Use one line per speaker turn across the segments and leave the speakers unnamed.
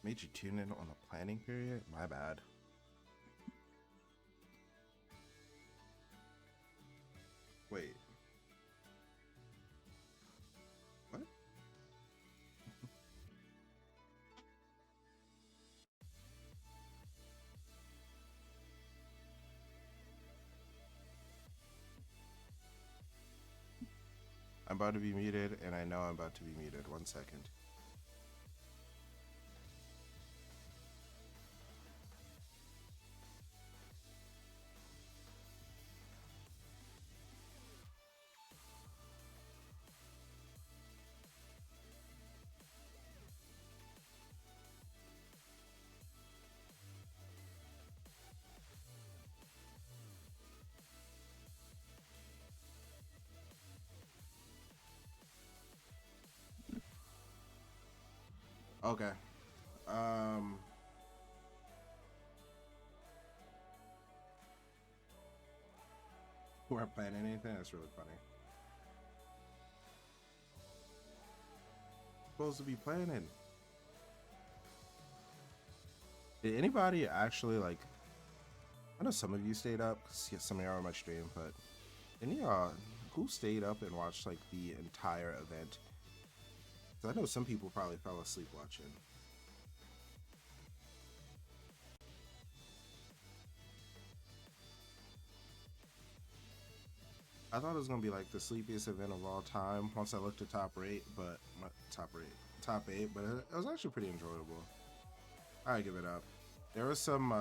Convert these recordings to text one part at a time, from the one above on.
Made you tune in on the planning period? My bad. Wait. What? I'm about to be muted, and I know I'm about to be muted. 1 second. Okay. Um. We weren't planning anything? That's really funny. Supposed to be planning. Did anybody actually, like... I know some of you stayed up, because some of y'all are on my stream, but... Any who stayed up and watched, like, the entire event? Because I know some people probably fell asleep watching. I thought it was gonna be like the sleepiest event of all time once I looked at top eight, but it was actually pretty enjoyable. I give it up. There was some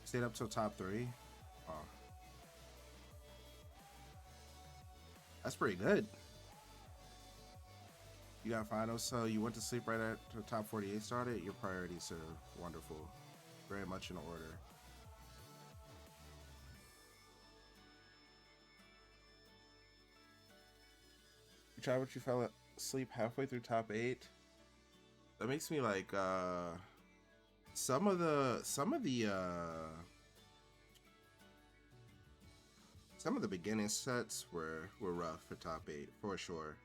stayed up till top three. Oh, that's pretty good. You got finals, so you went to sleep right at the top 48 started. Your priorities are wonderful, very much in order. You tried what you fell asleep halfway through top eight. That makes me like some of the beginning sets were rough for top eight for sure.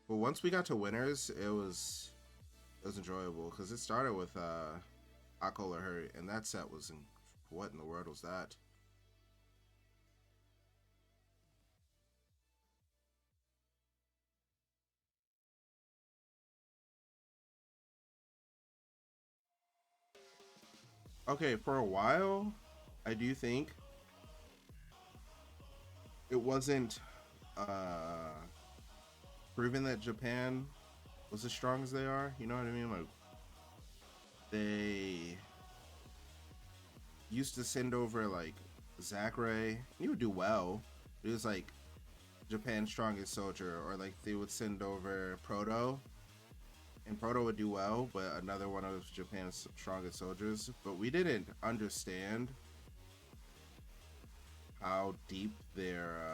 But once we got to winners, it was enjoyable because it started with Akola Hurt, and that set was in, what in the world was that? Okay, for a while, I do think it wasn't proven that Japan was as strong as they are. You know what I mean? Like they used to send over like Zachary. He would do well. It was like Japan's strongest soldier, or like they would send over Proto, and Proto would do well, but another one of Japan's strongest soldiers. But we didn't understand how deep their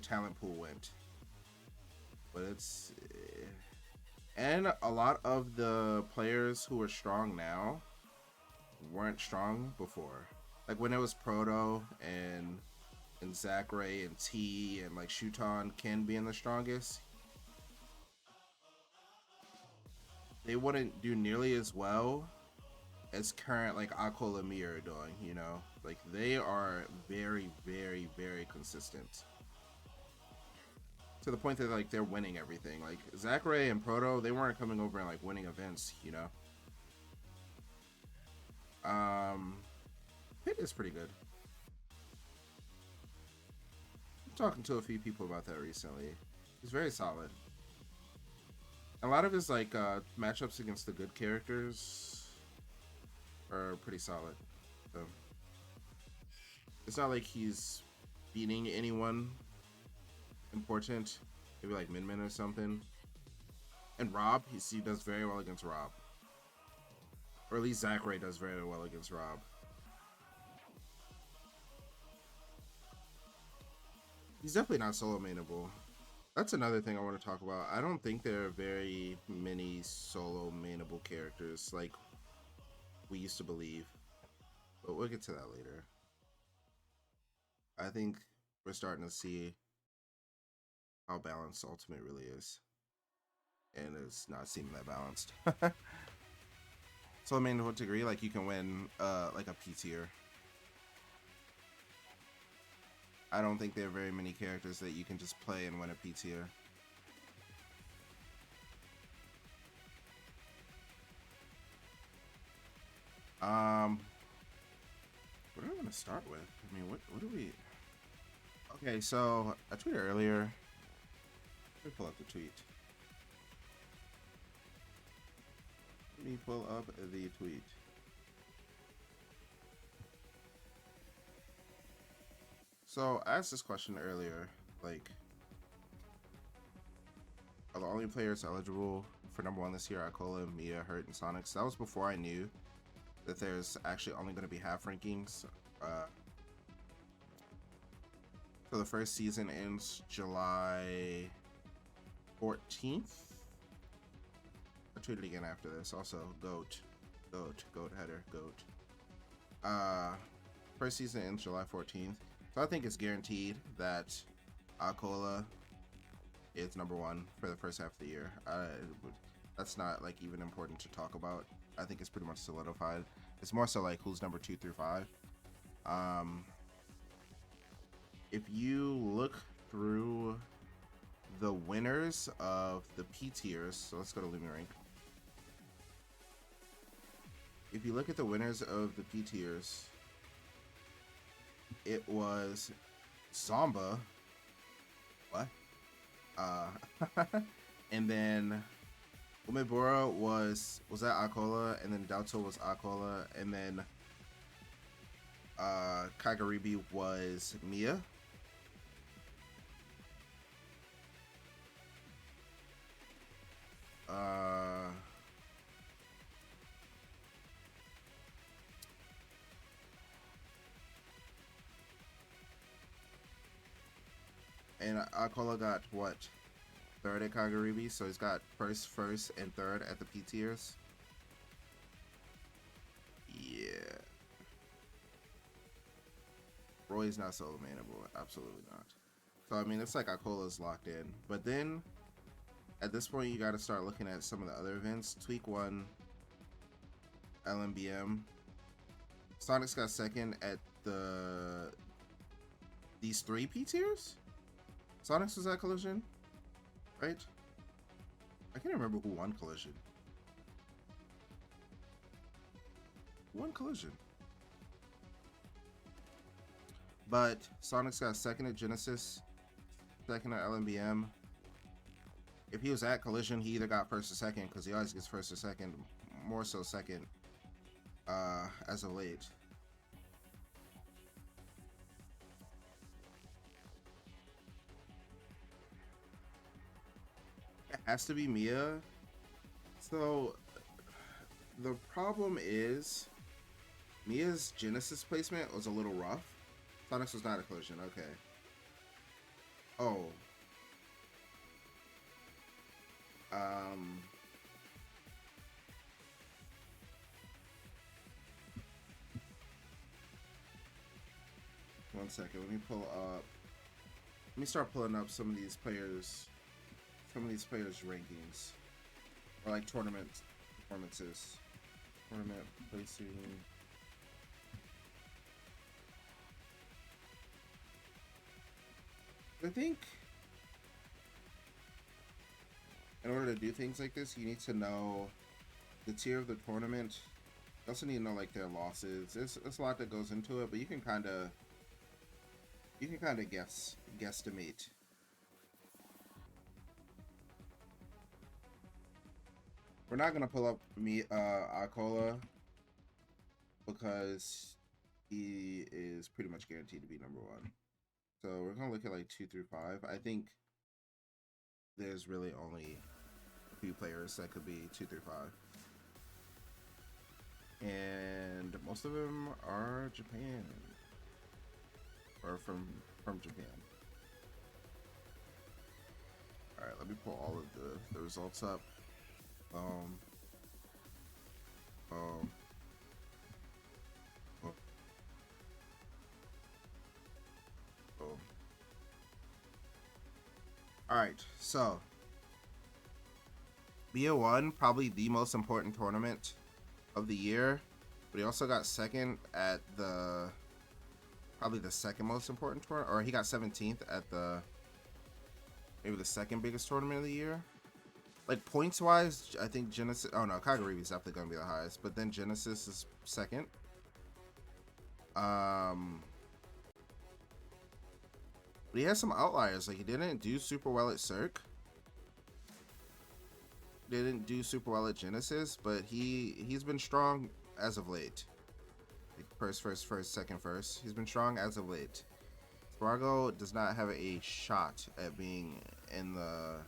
talent pool went. But it's and a lot of the players who are strong now weren't strong before. Like when it was Proto and Zachary and T and like Shuton Ken being the strongest, they wouldn't do nearly as well as current like Akko and Mir are doing, you know? Like they are very, very, very consistent. To the point that like they're winning everything. Like Zachary and Proto, they weren't coming over and like winning events, you know? Pit is pretty good. I'm talking to a few people about that recently. He's very solid. A lot of his like matchups against the good characters are pretty solid. So it's not like he's beating anyone important, maybe like Min Min or something. And Rob, he does very well against Rob, or at least Zachary does very well against Rob. He's definitely not solo mainable. That's another thing I want to talk about. I don't think there are very many solo mainable characters like we used to believe, but we'll get to that later. I think we're starting to see how balanced Ultimate really is. and it's not seeming that balanced. So I mean, to what degree, like you can win like a P tier. I don't think there are very many characters that you can just play and win a P tier. What do I want to start with? I mean, what do we? Okay, so I tweeted earlier. Let me pull up the tweet. Let me pull up the tweet. So I asked this question earlier, like, are the only players eligible for #1 this year Akola, Mia, Hurt, and Sonics? That was before I knew that there's actually only going to be half rankings. So the first season ends July 14th. I'll tweet it again after this. Also, goat header, goat. First season ends July 14th. So I think it's guaranteed that Akola is #1 for the first half of the year. That's not like even important to talk about. I think it's pretty much solidified. It's more so like who's number 2 through 5. If you look through the winners of the P tiers, so let's go to Lumen Rank. If you look at the winners of the P tiers, it was Zomba. What? And then Umebura was that Akola, and then Dauto was Akola, and then Kagaribi was Mia. And Akola got what? Third at Kagaribi, so he's got first, and third at the P tiers. Yeah. Roy's not solo manable, absolutely not. So I mean, it's like Akola's locked in. But then, at this point, you got to start looking at some of the other events. Tweak 1, LMBM. Sonic's got second at these 3 P tiers? Sonic's was at Collision, right? I can't remember who won Collision. Who won Collision? But Sonic's got second at Genesis, second at LMBM. If he was at Collision, he either got first or second, because he always gets first or second, more so second, as of late. It has to be Mia. So the problem is Mia's Genesis placement was a little rough. Sonic's was not a Collision, okay. Oh. One second, let me pull up. Let me start pulling up some of these players' rankings, or like tournament performances, tournament placing. I think in order to do things like this, you need to know the tier of the tournament. You also need to know like their losses. There's a lot that goes into it, but you can kind of guesstimate. We're not gonna pull up Akola because he is pretty much guaranteed to be #1. So we're gonna look at like 2 through 5. I think there's really only a few players that could be 2 through 5, and most of them are Japan or from Japan. All right, let me pull all of the results up. Oh. All right, so Mia won probably the most important tournament of the year, but he also got second at the probably the second most important tournament, or he got 17th at the maybe the second biggest tournament of the year. Like points wise, I think Genesis. Oh no, Kagaribi is definitely gonna be the highest, but then Genesis is second. Um, but he has some outliers. Like he didn't do super well at Cirque. Didn't do super well at Genesis, but he's been strong as of late. Like first, second, first. He's been strong as of late. Spargo does not have a shot at being in the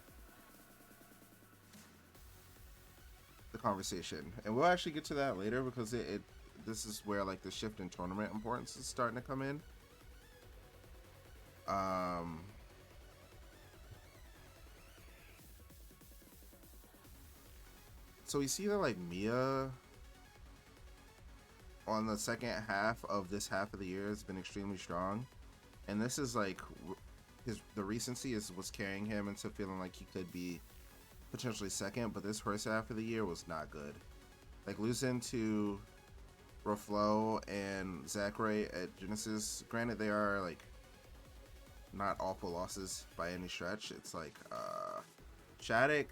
conversation, and we'll actually get to that later because it this is where like the shift in tournament importance is starting to come in. Um, so we see that like Mia on the second half of this half of the year has been extremely strong, and this is like the recency is what's carrying him into feeling like he could be potentially second, but this first half of the year was not good. Like losing to Roflo and Zachary at Genesis, granted they are like not awful losses by any stretch. It's like Shattuck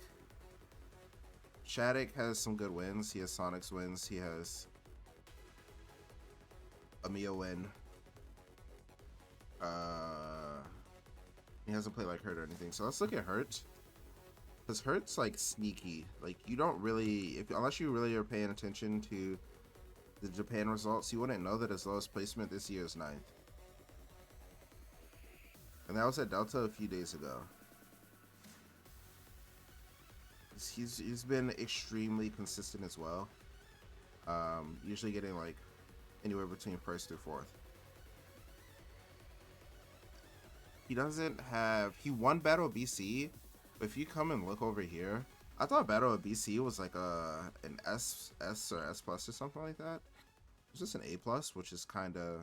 has some good wins. He has Sonic's wins. He has a Mia win. He hasn't played like Hurt or anything. So let's look at Hurt. Because Hurt's like sneaky. Like you don't really, unless you really are paying attention to the Japan results, you wouldn't know that his lowest placement this year is 9th. And that was at Delta a few days ago. He's been extremely consistent as well. Usually getting like anywhere between first through fourth. He doesn't have. He won Battle of BC, but if you come and look over here, I thought Battle of BC was like an S or S plus or something like that. It's just an A plus, which is kind of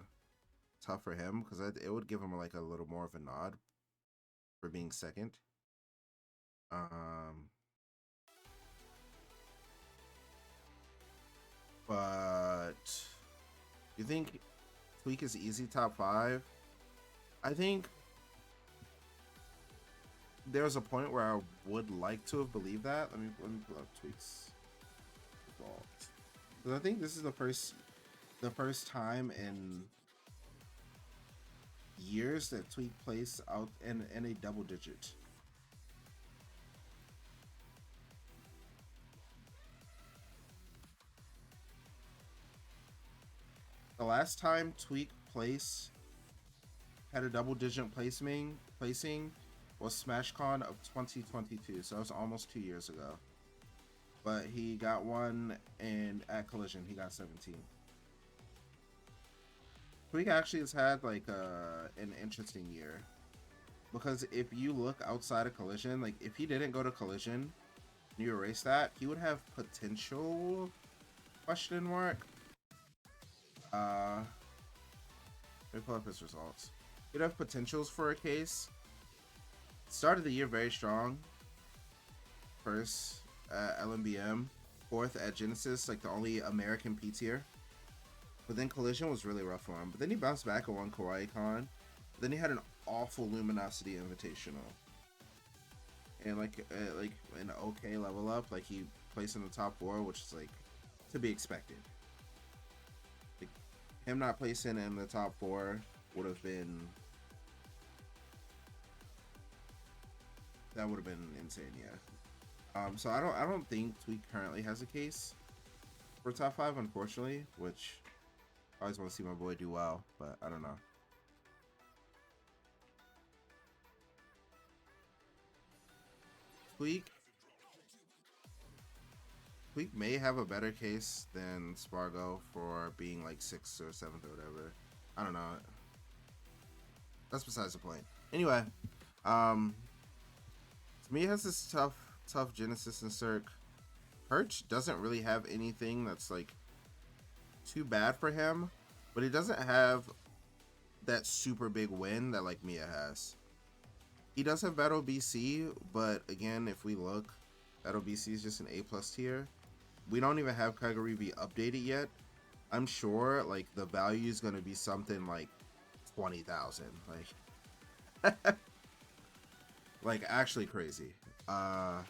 tough for him because it would give him like a little more of a nod for being second. But you think Tweak is easy top 5? I think there's a point where I would like to have believed that. Let me pull up Tweak's vault. Because I think this is the first time in years that Tweak placed out in a double digit. The last time Tweak had a double digit placing was SmashCon of 2022, so it was almost 2 years ago. But he got one, and at Collision he got 17. Tweak actually has had like an interesting year, because if you look outside of Collision, like if he didn't go to Collision and you erase that, he would have potential question mark. Let me pull up his results. He'd have potentials for a case. Started the year very strong. First at LMBM, fourth at Genesis, like the only American P tier. But then Collision was really rough for him. But then he bounced back and won Kawaii Con. Then he had an awful Luminosity Invitational. And like an okay level up, like he placed in the top 4, which is like to be expected. Like him not placing in the top 4 would have been insane, yeah. So I don't think Tweak currently has a case for top 5, unfortunately, which I always want to see my boy do well, but I don't know. Tweak may have a better case than Spargo for being like 6th or 7th or whatever. I don't know. That's besides the point. Anyway, to me, it has this tough Genesis and Cirque. Perch doesn't really have anything that's like too bad for him, but he doesn't have that super big win that like Mia has. He does have Battle BC, but again, if we look, That OBC is just an A plus tier. We don't even have Kagaribi updated yet. I'm sure like the value is gonna be something like 20,000. Like actually crazy. And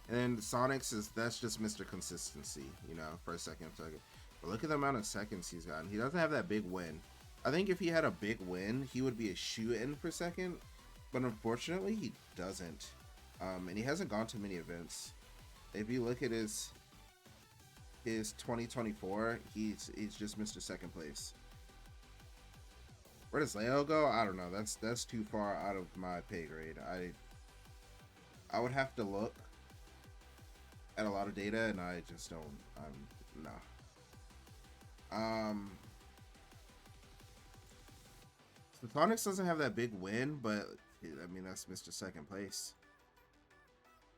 then Sonic's that's just Mr. Consistency, you know, for a second. But look at the amount of seconds he's gotten. He doesn't have that big win. I think if he had a big win, he would be a shoe-in for second. But unfortunately, he doesn't. And he hasn't gone to many events. If you look at his 2024, he's just Mr. Second Place. Where does Leo go? I don't know. That's too far out of my pay grade. I would have to look at a lot of data, and I just don't. No. Sonics doesn't have that big win, but I mean that's Mr. Second Place,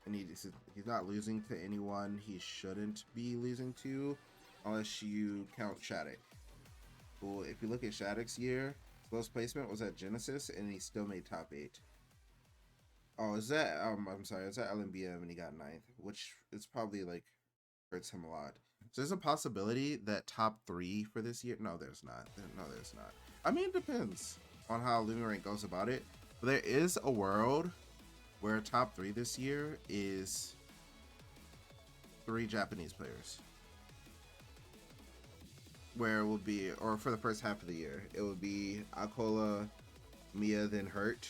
and he's not losing to anyone he shouldn't be losing to, unless you count Shattuck. Well, if you look at Shattuck's year, his lowest placement was at Genesis, and he still made top 8. Oh, is that I'm sorry, is that LMBM and he got 9th, which is probably like hurts him a lot. So there's a possibility that top 3 for this year. No, there's not. No, there's not. I mean, it depends on how Living Rank goes about it. But there is a world where top 3 this year is 3 Japanese players. Where it will be, or for the first half of the year, it would be Akola, Mia, then Hurt.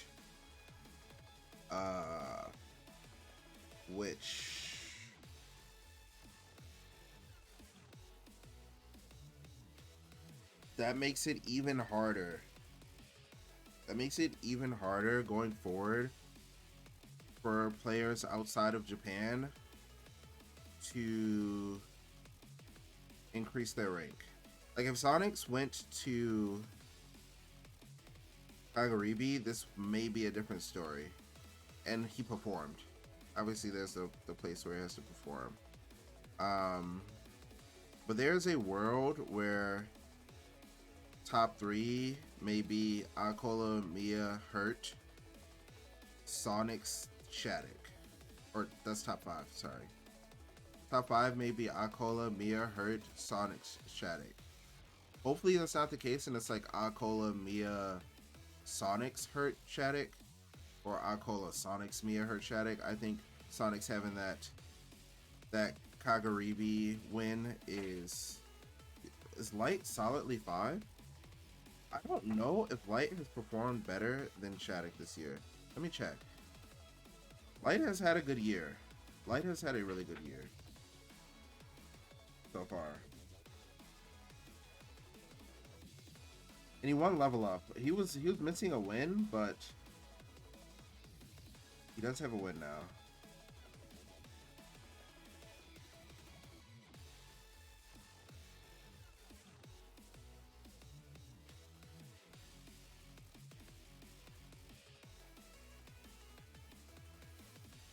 Which that makes it even harder. That makes it even harder going forward for players outside of Japan to increase their rank. Like if Sonics went to Kagaribi, this may be a different story. And he performed. Obviously, there's the place where he has to perform. But there's a world where top 3 may be Akola, Mia, Hurt, Sonic's, Shattuck. Or that's top 5, sorry. Top 5 may be Akola, Mia, Hurt, Sonic's, Shattuck. Hopefully that's not the case and it's like Akola, Mia, Sonic's, Hurt, Shattuck. Or Akola, Sonic's, Mia, Hurt, Shattuck. I think Sonic's having that Kagaribi win is Light solidly 5? I don't know if Light has performed better than Shattuck this year. Let me check. Light has had a good year. Light has had a really good year so far. And he won level up. He was missing a win, but he does have a win now.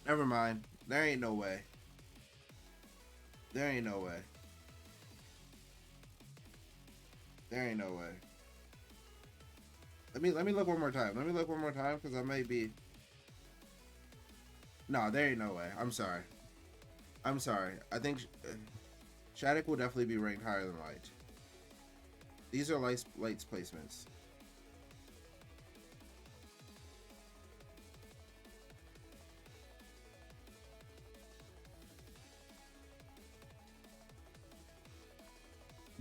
Never mind. There ain't no way. There ain't no way. There ain't no way. Let me look one more time. Let me look one more time because I might be. No, there ain't no way. I'm sorry. I'm sorry. I think Shattuck will definitely be ranked higher than Light. These are Light's placements.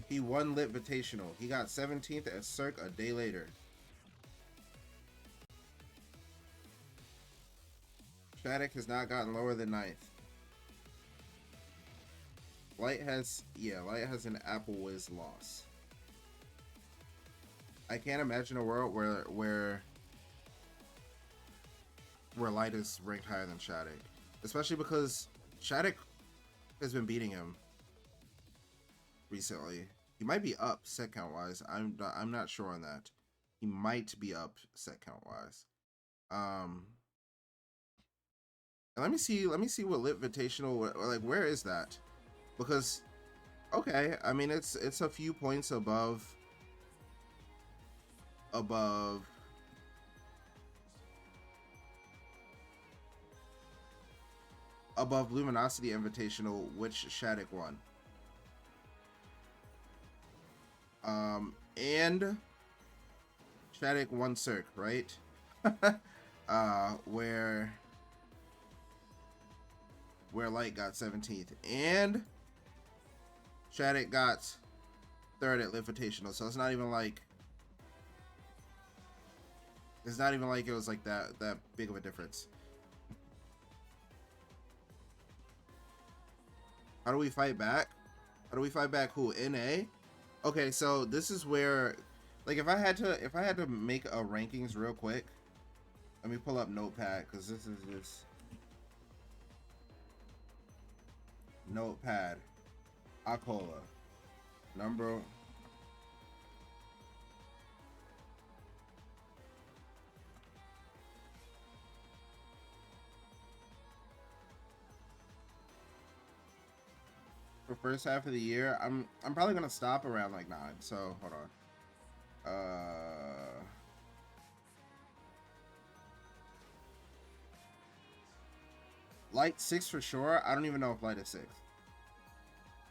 He won Lit Invitational. He got 17th at Cirque a day later. Shattuck has not gotten lower than 9th. Light has an Apple Wiz loss. I can't imagine a world where Light is ranked higher than Shattuck, especially because Shattuck has been beating him recently. He might be up set count wise. I'm not sure on that. He might be up set count wise. And let me see what Lit Invitational, like where is that? Because okay, I mean it's a few points above above Luminosity Invitational, which Shattuck won. And Shattuck won Cirque, right? Where Light got 17th, and Shattuck got third at Invitational. So it's not even like it was like that big of a difference. How do we fight back? How do we fight back? Who? NA? Okay, so this is where, like, if I had to make a rankings real quick, let me pull up Notepad, because this is just Notepad. Akola. Number. For first half of the year, I'm probably gonna stop around like 9. So hold on. Light 6 for sure. I don't even know if Light is 6.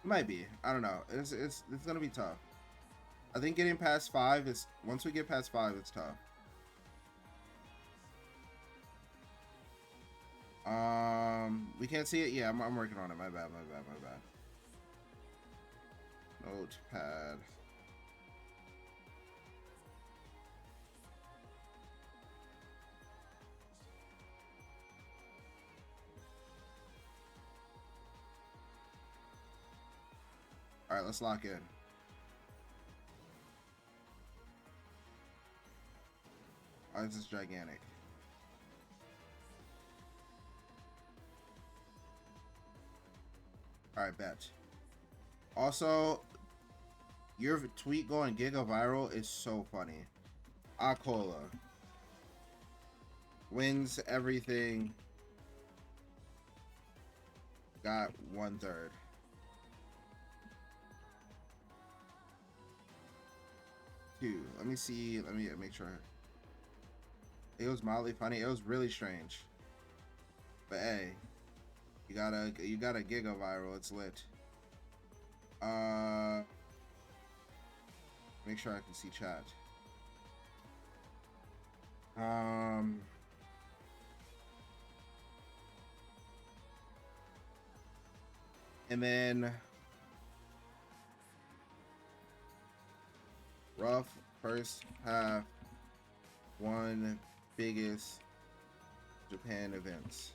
It might be. I don't know. It's gonna be tough. I think getting past 5 is, once we get past 5, it's tough. We can't see it. Yeah, I'm working on it. My bad. Notepad. All right, let's lock in. Oh, this is gigantic. All right, bet. Also, your tweet going giga viral is so funny. Akola wins everything. Got 1/3. Two. Let me see. Let me make sure. It was mildly funny. It was really strange. But hey, you got a giga viral. It's lit. Make sure I can see chat. And then rough first half, one biggest Japan events.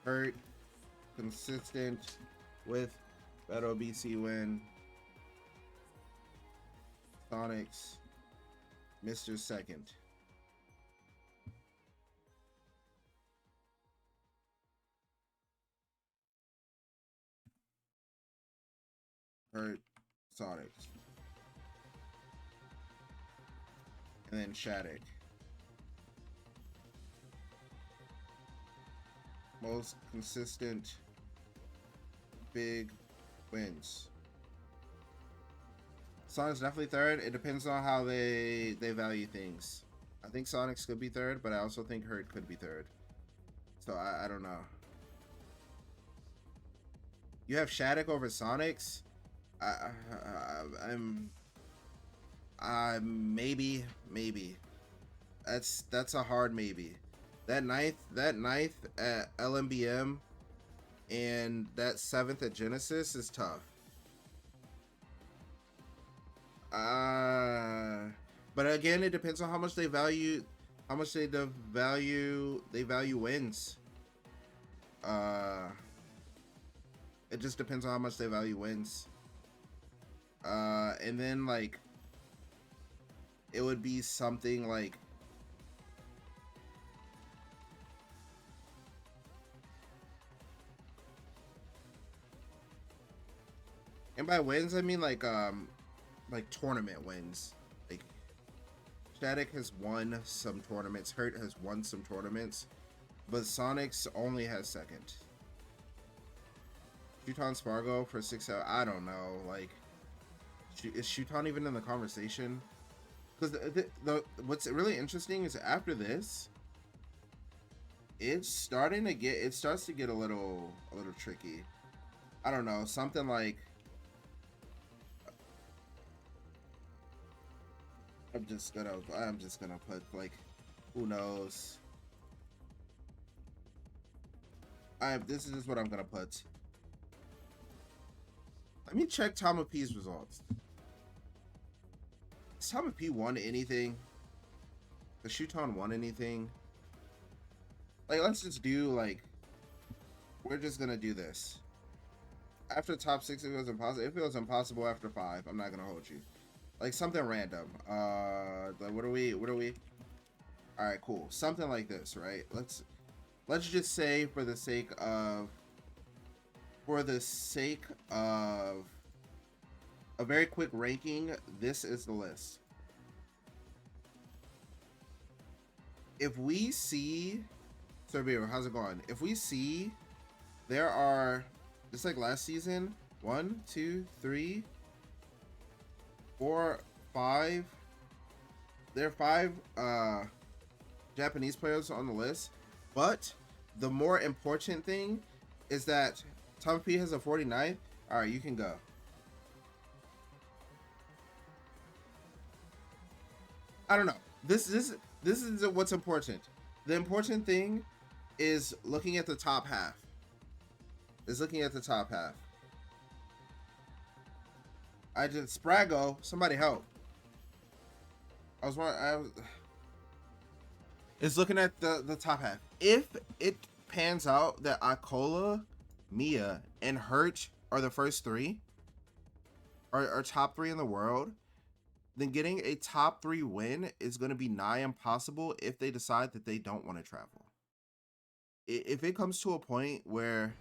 Hurt, consistent with Battle BC win. Sonics, Mr. Second. Hurt, Sonics. And then Shattuck. Most consistent big wins. Sonic's definitely third. It depends on how they value things. I think Sonics could be third, but I also think Hurt could be third. So I don't know. You have Shattuck over Sonics? I'm maybe. That's a hard maybe. That ninth at LMBM and that 7th at Genesis is tough. But again, it depends on how much they value wins. It just depends on how much they value wins. And then like it would be something like and by wins I mean like tournament wins. Like Static has won some tournaments. Hurt has won some tournaments. But Sonics only has second. Shuton Spargo for 6 out. I don't know. Like, is Shuton even in the conversation? Because the what's really interesting is after this, it starts to get a little tricky. I don't know, something like I'm just gonna put like, who knows? This is just what I'm gonna put. Let me check Tama P's results. Has Tama P won anything? Has Shuton won anything? Like, let's just do, like, we're just gonna do this. After top 6, it feels impossible. It feels impossible after 5. I'm not gonna hold you. Like, something random. Like, what are we? All right, cool. Something like this, right? Let's just say for the sake of a very quick ranking, this is the list. If we see, Sorbeer, how's it going? If we see there are, just like last season, 1, 2, 3, 4, 5. There are 5 Japanese players on the list, but the more important thing is that Tom P has a 49th. All right, you can go. I don't know. This is what's important. The important thing is looking at the top half. Sprago, somebody help. It's looking at the top half. If it pans out that Akola, Mia, and Hurt are the first 3, are top 3 in the world, then getting a top 3 win is going to be nigh impossible if they decide that they don't want to travel. If it comes to a point where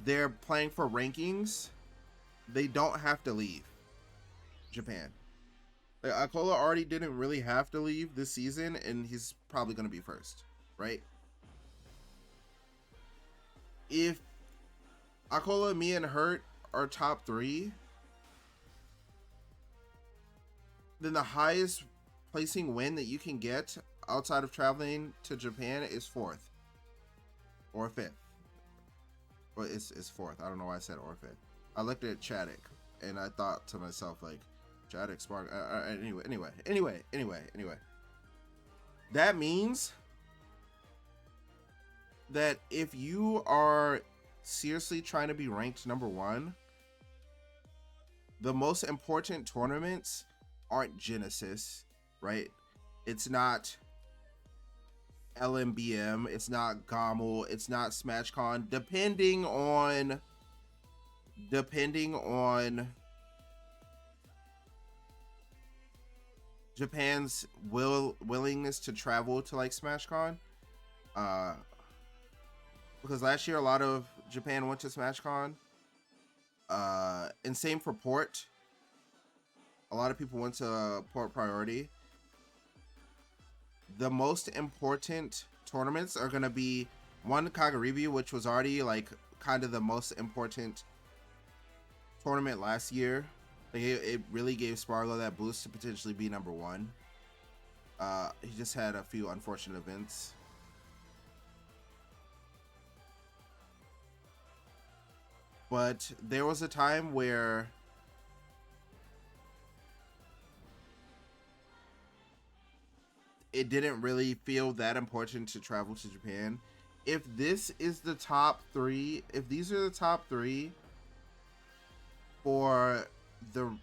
they're playing for rankings, they don't have to leave Japan. Like, Akola already didn't really have to leave this season, and he's probably going to be first, right? If Akola, me, and Hurt are top 3, then the highest placing win that you can get outside of traveling to Japan is 4th or 5th. Well, it's 4th. I don't know why I said or 5th. I looked at Chaddock and I thought to myself, like, Chaddock Spark. Anyway. That means that if you are seriously trying to be ranked number 1, the most important tournaments aren't Genesis, right? It's not LMBM, it's not GOML, it's not SmashCon, depending on Japan's willingness to travel to like SmashCon. Because last year a lot of Japan went to SmashCon. And same for Port. A lot of people went to Port Priority. The most important tournaments are going to be one, Kagaribi, which was already like kind of the most important tournament last year. Like, it really gave Spargo that boost to potentially be number 1. He just had a few unfortunate events. But there was a time where it didn't really feel that important to travel to Japan. If this is the top 3, if these are the top 3 for the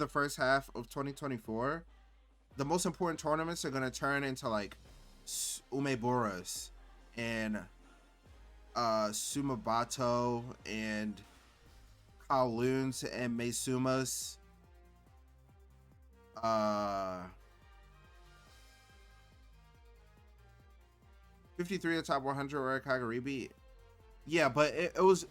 first half of 2024, the most important tournaments are going to turn into like Umeburas and Sumabato and Kowloons and Meisumas. 53 of the top 100 were at Kagaribi. Yeah, but it was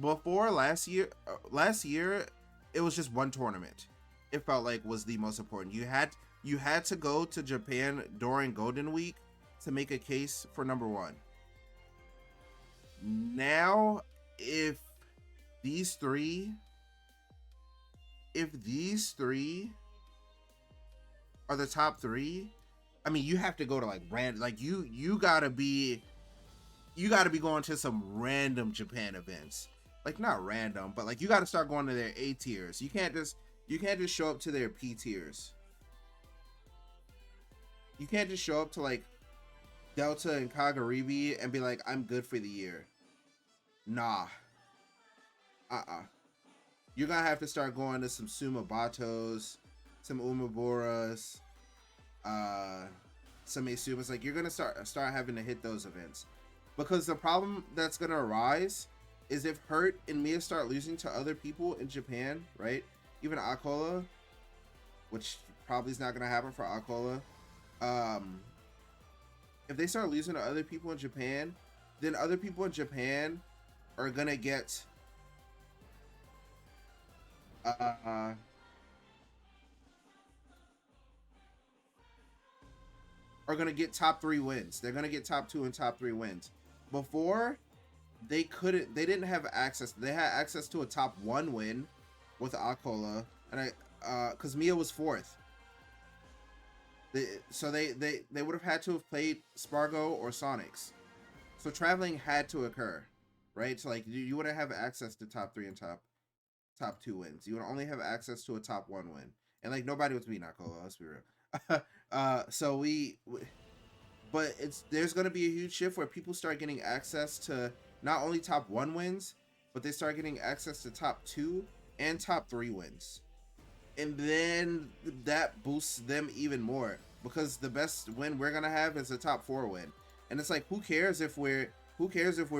before last year. Last year, it was just one tournament. it felt like was the most important. You had to go to Japan during Golden Week to make a case for number one. Now, if these three, if these three are the top three, I mean, you have to go to like like you gotta be going to some random Japan events. Like not random, but like you gotta start going to their A tiers. You can't just show up to their P tiers. You can't just show up to like Delta and Kagaribi and be like, I'm good for the year. Nah. You're gonna have to start going to some Sumabatos, some Umaburas, some Asumas. Like you're gonna start having to hit those events. Because the problem that's gonna arise is if Hurt and Mia start losing to other people in Japan, right? Even Akola, which probably is not gonna happen for Akola. If they start losing to other people in Japan, then other people in Japan are gonna get are gonna get top 3 wins. They're gonna get top 2 and top 3 wins. Before, they didn't have access. They had access to a top 1 win with Akola, and because Mia was 4th. So they would have had to have played Spargo or Sonics. So traveling had to occur, right? So like you wouldn't have access to top 3 and top 2 wins. You would only have access to a top 1 win, and like nobody was beating Akola. Let's be real. So but there's gonna be a huge shift where people start getting access to not only top 1 wins, but they start getting access to top 2 and top 3 wins. And then that boosts them even more because the best win we're gonna have is a top 4 win. And it's like who cares if we're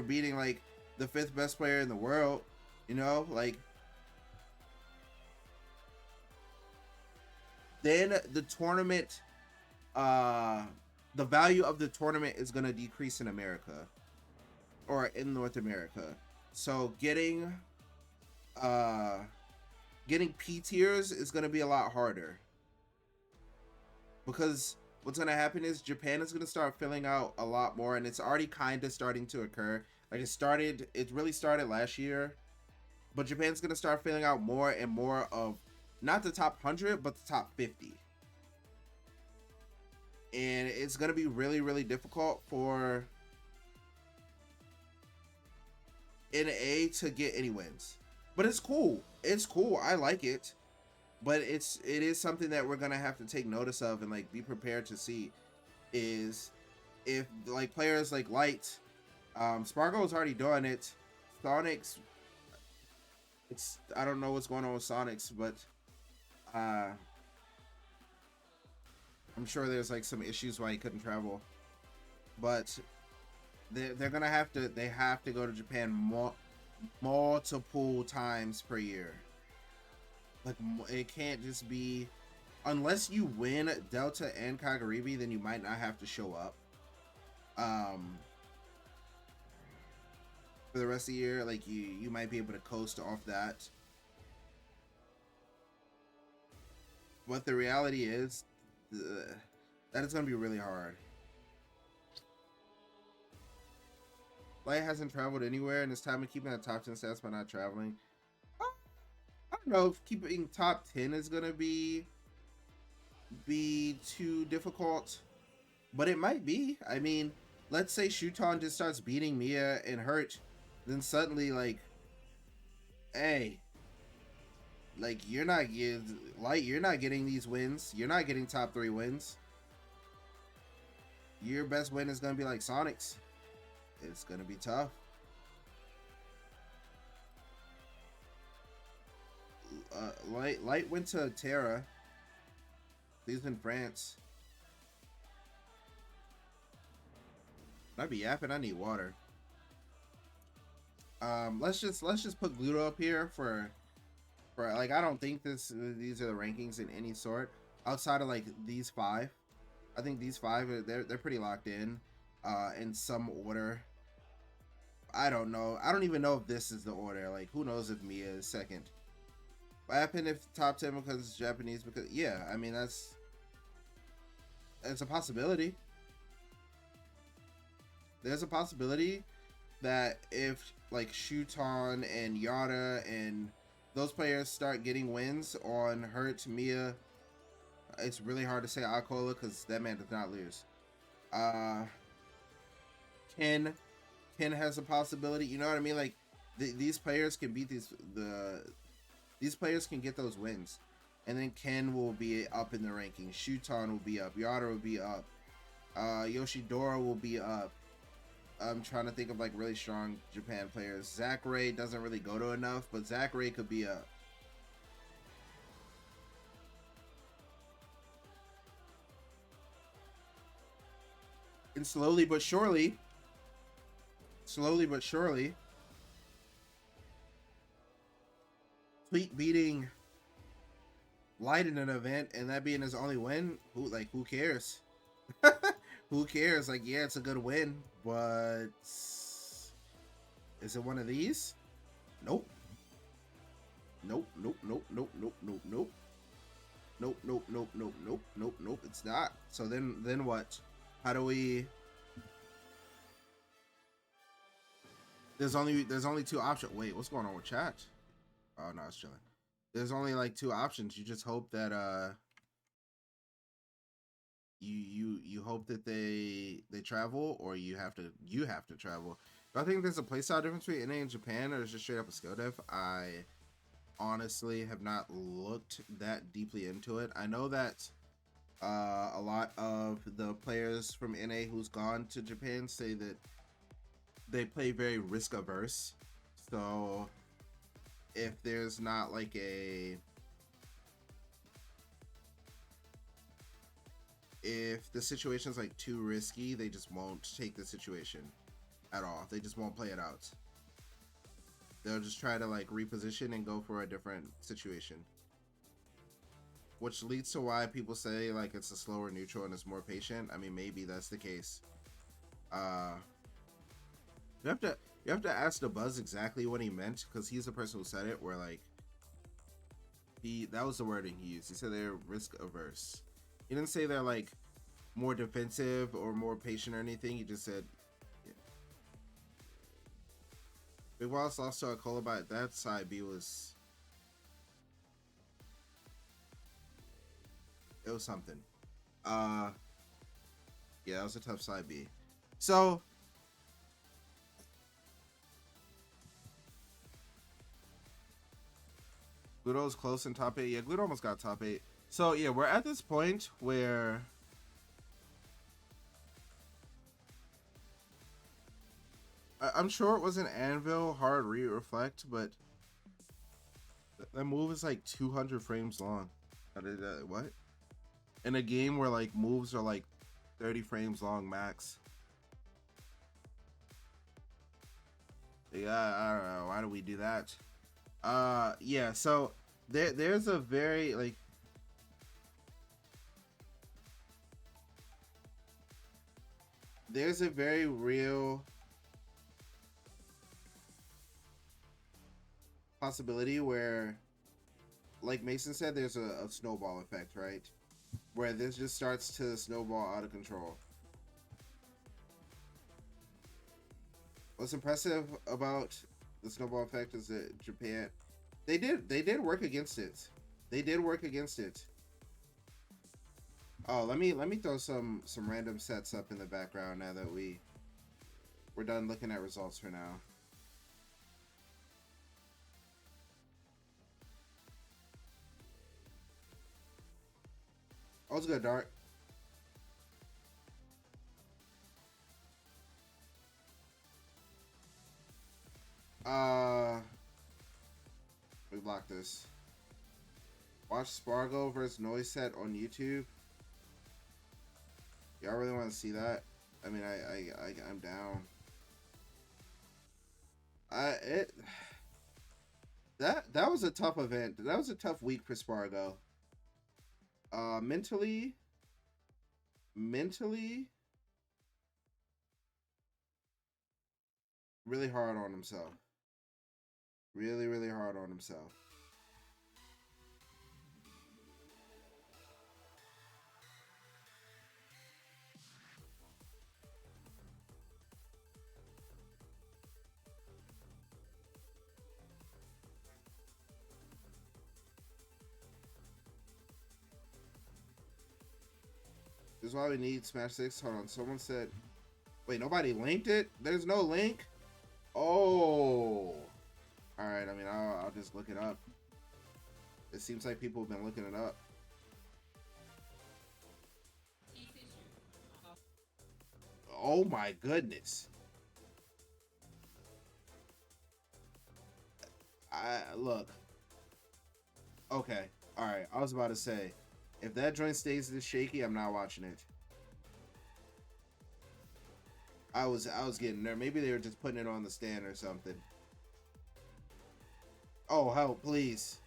beating like the 5th best player in the world, you know? Like then the tournament the value of the tournament is gonna decrease in America or in North America. So getting P tiers is going to be a lot harder because what's going to happen is Japan is going to start filling out a lot more, and it's already kind of starting to occur. Like it really started last year, but Japan's going to start filling out more and more of not the top 100 but the top 50, and it's going to be really, really difficult for NA to get any wins. But it's cool. It's cool. I like it. But it is something that we're gonna have to take notice of and like be prepared to see is if like players like Light, Spargo's already doing it. Sonics, I don't know what's going on with Sonics, but I'm sure there's like some issues why he couldn't travel. But they're gonna have to go to Japan multiple times per year. Like it can't just be unless you win Delta and Kagaribi, then you might not have to show up for the rest of the year. Like you might be able to coast off that, but the reality is that is going to be really hard. Light hasn't traveled anywhere, and it's time to keep in the top 10 stats by not traveling. I don't know if keeping top 10 is gonna be too difficult, but it might be. I mean, let's say Shuton just starts beating Mia and Hurt, then suddenly like, hey, like you're not getting these wins. You're not getting top 3 wins. Your best win is gonna be like Sonics. It's gonna be tough. Light went to Terra. He's in France. I'd be yapping. I need water. Let's just put Gluto up here for like I don't think these are the rankings in any sort outside of like these 5. I think these 5 they're pretty locked in some order. I don't know. I don't even know if this is the order. Like who knows if Mia is second. What happened if top 10 because it's Japanese? Because yeah, I mean that's a possibility. There's a possibility that if like Shuton and Yada and those players start getting wins on Hurt, Mia, it's really hard to say Akola because that man does not lose. Uh, Ken, Ken has a possibility. You know what I mean? Like these players can beat these players can get those wins, and then Ken will be up in the rankings. Shuton will be up. Yada will be up. Yoshidora will be up. I'm trying to think of like really strong Japan players. Zach Ray doesn't really go to enough, but Zach Ray could be up. And slowly but surely, Tweet beating Light in an event and that being his only win, who cares? Who cares? Like, yeah, it's a good win, but is it one of these? Nope. Nope, nope, nope, nope, nope, nope, nope. Nope, nope, nope, nope, nope, nope, nope. It's not. So then what? How do we there's only two options. Wait, what's going on with chat? Oh no, it's chilling. There's only like two options. You just hope that you hope that they travel, or you have to travel. Do I think there's a playstyle difference between NA and Japan, or is it just straight up a skill diff? I honestly have not looked that deeply into it. I know that a lot of the players from NA who's gone to Japan say that they play very risk averse. So if there's not like a if the situation's like too risky, they just won't take the situation at all. They just won't play it out. They'll just try to like reposition and go for a different situation. Which leads to why people say like it's a slower neutral and it's more patient. I mean, maybe that's the case. Uh you have to you have to ask the Buzz exactly what he meant, because he's the person who said it, where like that was the wording he used. He said they're risk averse. He didn't say they're like more defensive or more patient or anything. He just said, yeah. Big Wallace lost to Akolabite. That side B was, it was something. Uh yeah, that was a tough side B. So Gluto's close in top 8. Yeah, Gluto almost got top 8. So yeah, we're at this point where I'm sure it was an Anvil hard reflect, but that move is like 200 frames long. What? In a game where like moves are like 30 frames long max. Yeah, I don't know. Why do we do that? Yeah, so there's a very like there's a very real possibility where, like Mason said, there's a snowball effect, right? Where this just starts to snowball out of control. What's impressive about the snowball effect is that Japan, they did work against it. They did work against it. Oh, let me throw some random sets up in the background now that we're done looking at results for now. Oh, it's good, Dark. Uh, we blocked this. Watch Spargo versus Noise Set on YouTube. Y'all really want to see that? I mean, I'm down. It that was a tough event. That was a tough week for Spargo. Mentally, really hard on himself. Really, really hard on himself. This is why we need Smash 6. Hold on. Someone said, wait, nobody linked it? There's no link? Oh. Alright, I mean, I'll just look it up. It seems like people have been looking it up. Oh my goodness. Look. Okay. Alright, I was about to say, if that joint stays this shaky, I'm not watching it. I was getting there. Maybe they were just putting it on the stand or something. Oh, help, please.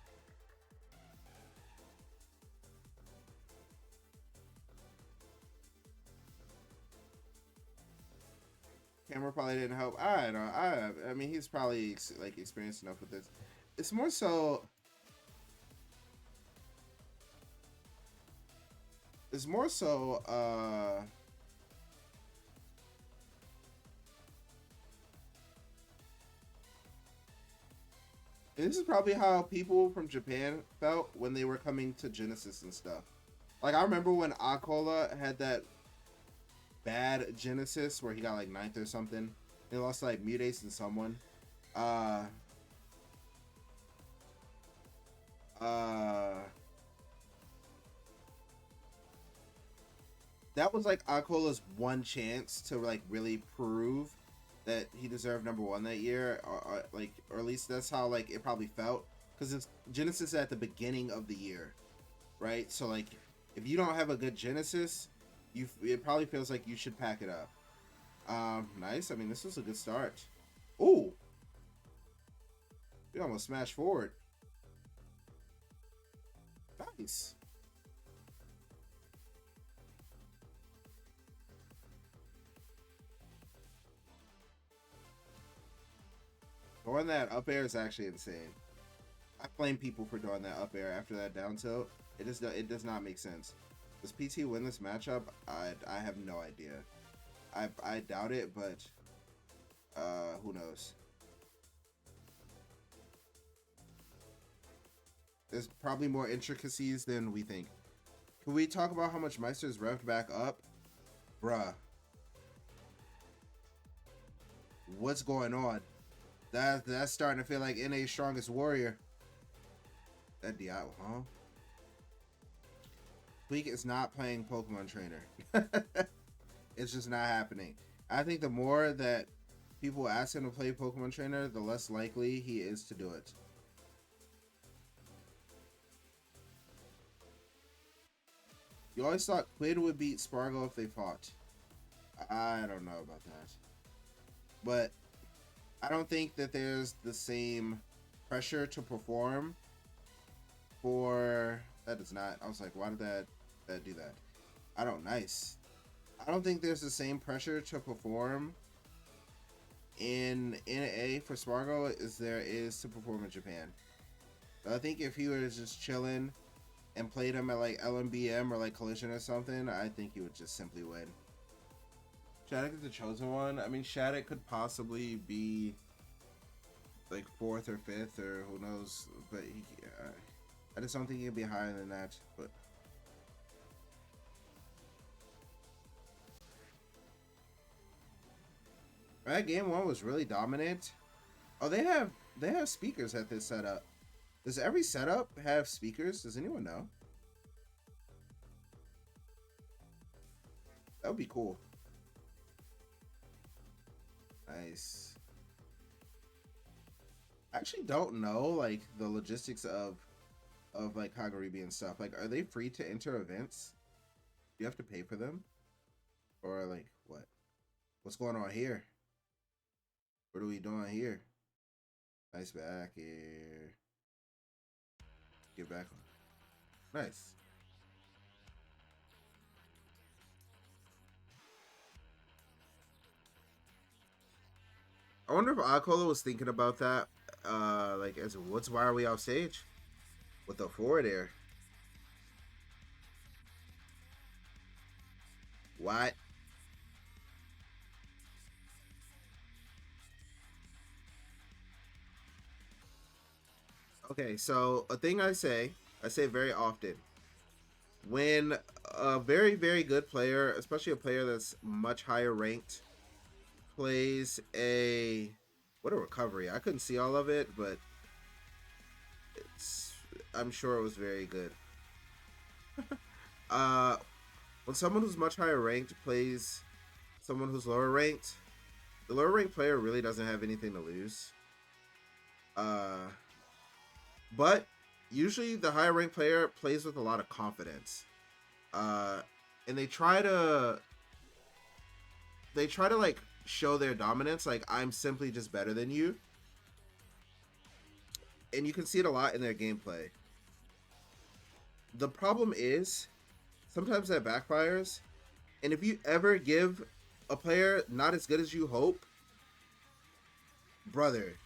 Camera probably didn't help. I don't know. I mean, he's probably like experienced enough with this. It's more so. It's more so. This is probably how people from Japan felt when they were coming to Genesis and stuff. Like I remember when Akola had that bad Genesis where he got like ninth or something. He lost like Mutates and someone. Uh uh that was like Akola's one chance to like really prove that he deserved number one that year, or at least that's how like it probably felt, because it's Genesis at the beginning of the year, right? So like if you don't have a good Genesis, it probably feels like you should pack it up. Nice. I mean, this was a good start. Ooh, we almost smashed forward. Nice. Doing that up air is actually insane. I blame people for doing that up air after that down tilt. It does not make sense. Does PT win this matchup? I have no idea. I doubt it, but who knows? There's probably more intricacies than we think. Can we talk about how much Meister's revved back up? Bruh. What's going on? That's starting to feel like NA's strongest warrior. That Diablo, huh? Tweak is not playing Pokemon Trainer. It's just not happening. I think the more that people ask him to play Pokemon Trainer, the less likely he is to do it. You always thought Quid would beat Spargo if they fought. I don't know about that. But I don't think that there's the same pressure to perform for... That does not... I was like, why did that do that? I don't... Nice. I don't think there's the same pressure to perform in NA for Spargo as there is to perform in Japan. I think if he was just chilling and played him at like LMBM or like Collision or something, I think he would just simply win. Shattuck is the chosen one. I mean, Shattuck could possibly be like 4th or 5th or who knows, but I just don't think he'd be higher than that. But that game one was really dominant. Oh, they have speakers at this setup. Does every setup have speakers? Does anyone know? That would be cool. Nice. I actually don't know like the logistics of like Kagaribi and stuff. Like, are they free to enter events? Do you have to pay for them? Or like what? What's going on here? What are we doing here? Nice back here. Get back. Nice. I wonder if Akola was thinking about that. Like, as why are we off stage with the forward air? What? Okay, so a thing I say very often when a very, very good player, especially a player that's much higher ranked, plays a what a recovery. I couldn't see all of it, but it's I'm sure it was very good. Uh, when someone who's much higher ranked plays someone who's lower ranked, the lower ranked player really doesn't have anything to lose. Uh, but usually the higher ranked player plays with a lot of confidence. Uh, and they try to like show their dominance, like I'm simply just better than you, and you can see it a lot in their gameplay. The problem is sometimes that backfires, and if you ever give a player not as good as you hope, brother,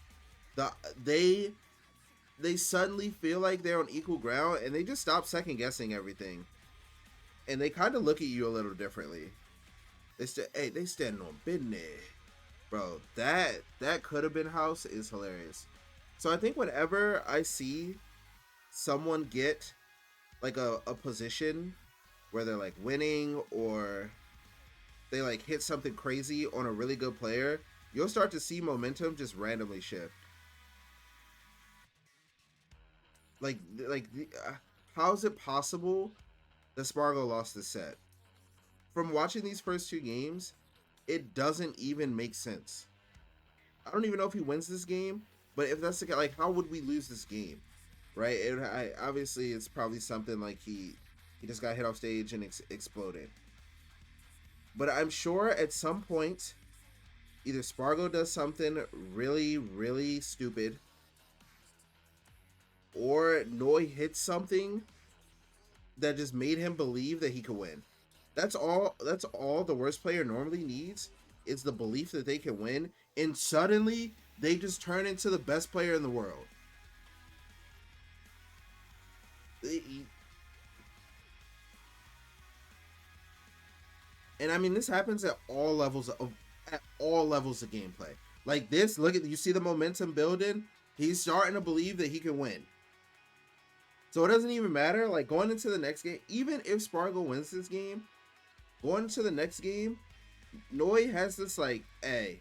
the they suddenly feel like they're on equal ground and they just stop second guessing everything, and they kind of look at you a little differently. They standing on business, bro. That could have been house is hilarious. So I think whenever I see someone get like a position where they're like winning or they like hit something crazy on a really good player, you'll start to see momentum just randomly shift. Like how is it possible that Spargo lost this set? From watching these first two games, it doesn't even make sense. I don't even know if he wins this game, but if that's the case, like, how would we lose this game, right? Obviously it's probably something like he just got hit off stage and exploded. But I'm sure at some point, either Spargo does something really, really stupid, or Noi hits something that just made him believe that he could win. That's all. That's all the worst player normally needs is the belief that they can win, and suddenly they just turn into the best player in the world. And I mean, this happens at all levels of gameplay. Like this, look at you see the momentum building. He's starting to believe that he can win. So it doesn't even matter. Like going into the next game, even if Spargo wins this game, going into the next game, Noi has this like, hey,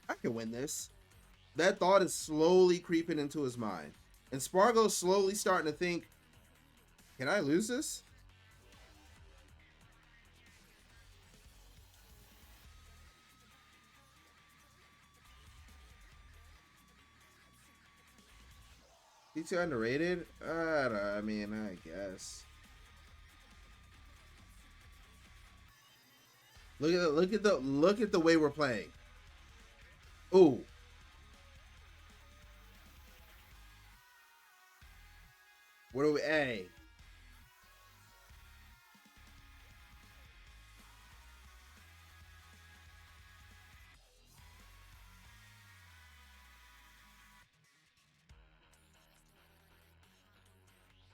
I can win this. That thought is slowly creeping into his mind. And Spargo's slowly starting to think, can I lose this? He's too underrated? I mean, I guess. Look at the way we're playing. Ooh. What do we hey?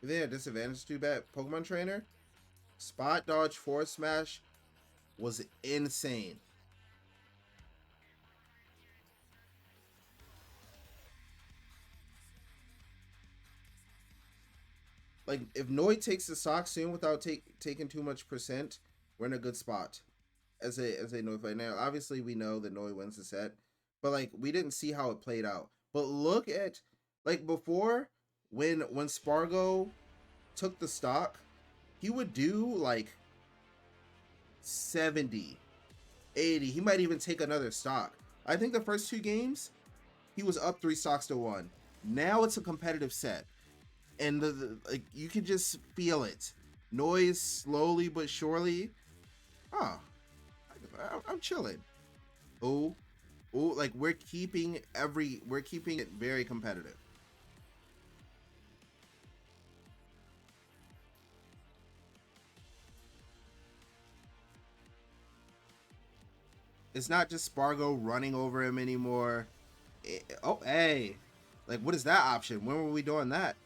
You think a disadvantage too bad? Pokemon trainer? Spot dodge force smash was insane. Like if Noi takes the sock soon without taking too much percent, we're in a good spot. As a Noi fight. Now, obviously we know that Noi wins the set, but like we didn't see how it played out. But look at like before when Spargo took the stock, he would do like 70, 80. He might even take another stock. I think the first two games, he was up 3 stocks to 1. Now it's a competitive set. And like you can just feel it. Noise slowly but surely. Oh, I'm chilling. Oh, oh, like we're keeping it very competitive. It's not just Spargo running over him anymore. Oh, hey, like what is that option? When were we doing that?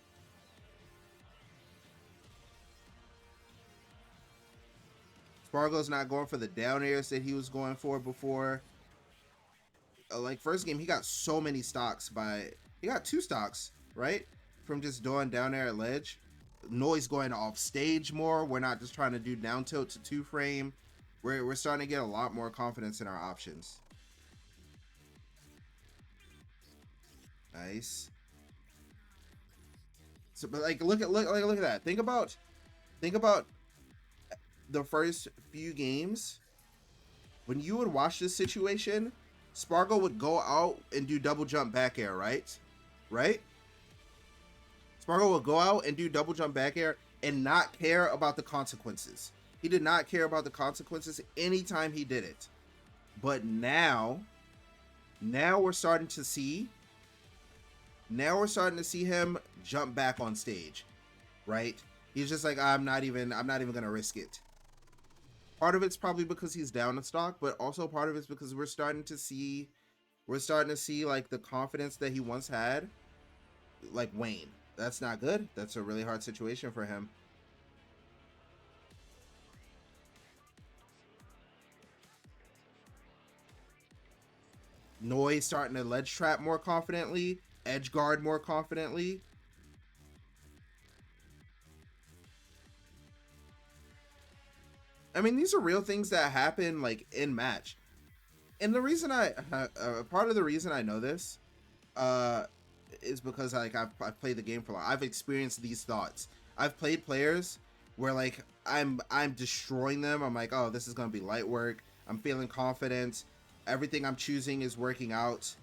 Spargo's not going for the down airs that he was going for before. Like first game, he got so many stocks by he got 2 stocks right from just doing down air at ledge. noise going off stage more. We're not just trying to do down tilt to 2 frame. We're starting to get a lot more confidence in our options. Nice. So, but like, look at that. Think about the first few games when you would watch this situation. Spargo would go out and do double jump back air, right? Right? Spargo would go out and do double jump back air and not care about the consequences. He did not care about the consequences anytime he did it. But now we're starting to see him jump back on stage, right? He's just like, I'm not even gonna risk it. Part of it's probably because he's down in stock, but also part of it's because we're starting to see like the confidence that he once had, like, wane. That's not good. That's a really hard situation for him. Noise starting to ledge trap more confidently, edge guard more confidently. I mean, these are real things that happen, like, in match. And the reason part of the reason I know this is because, like, I've played the game for a lot. I've experienced these thoughts. I've played players where, like, I'm destroying them. I'm like, oh, this is gonna be light work. I'm feeling confident. Everything I'm choosing is working out.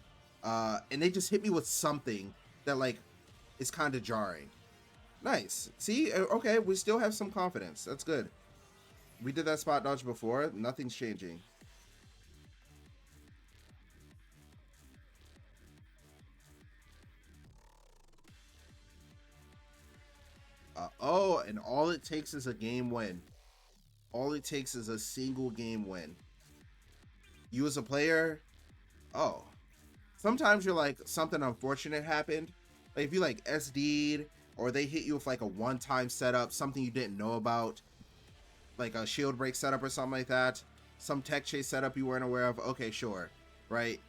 And they just hit me with something that, like, is kind of jarring. Nice. See, okay, we still have some confidence. That's good. We did that spot dodge before. Nothing's changing. Oh, and all it takes is a game win. All it takes is a single game win. You as a player, oh. Sometimes you're like, something unfortunate happened. Like if you like SD'd or they hit you with like a one-time setup, something you didn't know about, like a shield break setup or something like that, some tech chase setup you weren't aware of. Okay, sure, right?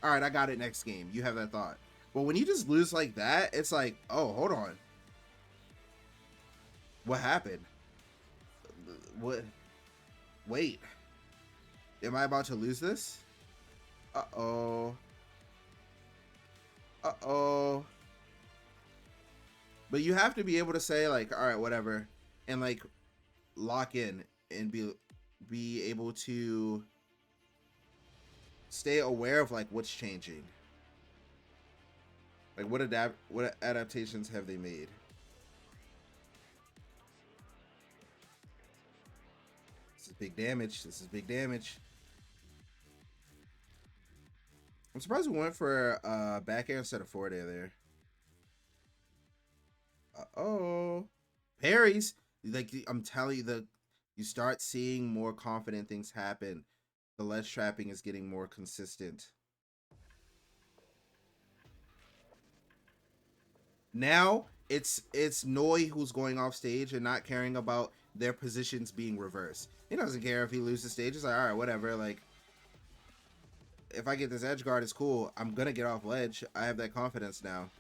All right, I got it next game. You have that thought. But when you just lose like that, it's like, oh, hold on. What happened? What? Wait. Am I about to lose this? Uh-oh. Uh-oh. But you have to be able to say, like, all right, whatever, and like lock in and be able to stay aware of like what's changing. Like what adaptations have they made? This is big damage. This is big damage. I'm surprised we went for back air instead of forward air there. Uh-oh. Parries. Like, I'm telling you, you start seeing more confident things happen. The ledge trapping is getting more consistent. Now it's Noi who's going off stage and not caring about their positions being reversed. He doesn't care if he loses stage. He's like, all right, whatever. Like, if I get this edge guard, it's cool. I'm gonna get off ledge. I have that confidence now.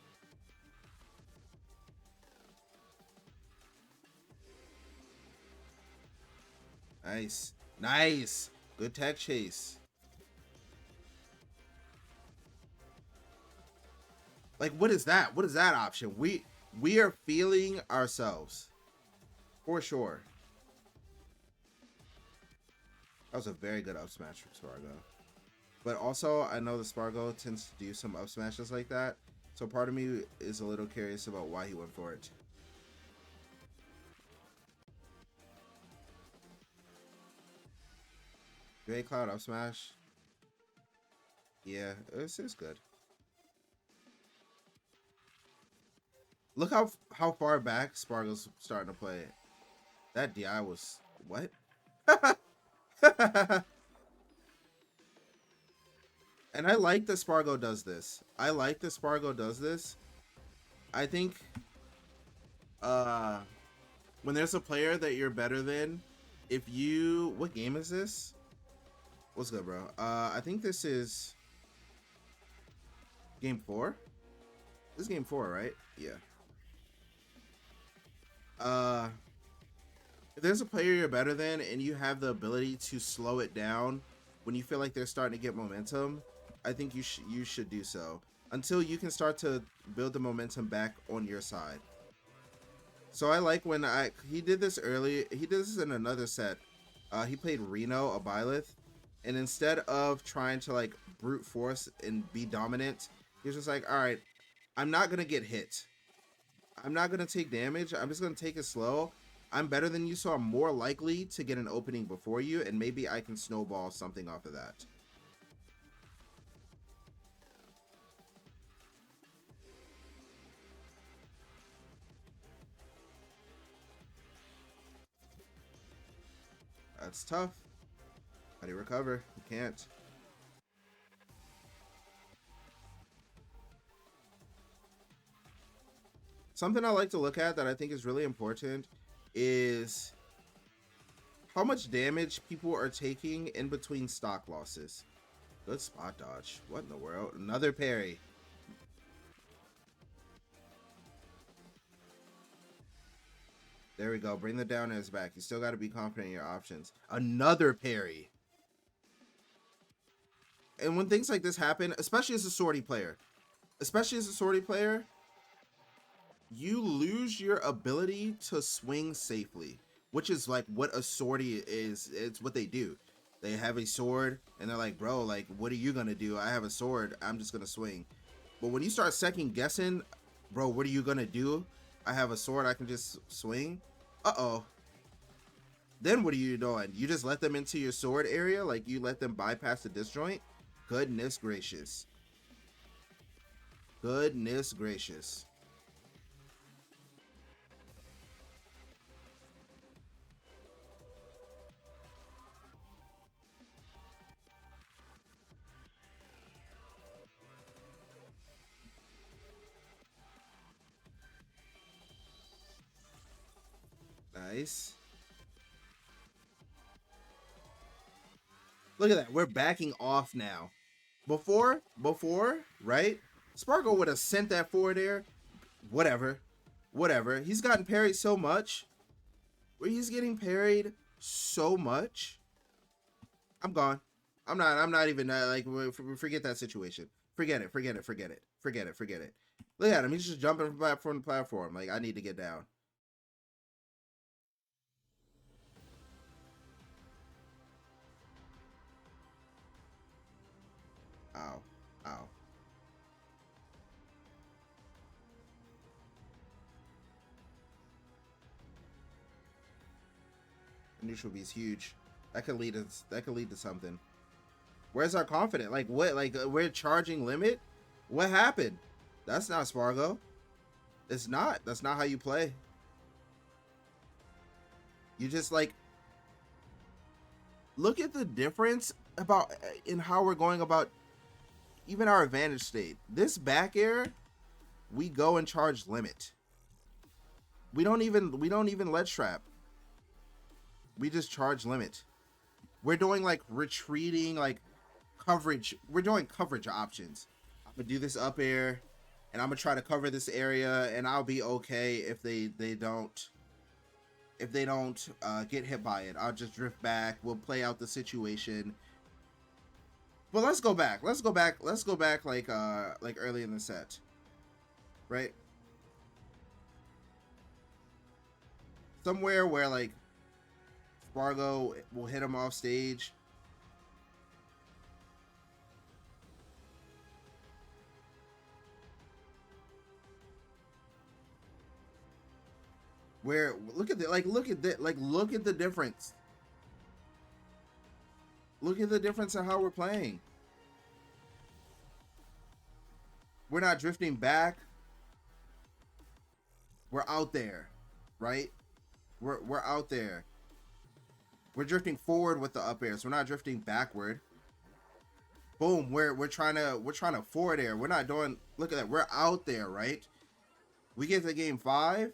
Nice. Nice. Good tech chase. Like, what is that? What is that option? We are feeling ourselves. For sure. That was a very good up smash from Spargo. But also, I know the Spargo tends to do some up smashes like that. So part of me is a little curious about why he went for it. Great Cloud up smash. Yeah, it's good. Look how far back Spargo's starting to play. That DI was what? And I like that Spargo does this. I like that Spargo does this. I think when there's a player that you're better than, if you, what game is this? What's good, bro? I think this is game 4. This is game 4, right? Yeah. Uh, if there's a player you're better than and you have the ability to slow it down when you feel like they're starting to get momentum, I think you should do so until you can start to build the momentum back on your side. So I like when he did this early. He did this in another set. He played Reno, a Byleth, and instead of trying to like brute force and be dominant, he was just like, all right, I'm not gonna get hit. I'm not gonna take damage. I'm just gonna take it slow. I'm better than you, so I'm more likely to get an opening before you, and maybe I can snowball something off of that. That's tough. How do you recover? You can't. Something I like to look at that I think is really important is how much damage people are taking in between stock losses. Good spot dodge. What in the world? Another parry. There we go. Bring the down airs back. You still got to be confident in your options. Another parry. And when things like this happen, especially as a sortie player, you lose your ability to swing safely, which is like what a sortie is. It's what they do. They have a sword and they're like, bro, like, what are you gonna do? I have a sword. I'm just gonna swing. But when you start second guessing, bro, what are you gonna do? I have a sword. I can just swing. Uh-oh. Then what are you doing? You just let them into your sword area? Like you let them bypass the disjoint? Goodness gracious. Goodness gracious. Nice. Look at that. We're backing off now. Before, right? Sparkle would have sent that forward air. Whatever. Whatever. He's gotten parried so much. Where he's getting parried so much. I'm gone. I'm not even like forget that situation. Forget it. Forget it. Forget it. Forget it. Forget it. Look at him. He's just jumping from platform to platform. Like I need to get down. Ow. Ow. Neutral B is huge. That could lead to something. Where's our confidence? Like what? Like we're charging limit? What happened? That's not Spargo. It's not. That's not how you play. You just like look at the difference about in how we're going about even our advantage state. This back air, we go and charge limit. We don't even let trap. We just charge limit. We're doing like retreating like coverage. We're doing coverage options. I'm gonna do this up air, and I'm gonna try to cover this area, and I'll be okay if they don't get hit by it. I'll just drift back. We'll play out the situation. But let's go back. Let's go back. Let's go back like early in the set, right? Somewhere where like Spargo will hit him off stage. Where look at the like look at the like look at the difference. Look at the difference in how we're playing. We're not drifting back. We're out there, right? We're out there. We're drifting forward with the up airs. We're not drifting backward. Boom. We're trying to forward air. We're not doing. Look at that. We're out there, right? We get to game five.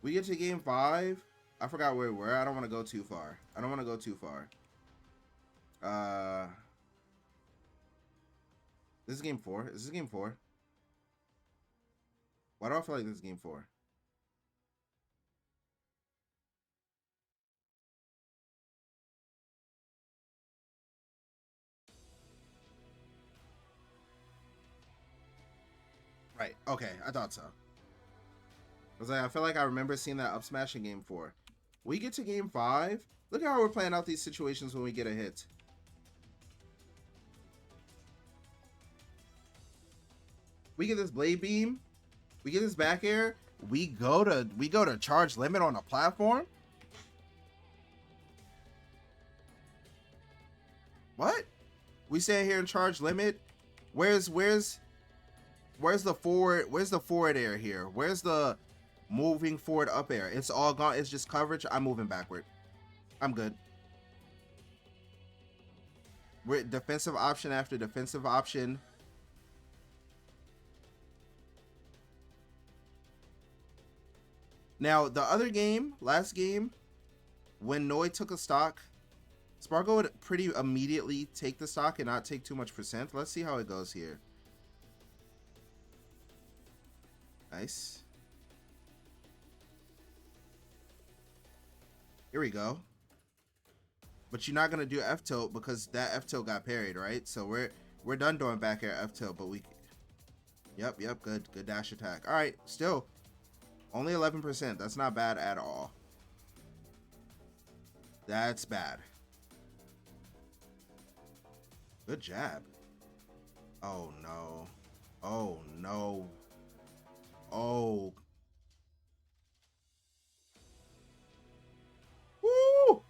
We get to game five. I forgot where we were. I don't want to go too far. I don't want to go too far. Uh, this is game four. This is game four. Why do I feel like this is game four? Right. Okay, I thought so. I was like, I feel like I remember seeing that up smash in game 4. We get to game 5. Look at how we're playing out these situations when we get a hit. We get this blade beam. We get this back air. We go to charge limit on a platform. What? We stand here and charge limit. Where's the forward? Where's the forward air here? Where's the moving forward up air? It's all gone. It's just coverage. I'm moving backward. I'm good. We're defensive option after defensive option. Now, the other game, last game, when Noi took a stock, Spargo would pretty immediately take the stock and not take too much percent. Let's see how it goes here. Nice. Here we go. But you're not gonna do F tilt because that F tilt got parried, right? So we're done doing back air F tilt, but we. Yep, good dash attack. All right, still only 11%. That's not bad at all. That's bad. Good jab. Oh no. Oh no. Oh. Woo!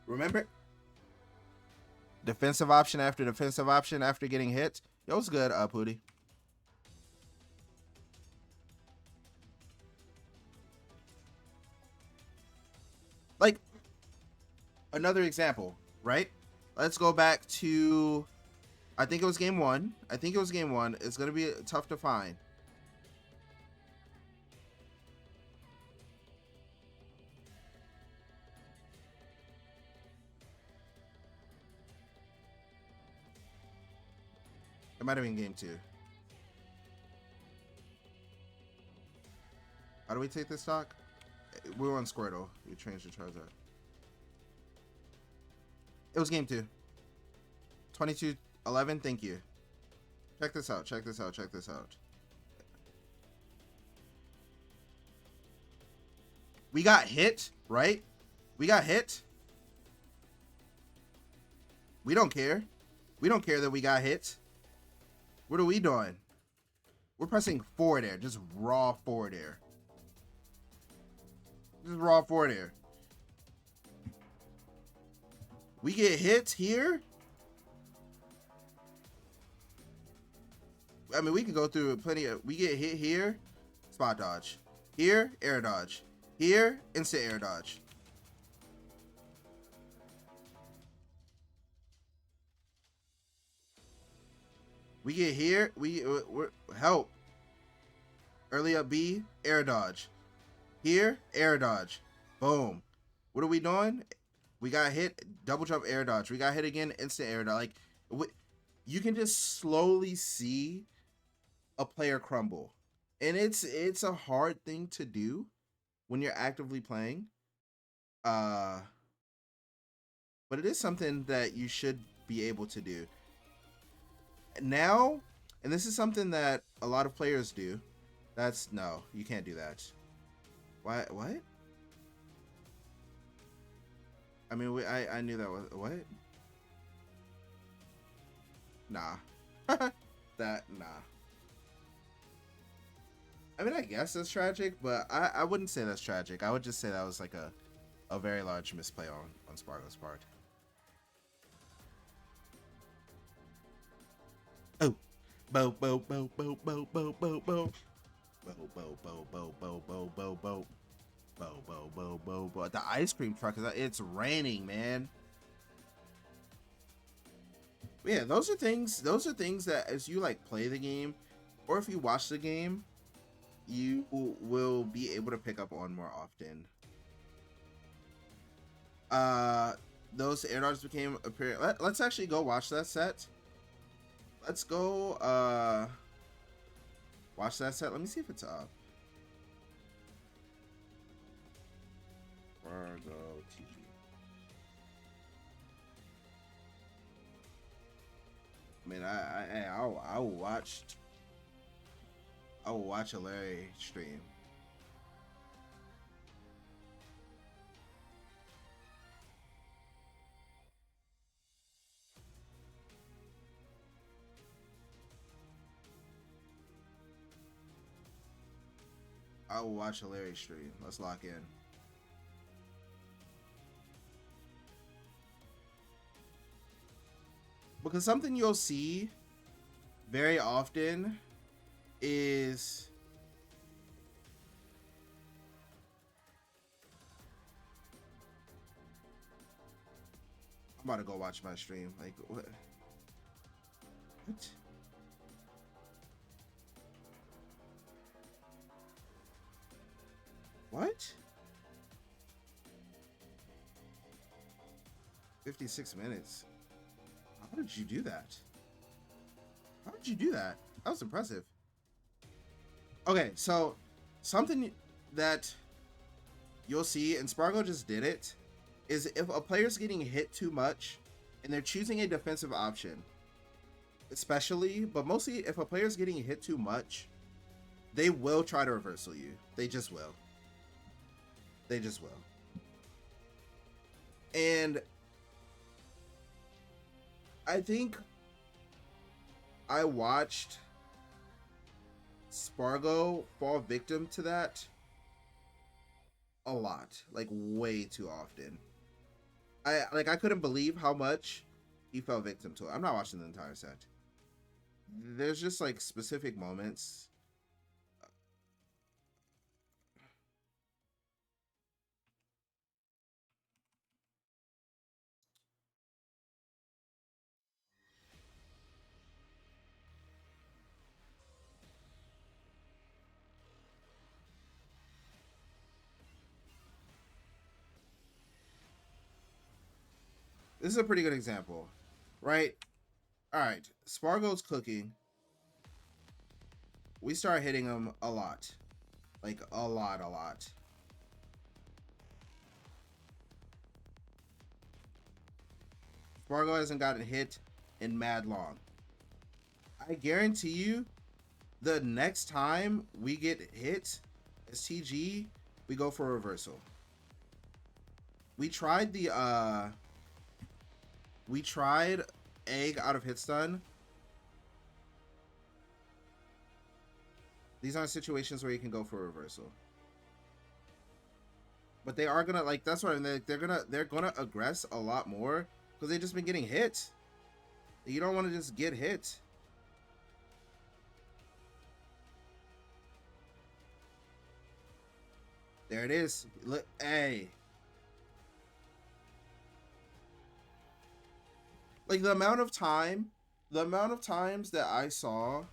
Remember? Defensive option after defensive option after getting hit. It was good, Pooty. Like, another example, right? Let's go back to, I think it was game 1. It's going to be tough to find. It might have been game 2. How do we take this stock? We were on Squirtle. We changed the Charizard. It was game 2. 22-11. Thank you. Check this out. We got hit, right? We got hit. We don't care. We don't care that we got hit. What are we doing? We're pressing forward air. Just raw forward air. We get hit here. I mean, we can go through plenty of. We get hit here, spot dodge. Here, air dodge. Here, instant air dodge. We get here. We're help. Early up B, air dodge. Here, air dodge. Boom. What are we doing? We got hit, double jump air dodge. We got hit again, instant air dodge. Like, you can just slowly see a player crumble. And it's a hard thing to do when you're actively playing. But it is something that you should be able to do. Now, and this is something that a lot of players do. No, you can't do that. What? I mean, I knew that was what? Nah. Nah. I mean, I guess that's tragic, but I wouldn't say that's tragic. I would just say that was like a very large misplay on Spargo's part. Oh. Bo. The ice cream truck it's raining, man. But yeah, those are things that as you like play the game or if you watch the game, you will be able to pick up on more often. Those air dodges became apparent. Let's actually go watch that set. Let's go watch that set. Let me see if it's up. Fargo TV. I mean, I will watch a Larry stream. I will watch a Larry stream. Let's lock in. Because something you'll see very often is I'm about to go watch my stream. Like what? What? What? 56 minutes. How did you do that? How did you do that? That was impressive. Okay, so something that you'll see, and Spargo just did it, is if a player's getting hit too much and they're choosing a defensive option, especially, but mostly if a player's getting hit too much, they will try to reversal you. They just will. They just will. And I think I watched Spargo fall victim to that a lot, like way too often. I couldn't believe how much he fell victim to it. I'm not watching the entire set. There's just like specific moments. This is a pretty good example, right? All right, Spargo's cooking. We start hitting him a lot, like a lot. Spargo hasn't gotten hit in mad long. I guarantee you, the next time we get hit as TG, we go for a reversal. We tried egg out of hit stun. These aren't situations where you can go for a reversal. But they are gonna, like, that's what I mean. They're gonna aggress a lot more because they've just been getting hit. You don't want to just get hit. There it is. Look, hey. Like the amount of times that I saw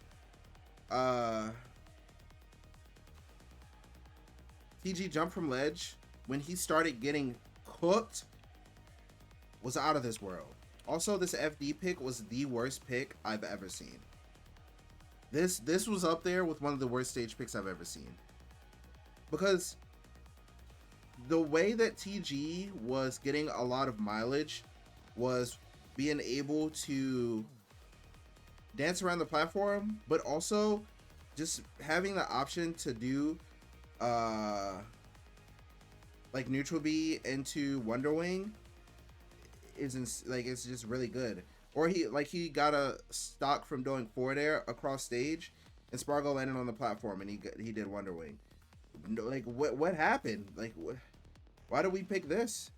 TG jump from ledge when he started getting cooked was out of this world. Also, this FD pick was the worst pick I've ever seen. This was up there with one of the worst stage picks I've ever seen. Because the way that TG was getting a lot of mileage was being able to dance around the platform, but also just having the option to do like neutral B into Wonder Wing it's just really good. Or he got a stock from doing forward air across stage, and Spargo landed on the platform, and he did Wonder Wing. Like what happened? Like why did we pick this?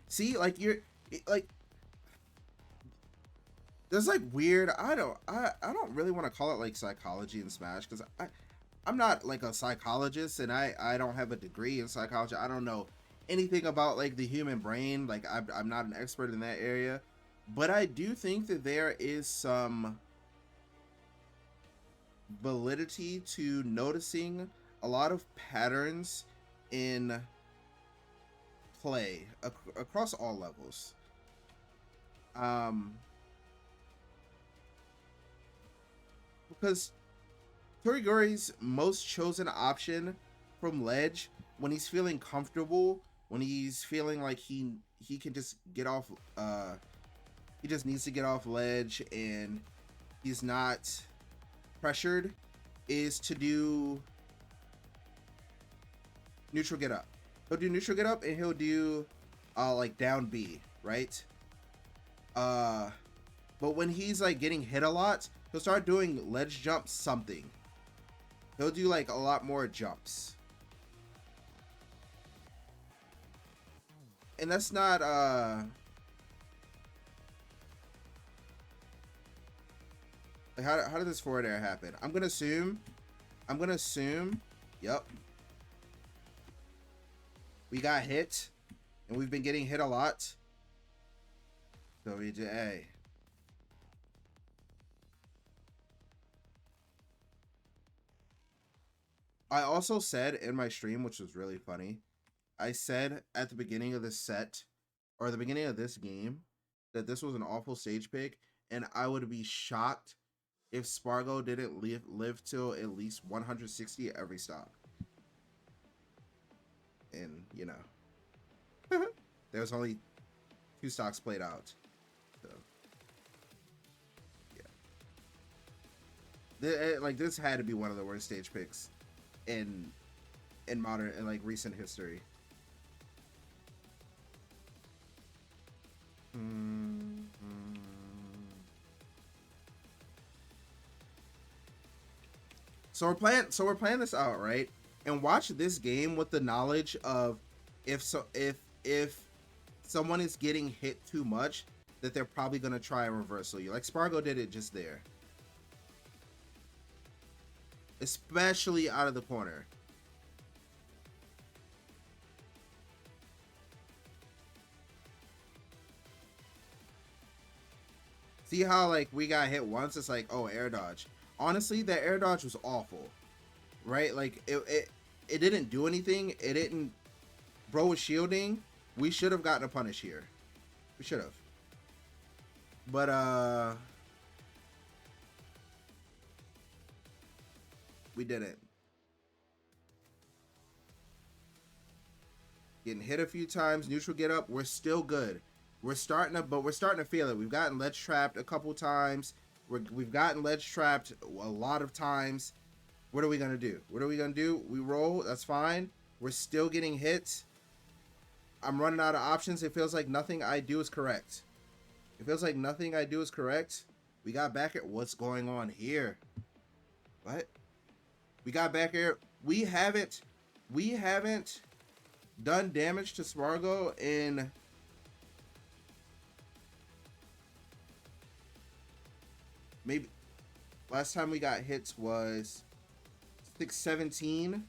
See, like you're like there's like weird. I don't really want to call it like psychology in Smash because I'm not like a psychologist and I don't have a degree in psychology. I don't know anything about like the human brain. Like I'm not an expert in that area, but I do think that there is some validity to noticing a lot of patterns in play across all levels. Because Torigori's most chosen option from ledge when he's feeling comfortable when he's feeling like he can just get off he just needs to get off ledge and he's not pressured, is to do neutral get up. He'll do neutral get up and he'll do like down B, right? But when he's like getting hit a lot, he'll start doing ledge jump something. He'll do like a lot more jumps. And that's not like how did this forward air happen? I'm gonna assume yep, we got hit and we've been getting hit a lot, so we did I also said in my stream, which was really funny, I said at the beginning of this set, or the beginning of this game, that this was an awful stage pick, and I would be shocked if Spargo didn't live till at least 160 at every stock. And, you know, there's only 2 stocks played out. So, yeah. Like, this had to be one of the worst stage picks in modern, in like recent history. So we're playing this out, right? And watch this game with the knowledge of if someone is getting hit too much, that they're probably gonna try and reversal you. Like Spargo did it just there. Especially out of the corner. See how like we got hit once? It's like, oh, air dodge. Honestly, that air dodge was awful, right? Like it didn't do anything. It didn't. Bro was shielding. We should have gotten a punish here. We should have. But we didn't. Getting hit a few times, neutral get up. We're still good. We're starting to feel it. We've gotten ledge trapped a couple times. We've gotten ledge trapped a lot of times. What are we gonna do? What are we gonna do? We roll. That's fine. We're still getting hit. I'm running out of options. It feels like nothing I do is correct. It feels like nothing I do is correct. We got back at what's going on here. What? We got back here. We haven't done damage to Spargo in maybe last time we got hits was 617.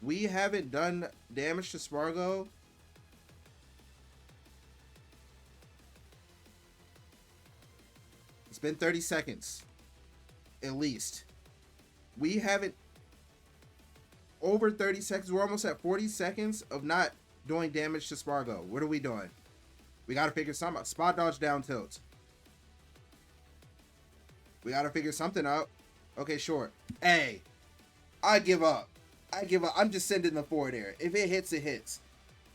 We haven't done damage to Spargo it's been 30 seconds at least. We haven't over 30 seconds. We're almost at 40 seconds of not doing damage to Spargo. What are we doing? We got to figure something out. Spot dodge down tilt. We got to figure something out. Okay, sure. Hey, I give up. I'm just sending the forward air. If it hits, it hits.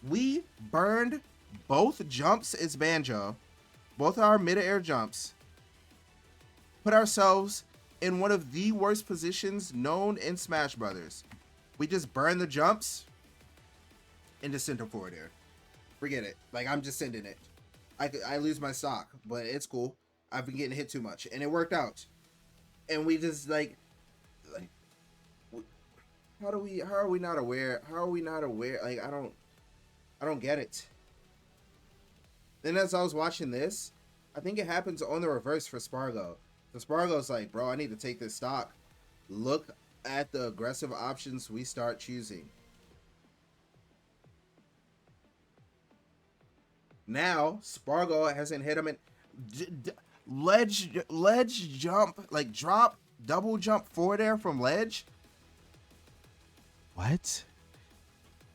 We burned both jumps as Banjo. Both our mid-air jumps. Put ourselves in one of the worst positions known in Smash Brothers. We just burn the jumps and just send a forward air. Forget it. Like, I'm just sending it. I lose my stock, but it's cool. I've been getting hit too much, and it worked out. And we just like how are we not aware? How are we not aware? Like, I don't get it. Then as I was watching this, I think it happens on the reverse for Spargo. So Spargo's like, bro, I need to take this stock. Look at the aggressive options we start choosing. Now, Spargo hasn't hit him in ledge jump, like drop, double jump forward air from ledge. What?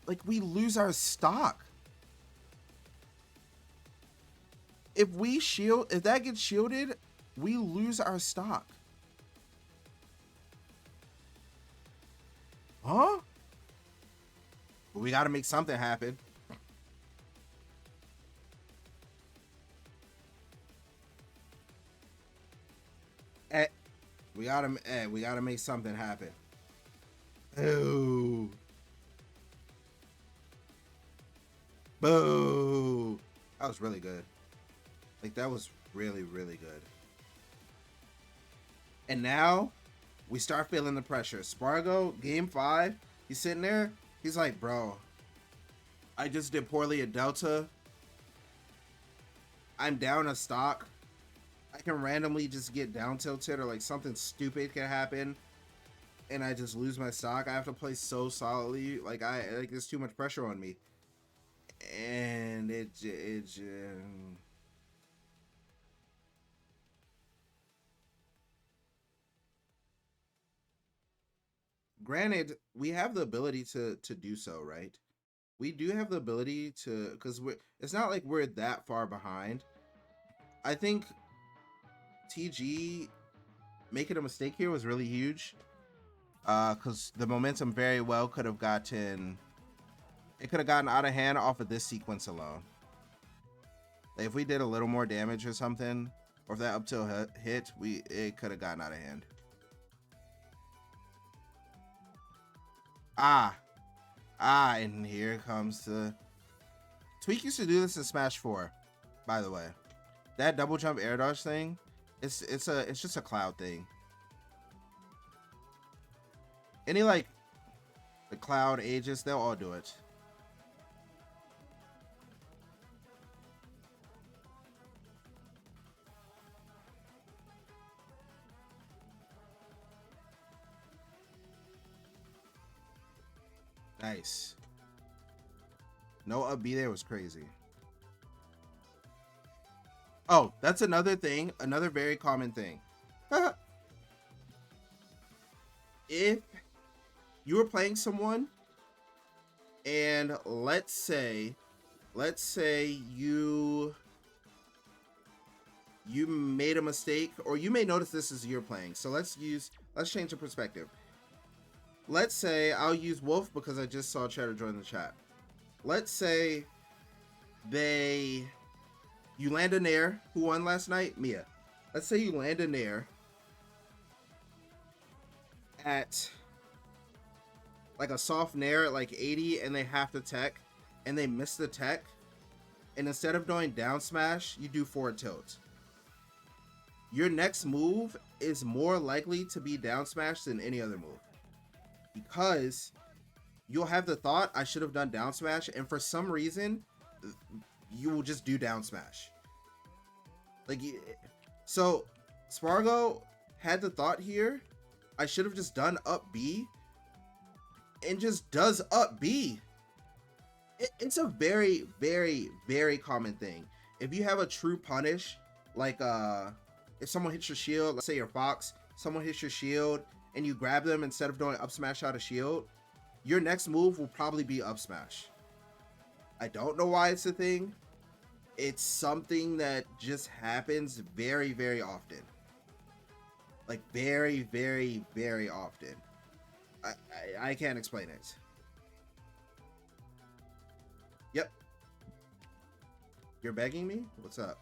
Like, we lose our stock. If that gets shielded, we lose our stock. Huh? But we got to make something happen. we gotta make something happen. Ooh. Boo. That was really good. Like, that was really, really good. And now, we start feeling the pressure. Spargo, game 5, he's sitting there. He's like, bro, I just did poorly at Delta. I'm down a stock. I can randomly just get down tilted or like something stupid can happen. And I just lose my stock. I have to play so solidly. Like, there's too much pressure on me. And granted, we have the ability to do so, right? We do have the ability to, because it's not like we're that far behind. I think TG making a mistake here was really huge, because the momentum very well could have gotten out of hand off of this sequence alone. Like, if we did a little more damage or something, or if that up tilt hit, it could have gotten out of hand. And here comes the Tweak. Used to do this in Smash 4, by the way. That double jump air dodge thing, it's just a cloud thing. Any like the cloud ages, they'll all do it. Nice. No up B there was crazy. Oh, that's another thing, another very common thing. If you were playing someone and let's say you made a mistake, or you may notice this as you're playing. So let's change the perspective. Let's say I'll use Wolf because I just saw Cheddar join the chat. Let's say you land a nair. Who won last night? Mia. Let's say you land a nair at like a soft nair at like 80 and they have to tech and they miss the tech, and instead of doing down smash, you do forward tilt. Your next move is more likely to be down smash than any other move, because you'll have the thought, I should have done down smash, and for some reason you will just do down smash. Like, so Spargo had the thought here, I should have just done up B, and just does up B. It's a very, very, very common thing. If you have a true punish, like if someone hits your shield, let's say you're Fox, someone hits your shield and you grab them instead of doing up smash out of shield, your next move will probably be up smash. I don't know why it's a thing. It's something that just happens very, very often. Like, very, very, very often. I can't explain it. Yep. You're begging me? What's up?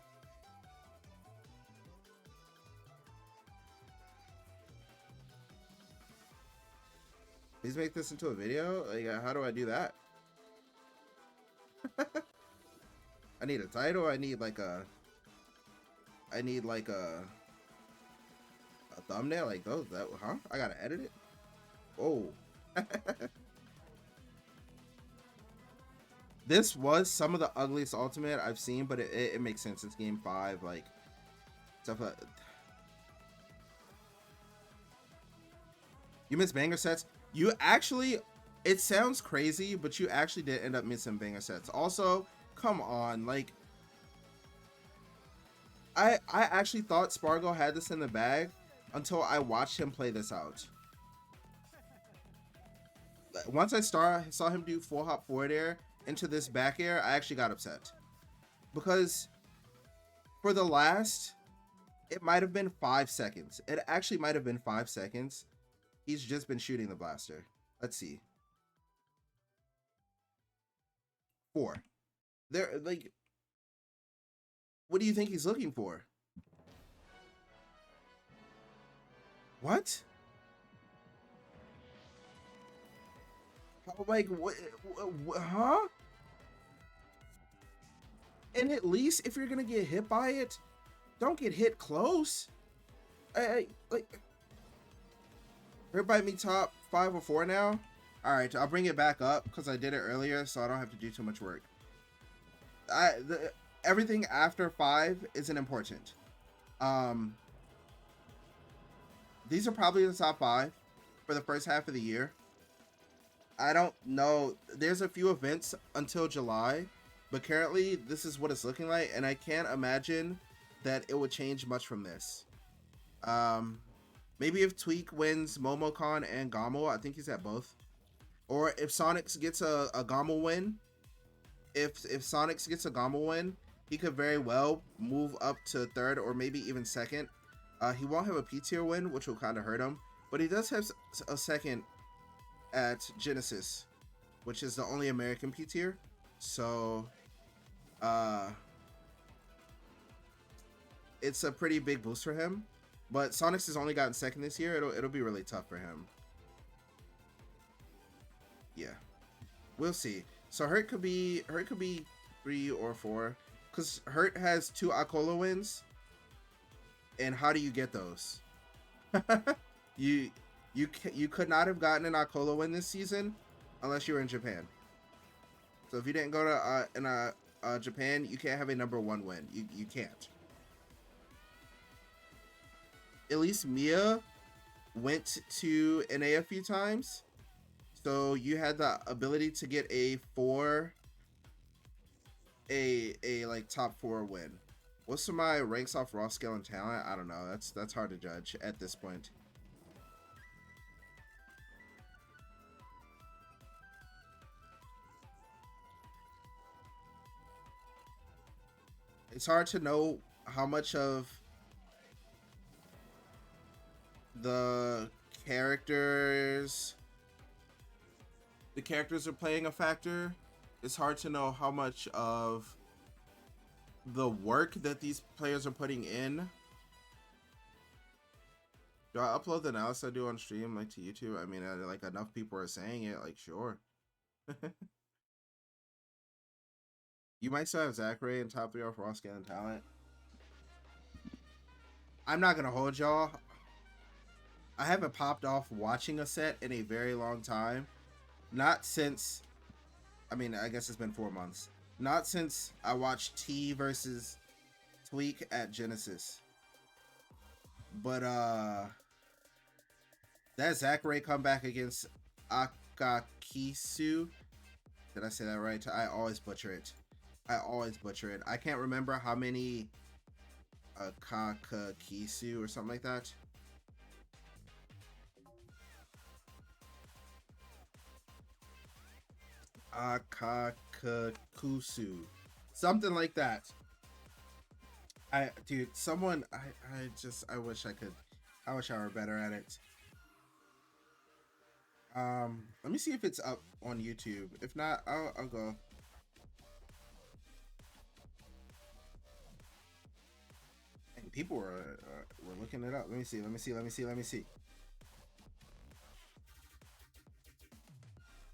Please make this into a video? Like, how do I do that? I need a title. I need like a thumbnail, like those. That, huh? I gotta edit it. Oh. This was some of the ugliest ultimate I've seen, but it makes sense. It's game 5, like stuff like. You miss banger sets. You actually, it sounds crazy, but you actually did end up missing banger sets. Also, come on, like, I actually thought Spargo had this in the bag until I watched him play this out. Once I saw him do full hop forward air into this back air, I actually got upset, because for the last, it might have been 5 seconds. It actually might have been 5 seconds. He's just been shooting the blaster. Let's see. 4. There, like, what do you think he's looking for? What? Like, huh? And at least if you're gonna get hit by it, don't get hit close. Like, hurt by me top 5 or 4 now. All right, I'll bring it back up because I did it earlier, so I don't have to do too much work. Everything after 5 isn't important. These are probably the top 5 for the first half of the year. I don't know. There's a few events until July, but currently this is what it's looking like, and I can't imagine that it would change much from this. Maybe if Tweak wins Momocon and Gommel, I think he's at both. Or if Sonics gets a Gommel win, if Sonics gets a Gommel win, he could very well move up to 3rd or maybe even 2nd. He won't have a P tier win, which will kind of hurt him, but he does have a 2nd at Genesis, which is the only American P tier. So, it's a pretty big boost for him. But Sonics has only gotten 2nd this year. It'll be really tough for him. Yeah, we'll see. So Hurt could be 3 or 4, because Hurt has 2 Akola wins. And how do you get those? you could not have gotten an Akola win this season unless you were in Japan. So if you didn't go to Japan, you can't have a number 1 win. You can't. At least Mia went to NA a few times, so you had the ability to get a like top 4 win. What's my ranks off raw skill and talent? I don't know. That's hard to judge at this point. It's hard to know how much of the characters are playing a factor. It's hard to know how much of the work that these players are putting in. Do I upload the analysis I do on stream like to YouTube? I mean, like enough people are saying it, like sure. You might still have Zachary in top 3 off raw skill and talent. I'm not gonna hold y'all. I haven't popped off watching a set in a very long time. Not since, I mean, I guess it's been 4 months. Not since I watched T versus Tweak at Genesis. But that Zachary comeback against Akakisu. Did I say that right? I always butcher it. I can't remember how many Akakisu or something like that. Akakakusu, something like that. Dude, someone, I wish I could. I wish I were better at it. Let me see if it's up on YouTube. If not, I'll go. And people were looking it up. Let me see.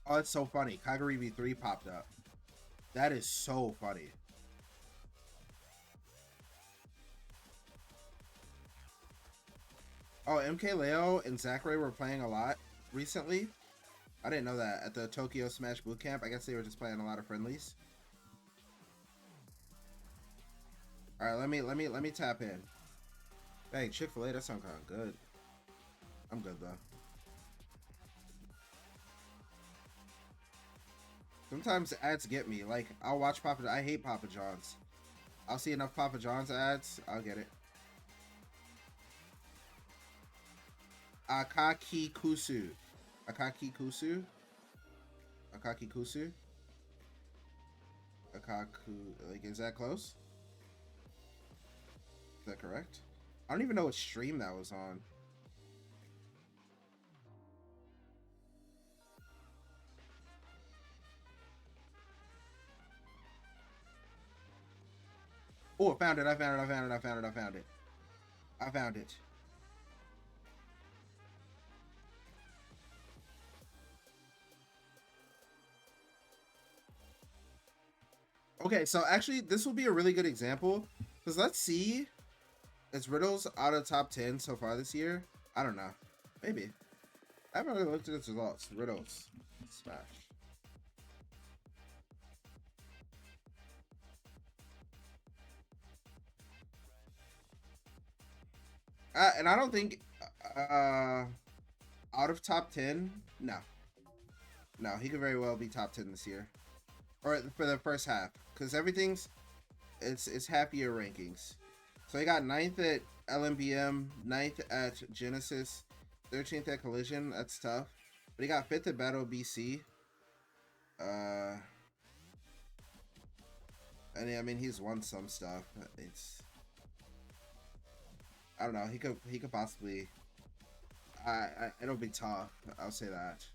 Oh, it's so funny. Kagaribi 3 popped up. That is so funny. Oh, MK Leo and Zachary were playing a lot recently. I didn't know that at the Tokyo Smash Bootcamp. I guess they were just playing a lot of friendlies. All right, let me tap in. Dang, Chick-fil-A, that sounds kind of good. I'm good though. Sometimes ads get me. Like, I'll watch I hate Papa John's. I'll see enough Papa John's ads, I'll get it. Akakikusu. Akakikusu? Akakikusu? Akaku... Like, is that close? Is that correct? I don't even know what stream that was on. Oh, I found it. Okay, so actually, this will be a really good example because let's see, is Riddles out of top 10 so far this year? I don't know. Maybe. I haven't really looked at its results. Riddles Smash. And I don't think out of top 10. No, no, he could very well be top 10 this year, or for the first half, because everything's it's half year rankings. So he got ninth at LMBM, ninth at Genesis, 13th at Collision. That's tough. But he got fifth at Battle BC. And I mean he's won some stuff. It's I don't know. He could possibly. It'll be tough. I'll say that.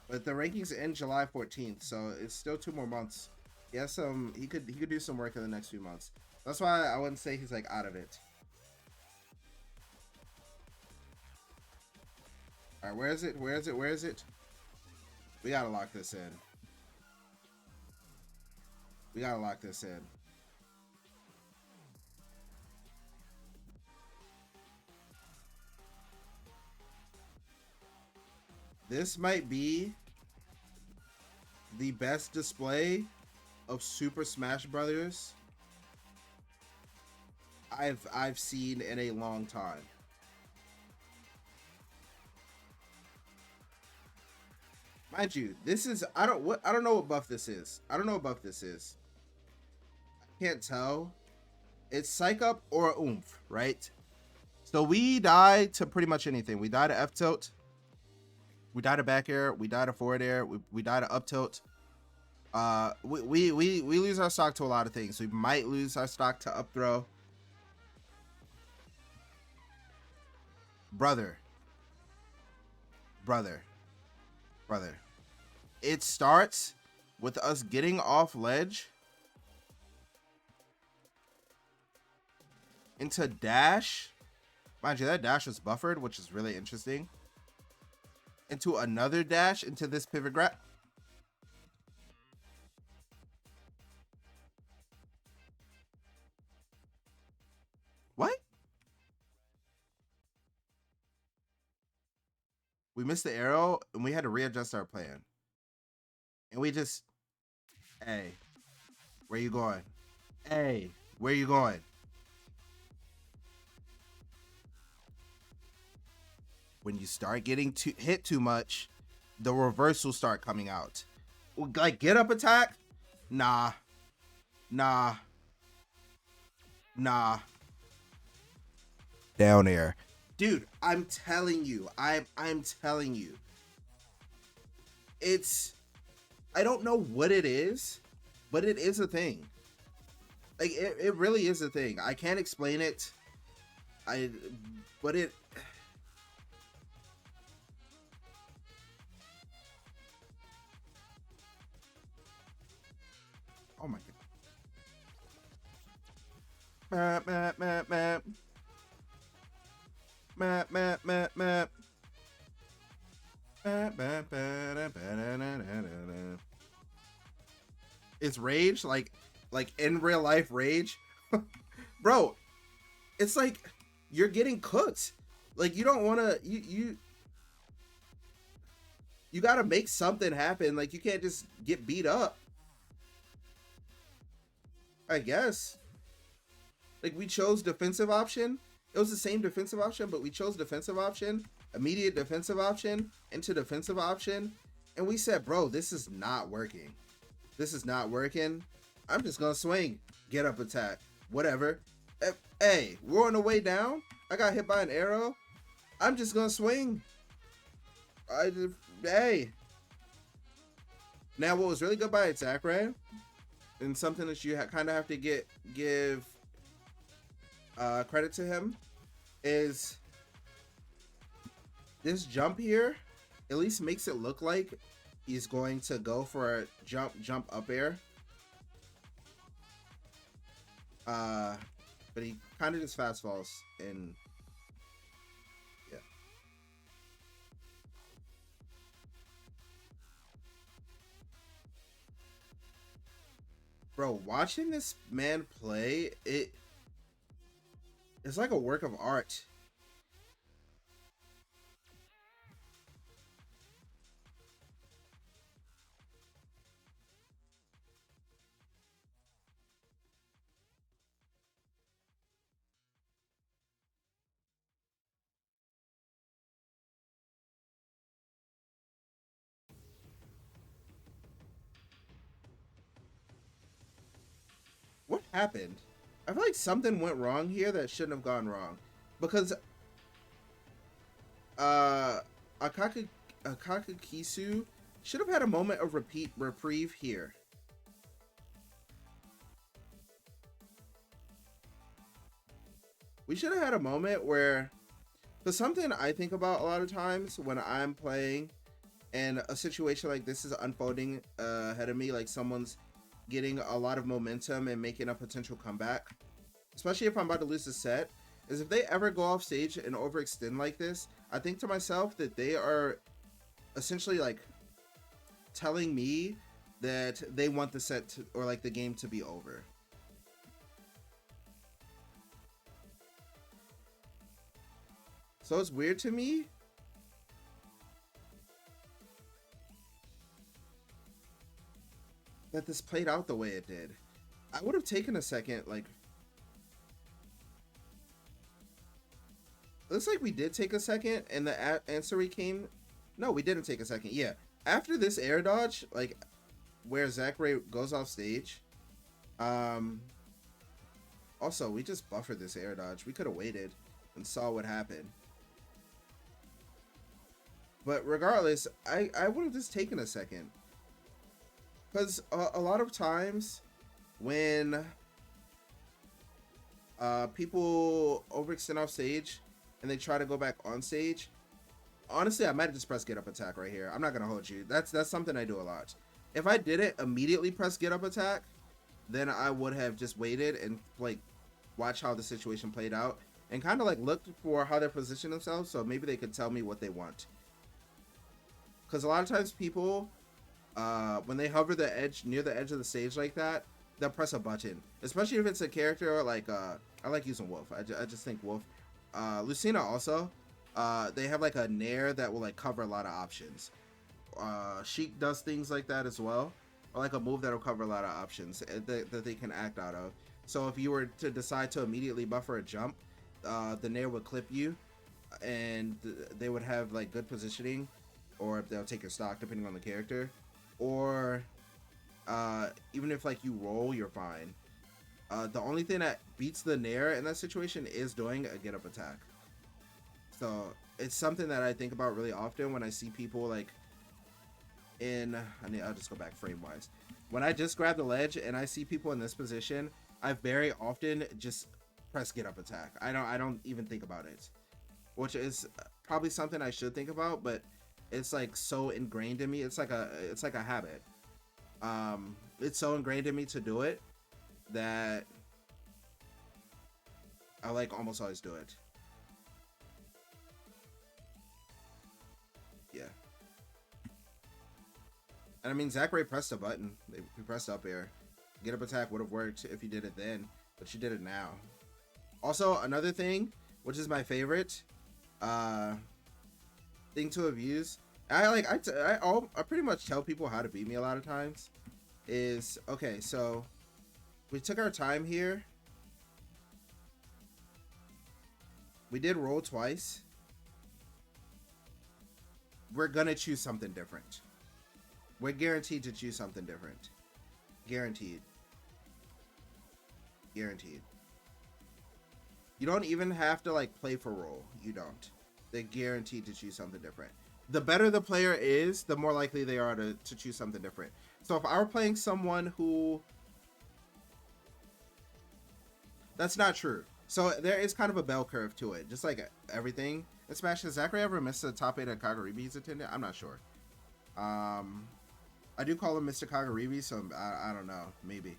But the rankings end July 14th, so it's still 2 more months. Yes, he could do some work in the next few months. That's why I wouldn't say he's like out of it. All right, where is it? Where is it? Where is it? We gotta lock this in. We gotta lock this in. This might be the best display of Super Smash Brothers I've seen in a long time. Mind you, this is I don't know what buff this is. I don't know what buff this is. I can't tell. It's Psych Up or Oomph, right? So we die to pretty much anything. We die to F tilt. We die to back air. We die to forward air. We die to up tilt. We lose our stock to a lot of things. We might lose our stock to up throw. Brother. It starts with us getting off ledge into dash. Mind you, that dash was buffered, which is really interesting. Into another dash into this pivot grab. What? We missed the arrow and we had to readjust our plan. And we just, hey, where you going? Hey, where you going? When you start getting hit too much, the reverse will start coming out. Like get up attack? Nah. Down air. Dude, I'm telling you. I'm telling you. It's I don't know what it is, but it is a thing. Like it really is a thing. I can't explain it. But it oh my god. Map. It's rage, like in real life rage. Bro, it's like you're getting cooked. Like you don't want to you got to make something happen. Like you can't just get beat up. I guess. Like we chose defensive option. It was the same defensive option, but we chose defensive option, immediate defensive option, into defensive option, and we said, "Bro, this is not working. This is not working. I'm just gonna swing, get up attack, whatever. Hey, we're on the way down. I got hit by an arrow. I'm just gonna swing. Hey. Now, what was really good by attack ray, and something that you kind of have to give credit to him, is this jump here. At least makes it look like he's going to go for a jump up air. But he kind of just fast falls and yeah. Bro, watching this man play, it's like a work of art. What happened? I feel like something went wrong here that shouldn't have gone wrong. Because uh Akaka Akakakisu should have had a moment of reprieve here. We should have had a moment where, because something I think about a lot of times when I'm playing and a situation like this is unfolding ahead of me, like someone's getting a lot of momentum and making a potential comeback, especially if I'm about to lose the set, is if they ever go off stage and overextend like this, I think to myself that they are essentially like telling me that they want the set to, or like the game to be over. So it's weird to me that this played out the way it did. I would have taken a second, like, looks like we did take a second and the answer we came. No, we didn't take a second. Yeah. After this air dodge, like where Zachary goes off stage, um also we just buffered this air dodge. We could have waited and saw what happened. But regardless, I would have just taken a second. Because a lot of times when people overextend off stage and they try to go back on stage, honestly, I might have just pressed get up attack right here. I'm not gonna hold you. That's something I do a lot. If I didn't immediately press get up attack, then I would have just waited and like watch how the situation played out and kind of like looked for how they position themselves, so maybe they could tell me what they want. Because a lot of times people, when they hover the edge near the edge of the stage like that, they'll press a button. Especially if it's a character like I like using Wolf. I just think Wolf. Lucina also. They have like a nair that will like cover a lot of options. Sheik does things like that as well, or like a move that'll cover a lot of options that they can act out of. So if you were to decide to immediately buffer a jump, the nair would clip you, and they would have like good positioning, or they'll take your stock depending on the character, or even if like you roll, you're fine. The only thing that beats the nair in that situation is doing a get up attack. So it's something that I think about really often when I see people like I'll just go back frame wise. When I just grab the ledge and I see people in this position, I very often just press get up attack. I don't even think about it, which is probably something I should think about, but it's like so ingrained in me. It's like a habit. It's so ingrained in me to do it that I like almost always do it. Yeah. And I mean, Zachary pressed a button. He pressed up air. Get up attack would have worked if he did it then, but she did it now. Also, another thing, which is my favorite thing to abuse. I pretty much tell people how to beat me a lot of times. Is okay. So we took our time here. We did roll twice. We're gonna choose something different. We're guaranteed to choose something different. Guaranteed. Guaranteed. You don't even have to like play for roll. You don't. They're guaranteed to choose something different. The better the player is, the more likely they are to choose something different. So if I were playing someone who... That's not true. So there is kind of a bell curve to it. Just like everything. In Smash, has Zachary ever missed a top 8 at Kagaribi's attendant? I'm not sure. I do call him Mr. Kagaribi, so I don't know. Maybe.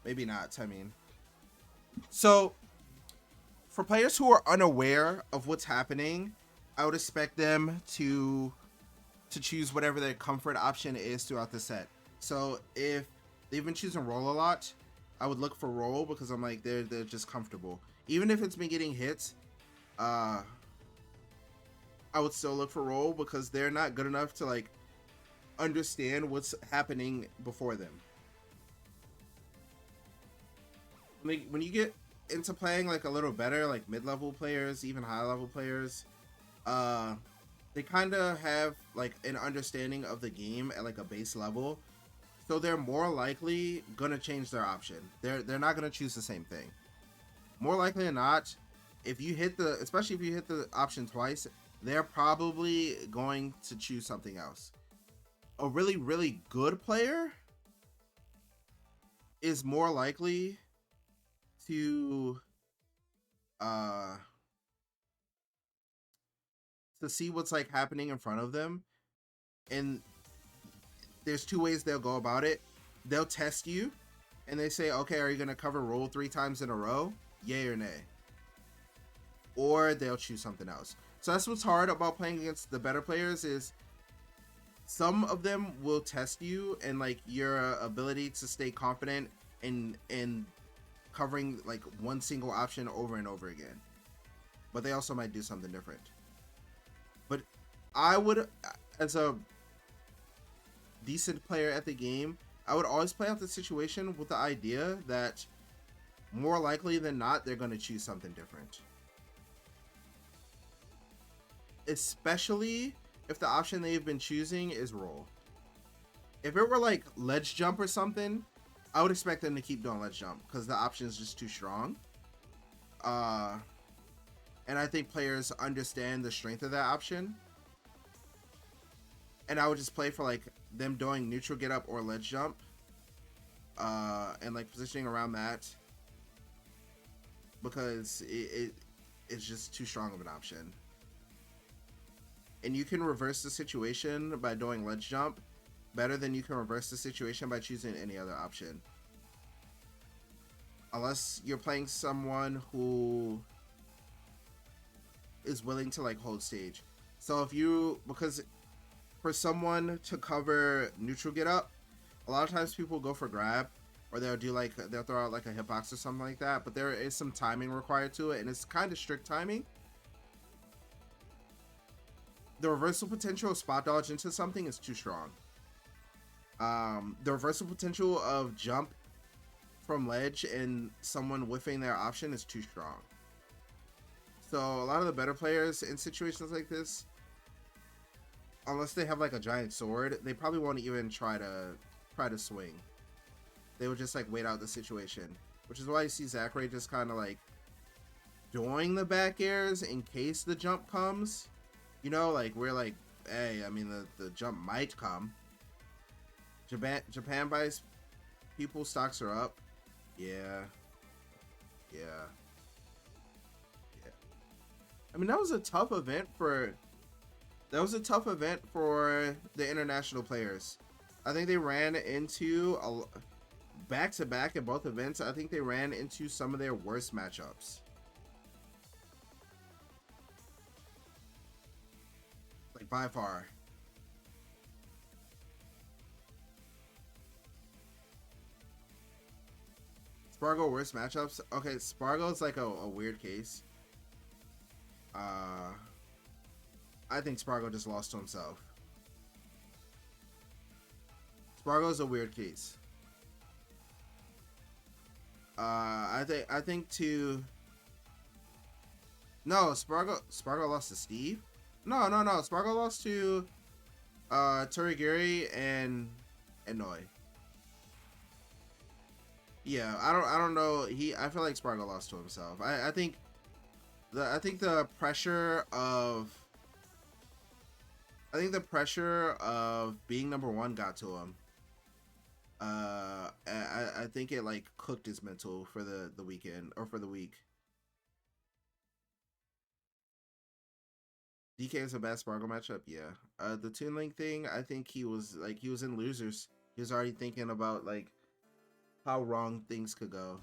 Maybe not. I mean... So, for players who are unaware of what's happening, I would expect them to choose whatever their comfort option is throughout the set. So if they've been choosing roll a lot. I would look for roll because I'm like they're just comfortable. Even if it's been getting hits, uh, I would still look for roll because they're not good enough to like understand what's happening before them. When you get into playing like a little better, like mid-level players, even high-level players, uh, they kind of have like an understanding of the game at like a base level, so they're more likely gonna change their option. They're not gonna choose the same thing. More likely than not, if you hit the, especially if you hit the option twice, they're probably going to choose something else. A really good player is more likely to uh see what's like happening in front of them, and there's two ways they'll go about it. They'll test you and they say, okay, are you going to cover roll 3 times in a row, yay or nay? Or they'll choose something else. So that's what's hard about playing against the better players, is some of them will test you and like your ability to stay confident in covering like one single option over and over again, but they also might do something different. But I would, as a decent player at the game, I would always play out the situation with the idea that more likely than not, they're going to choose something different. Especially if the option they've been choosing is roll. If it were like ledge jump or something, I would expect them to keep doing ledge jump because the option is just too strong. And I think players understand the strength of that option. And I would just play for like them doing neutral get up or ledge jump, and like positioning around that, because it's just too strong of an option. And you can reverse the situation by doing ledge jump better than you can reverse the situation by choosing any other option. Unless you're playing someone who is willing to like hold stage. So if you, because for someone to cover neutral get up, a lot of times people go for grab, or they'll do like, they'll throw out like a hitbox or something like that, but there is some timing required to it, and it's kind of strict timing. The reversal potential of spot dodge into something is too strong. The reversal potential of jump from ledge and someone whiffing their option is too strong. So a lot of the better players in situations like this, unless they have like a giant sword, they probably won't even try to swing. They would just like wait out the situation, which is why you see Zachary just kind of like doing the back airs in case the jump comes. You know, like we're like, hey, I mean the jump might come. Japan buys people, stocks are up. Yeah. I mean, that was a tough event for the international players. I think they ran into back to back in both events. I think they ran into some of their worst matchups. Like by far. Spargo worst matchups. Okay, Spargo's like a weird case. I think Spargo just lost to himself. Spargo's a weird case. I think to no, Spargo lost to Steve. No. Spargo lost to Torigiri and Noi. Yeah, I don't know. I feel like Spargo lost to himself. I think the pressure of being number one got to him. I think it like cooked his mental for the weekend, or for the week. DK is a bad Spargo matchup, yeah. The Toon Link thing, I think he was in losers. He was already thinking about like how wrong things could go.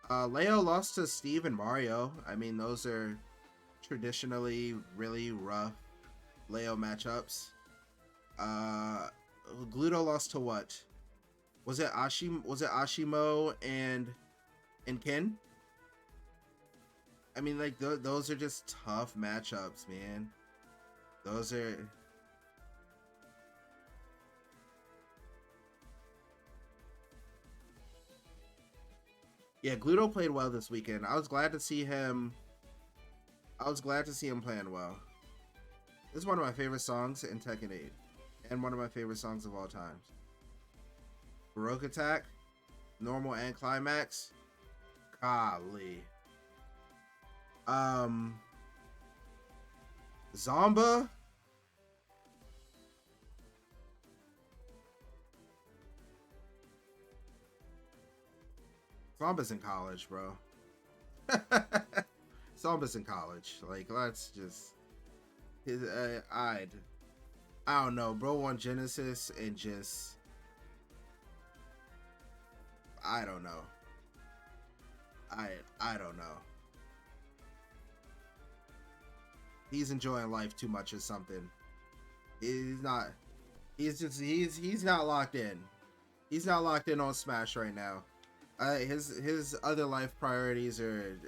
Leo lost to Steve and Mario. I mean, those are traditionally really rough Leo matchups. Gluto lost to what? Was it Ashimo and Ken? I mean, like those are just tough matchups, man. Those are yeah. Gluto played well this weekend. I was glad to see him. I was glad to see him playing well. This is one of my favorite songs in Tekken 8, and one of my favorite songs of all time. Baroque Attack, normal and climax. Golly. Um, Zomba. Zomba's in college, bro. Zomba's in college. Like, let's just. I don't know. Bro won Genesis and just. I don't know. I don't know. He's enjoying life too much or something. He's not. He's not locked in. He's not locked in on Smash right now. His other life priorities are,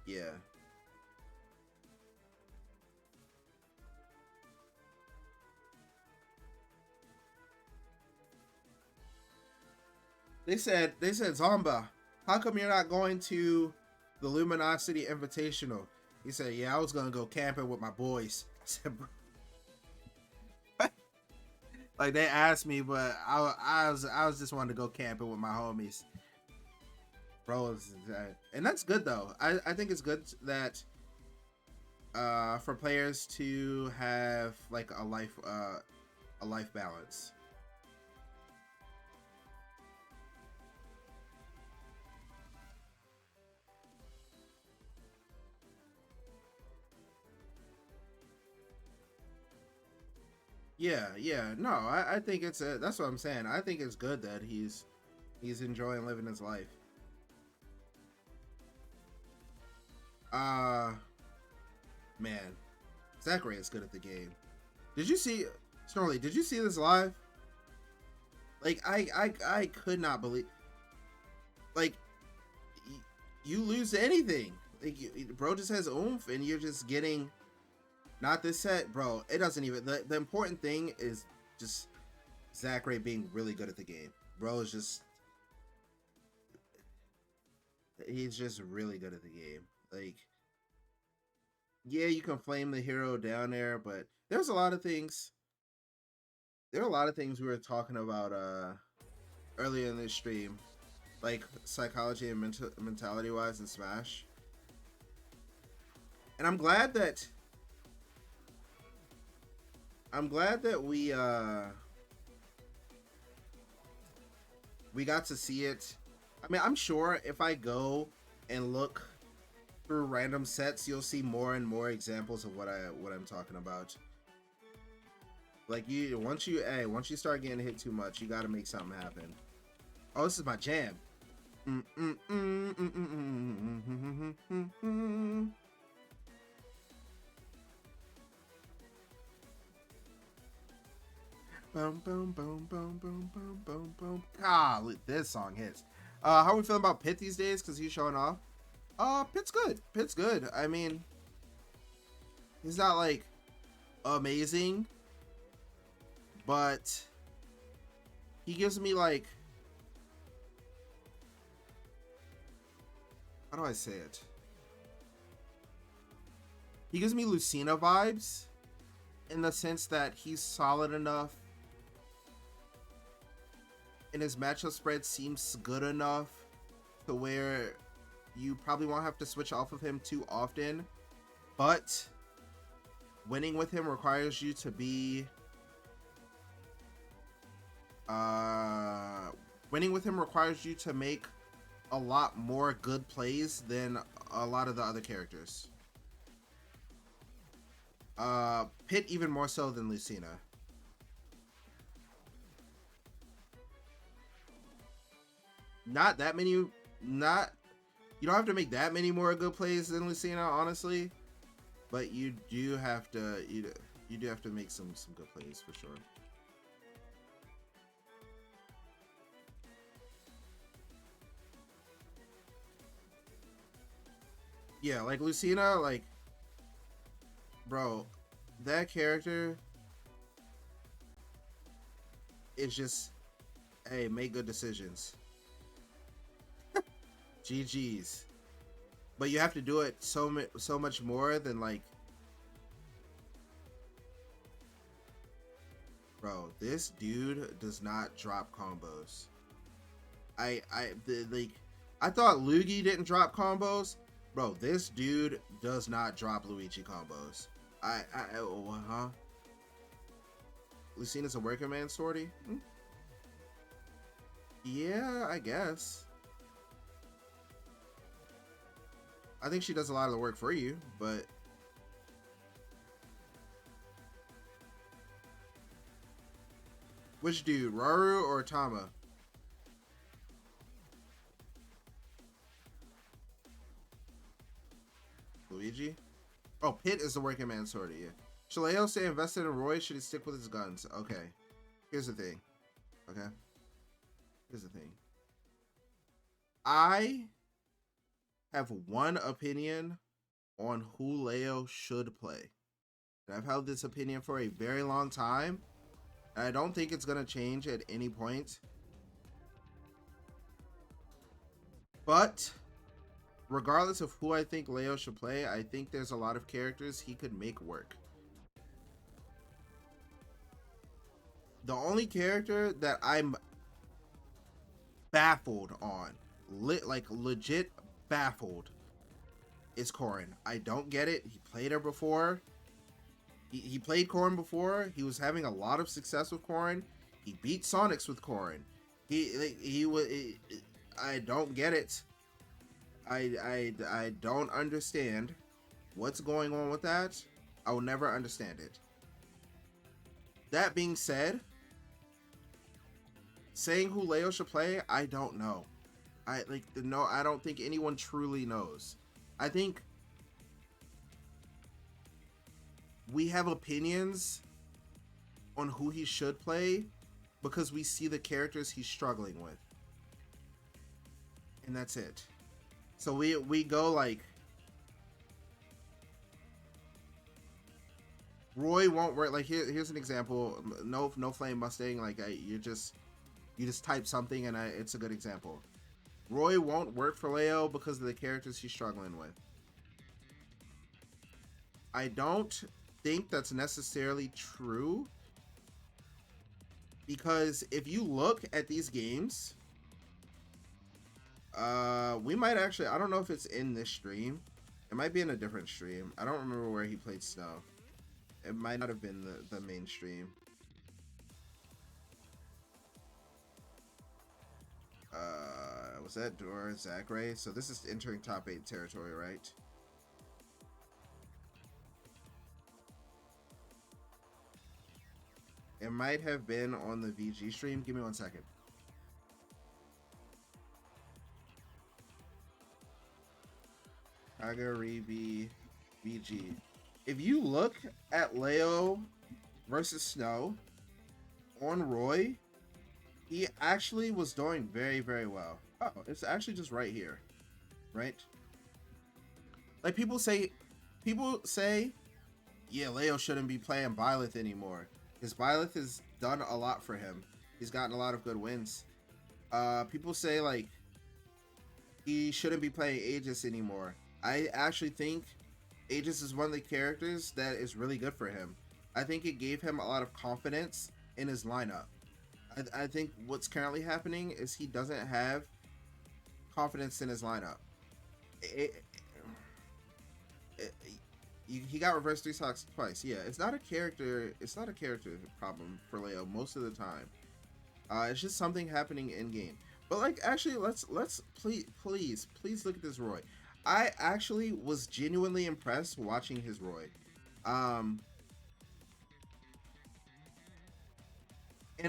yeah. They said Zomba, how come you're not going to the Luminosity Invitational? He said, yeah, I was gonna go camping with my boys. I said, bro. Like they asked me, but I was just wanting to go camping with my homies. Bro, and that's good though. I think it's good that for players to have like a life balance. Yeah. No, I think that's what I'm saying. I think it's good that he's enjoying living his life. Uh Man, Zachary is good at the game. Did you see Snorley? Did you see this live? Like I could not believe. Like you lose to anything. Like bro just has oomph, and you're just getting not this set, bro. It doesn't even. The important thing is just Zachary being really good at the game. Bro is just he's just really good at the game. Like yeah, you can flame the hero down there, but there's a lot of things. There are a lot of things we were talking about earlier in this stream, like psychology and mentality wise in Smash. And I'm glad that we got to see it. I mean, I'm sure if I go and look through random sets, you'll see more and more examples of what I'm talking about. Like once you start getting hit too much, you got to make something happen. Oh, this is my jam. Boom, boom, boom, boom, boom, boom, boom, boom. Golly, this song hits. How are we feeling about Pit these days? Because he's showing off. Pit's good. Pit's good. I mean, he's not like amazing, but he gives me like, how do I say it? He gives me Lucina vibes in the sense that he's solid enough and his matchup spread seems good enough to where you probably won't have to switch off of him too often, but winning with him requires you to be winning with him requires you to make a lot more good plays than a lot of the other characters. Pit even more so than Lucina. Not that many. Not You don't have to make that many more good plays than Lucina, honestly, but you do have to you do have to make some good plays for sure. Yeah, like Lucina, like, bro, that character is just, hey, make good decisions. GG's. But you have to do it so much more than like, bro, this dude does not drop combos. Like, I thought Luigi didn't drop combos. Bro, this dude does not drop Luigi combos. Huh? Lucina's a working man, sortie? Yeah, I guess. I think she does a lot of the work for you, but which dude, Raru or Tama? Luigi? Oh, Pit is the working man, sortie. Yeah. Should Leo stay invested in Roy? Should he stick with his guns? Okay. Here's the thing. Okay. Here's the thing. I have one opinion on who Leo should play. And I've held this opinion for a very long time. And I don't think it's going to change at any point. But regardless of who I think Leo should play, I think there's a lot of characters he could make work. The only character that I'm baffled on, like legit baffled, is Corrin. I don't get it. He played her before. He played Corrin before. He was having a lot of success with Corrin. He beat Sonics with Corrin. He was. I don't get it. I don't understand what's going on with that. I will never understand it. That being said, saying who Leo should play, I don't know. I don't think anyone truly knows. I think we have opinions on who he should play because we see the characters he's struggling with. And that's it. So we go like, Roy won't work. Like here's an example. No Flame Mustang. Like you just type something and it's a good example. Roy won't work for Leo because of the characters he's struggling with. I don't think that's necessarily true, because if you look at these games, we might actually, I don't know if it's in this stream. It might be in a different stream. I don't remember where he played Snow. It might not have been the main stream. Was that Dora Zachary? So this is entering top 8 territory, right? It might have been on the VG stream. Give me 1 second. Kagaribi VG. If you look at Leo versus Snow on Roy, he actually was doing very, very well. Oh, it's actually just right here, right? Like people say, yeah, Leo shouldn't be playing Byleth anymore because Byleth has done a lot for him. He's gotten a lot of good wins. People say like he shouldn't be playing Aegis anymore. I actually think Aegis is one of the characters that is really good for him. I think it gave him a lot of confidence in his lineup. I think what's currently happening is he doesn't have confidence in his lineup. He got reverse 3 stocks twice. Yeah, it's not a character problem for Leo most of the time. It's just something happening in game. But like, actually, let's please look at this Roy. I actually was genuinely impressed watching his Roy. And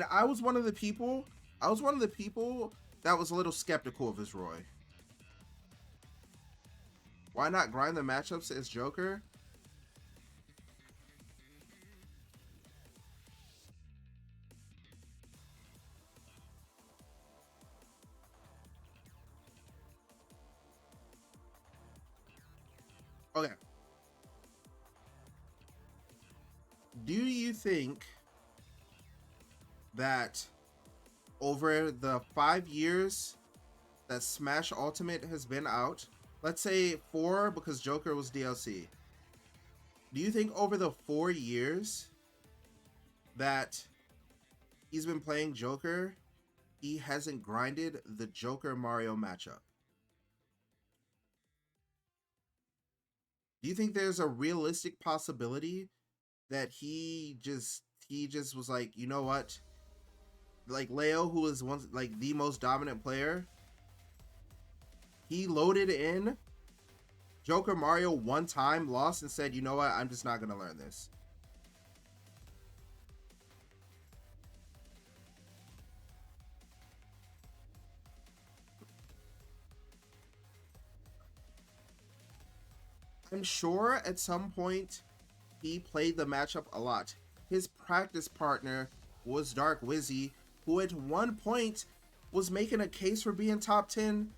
I was one of the people that was a little skeptical of his Roy. Why not grind the matchups as Joker? Okay. Do you think that over the 5 years that Smash Ultimate has been out, let's say 4 because Joker was DLC, do you think over the 4 years that he's been playing Joker, he hasn't grinded the Joker Mario matchup? Do you think there's a realistic possibility that he just was like, you know what? Like Leo, who was once like the most dominant player, he loaded in Joker Mario one time, lost, and said, you know what? I'm just not gonna learn this. I'm sure at some point he played the matchup a lot. His practice partner was Dark Wizzy, who at one point was making a case for being top 10.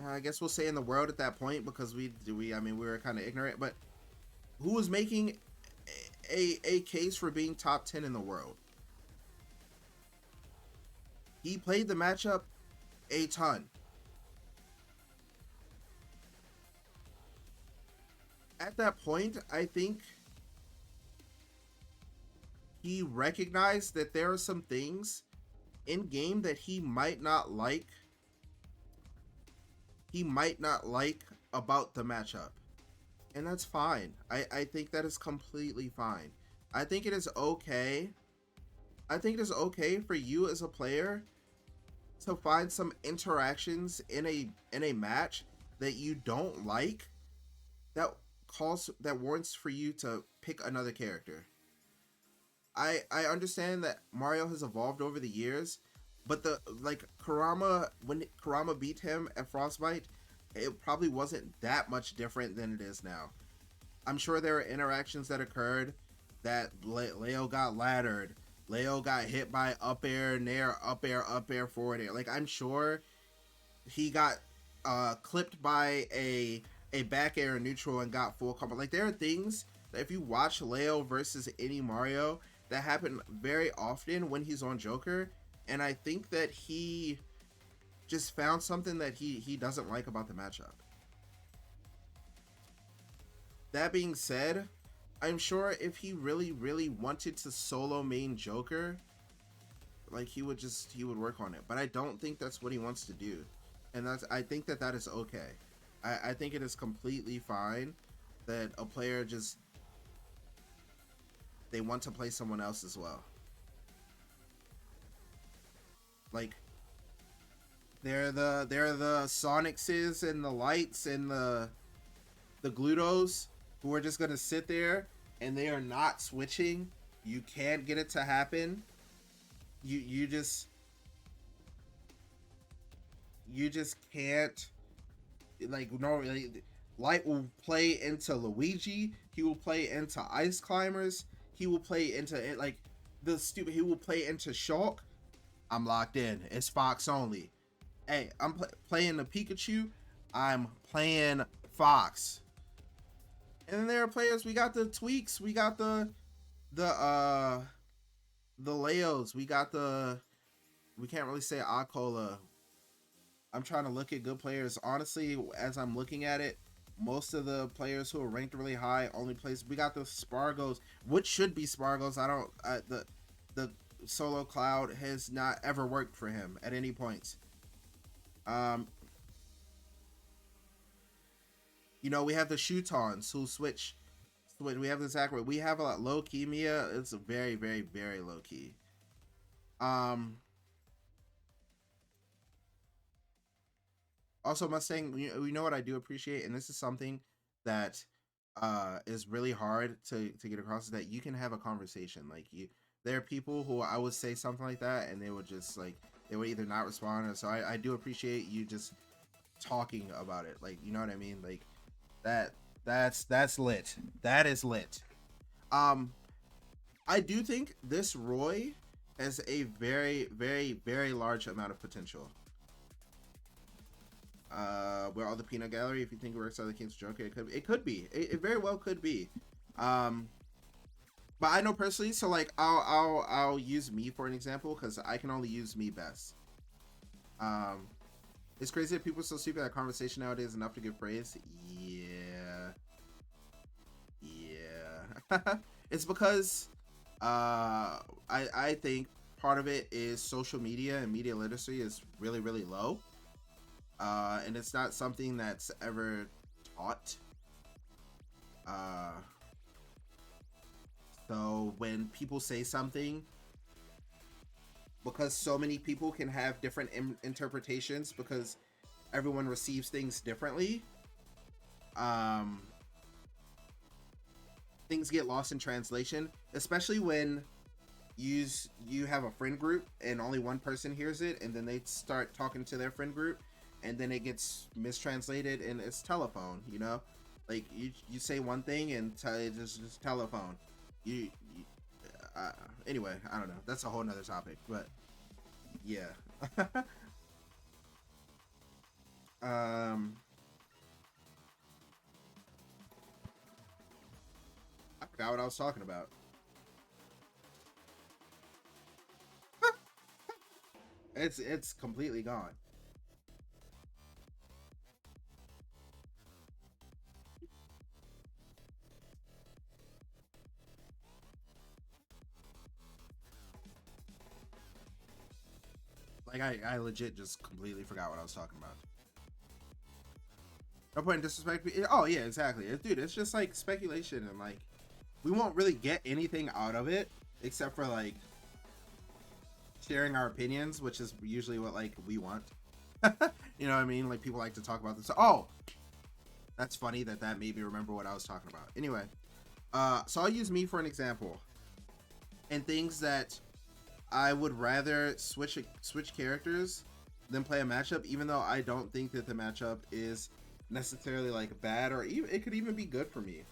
I guess we'll say in the world at that point because we were kind of ignorant, but who was making a case for being top 10 in the world. He played the matchup a ton. At that point, I think he recognized that there are some things in game that he might not like about the matchup. And that's fine. I think that is completely fine. I think it is okay. I think it is okay for you as a player to find some interactions in a match that you don't like that warrants for you to pick another character. I understand that Mario has evolved over the years, but the like Kurama when Kurama beat him at Frostbite, it probably wasn't that much different than it is now. I'm sure there are interactions that occurred that Leo got laddered, Leo got hit by up air, nair, up air, forward air. Like I'm sure he got clipped by a back air neutral and got full combo. Like there are things that if you watch Leo versus any Mario that happen very often when he's on Joker, and I think that he just found something that he doesn't like about the matchup. That being said, I'm sure if he really really wanted to solo main Joker, like he would work on it. But I don't think that's what he wants to do, and I think that is okay. I think it is completely fine that a player just they want to play someone else as well. Like they're the Sonicses and the Lights and the Glutos who are just gonna sit there and they are not switching. You can't get it to happen. You just can't. Like normally Light will play into Luigi, he will play into Ice Climbers, he will play into it like the stupid he will play into Shulk. I'm locked in, it's Fox only. Hey, I'm playing the Pikachu, I'm playing Fox. And then there are players, we got the Tweaks, we got the the Leos, we can't really say Akola. I'm trying to look at good players. Honestly, as I'm looking at it, most of the players who are ranked really high only plays. We got the Spargos, which should be Spargos. I don't. The solo Cloud has not ever worked for him at any point. Um, we have the Shootons who switch. We have the Zachary. We have a lot low key Mia. It's a very, very, very low key. Um, Also, Mustang, you know what I do appreciate, and this is something that is really hard to get across, is that you can have a conversation. Like there are people who I would say something like that, and they would just like they would either not respond, or so I do appreciate you just talking about it. Like you know what I mean? Like that that's lit. That is lit. Um, I do think this Roy has a very, very, very large amount of potential. Where all the peanut gallery. If you think it works out the King's Joker, it could be. It very well could be. Um, but I know personally, so like I'll use me for an example because I can only use me best. Um, it's crazy that people still see that conversation nowadays enough to give praise. Yeah, yeah. It's because I think part of it is social media and media literacy is really low, and it's not something that's ever taught. Uh, so when people say something, because so many people can have different interpretations because everyone receives things differently, um, things get lost in translation, especially when you have a friend group and only one person hears it, and then they start talking to their friend group, and then it gets mistranslated and it's telephone. Like you say one thing and it's just telephone. You uh, anyway, I don't know. That's a whole nother topic, but yeah. um, I forgot what I was talking about. It's completely gone. Like I legit just completely forgot what I was talking about. No point in disrespect. Oh yeah, exactly, dude. It's just like speculation, and like we won't really get anything out of it except for like sharing our opinions, which is usually what like we want. You know what I mean? Like people like to talk about this. Oh, that's funny that made me remember what I was talking about. Anyway, so I'll use me for an example, and things that I would rather switch characters than play a matchup, even though I don't think that the matchup is necessarily like bad, or even it could even be good for me.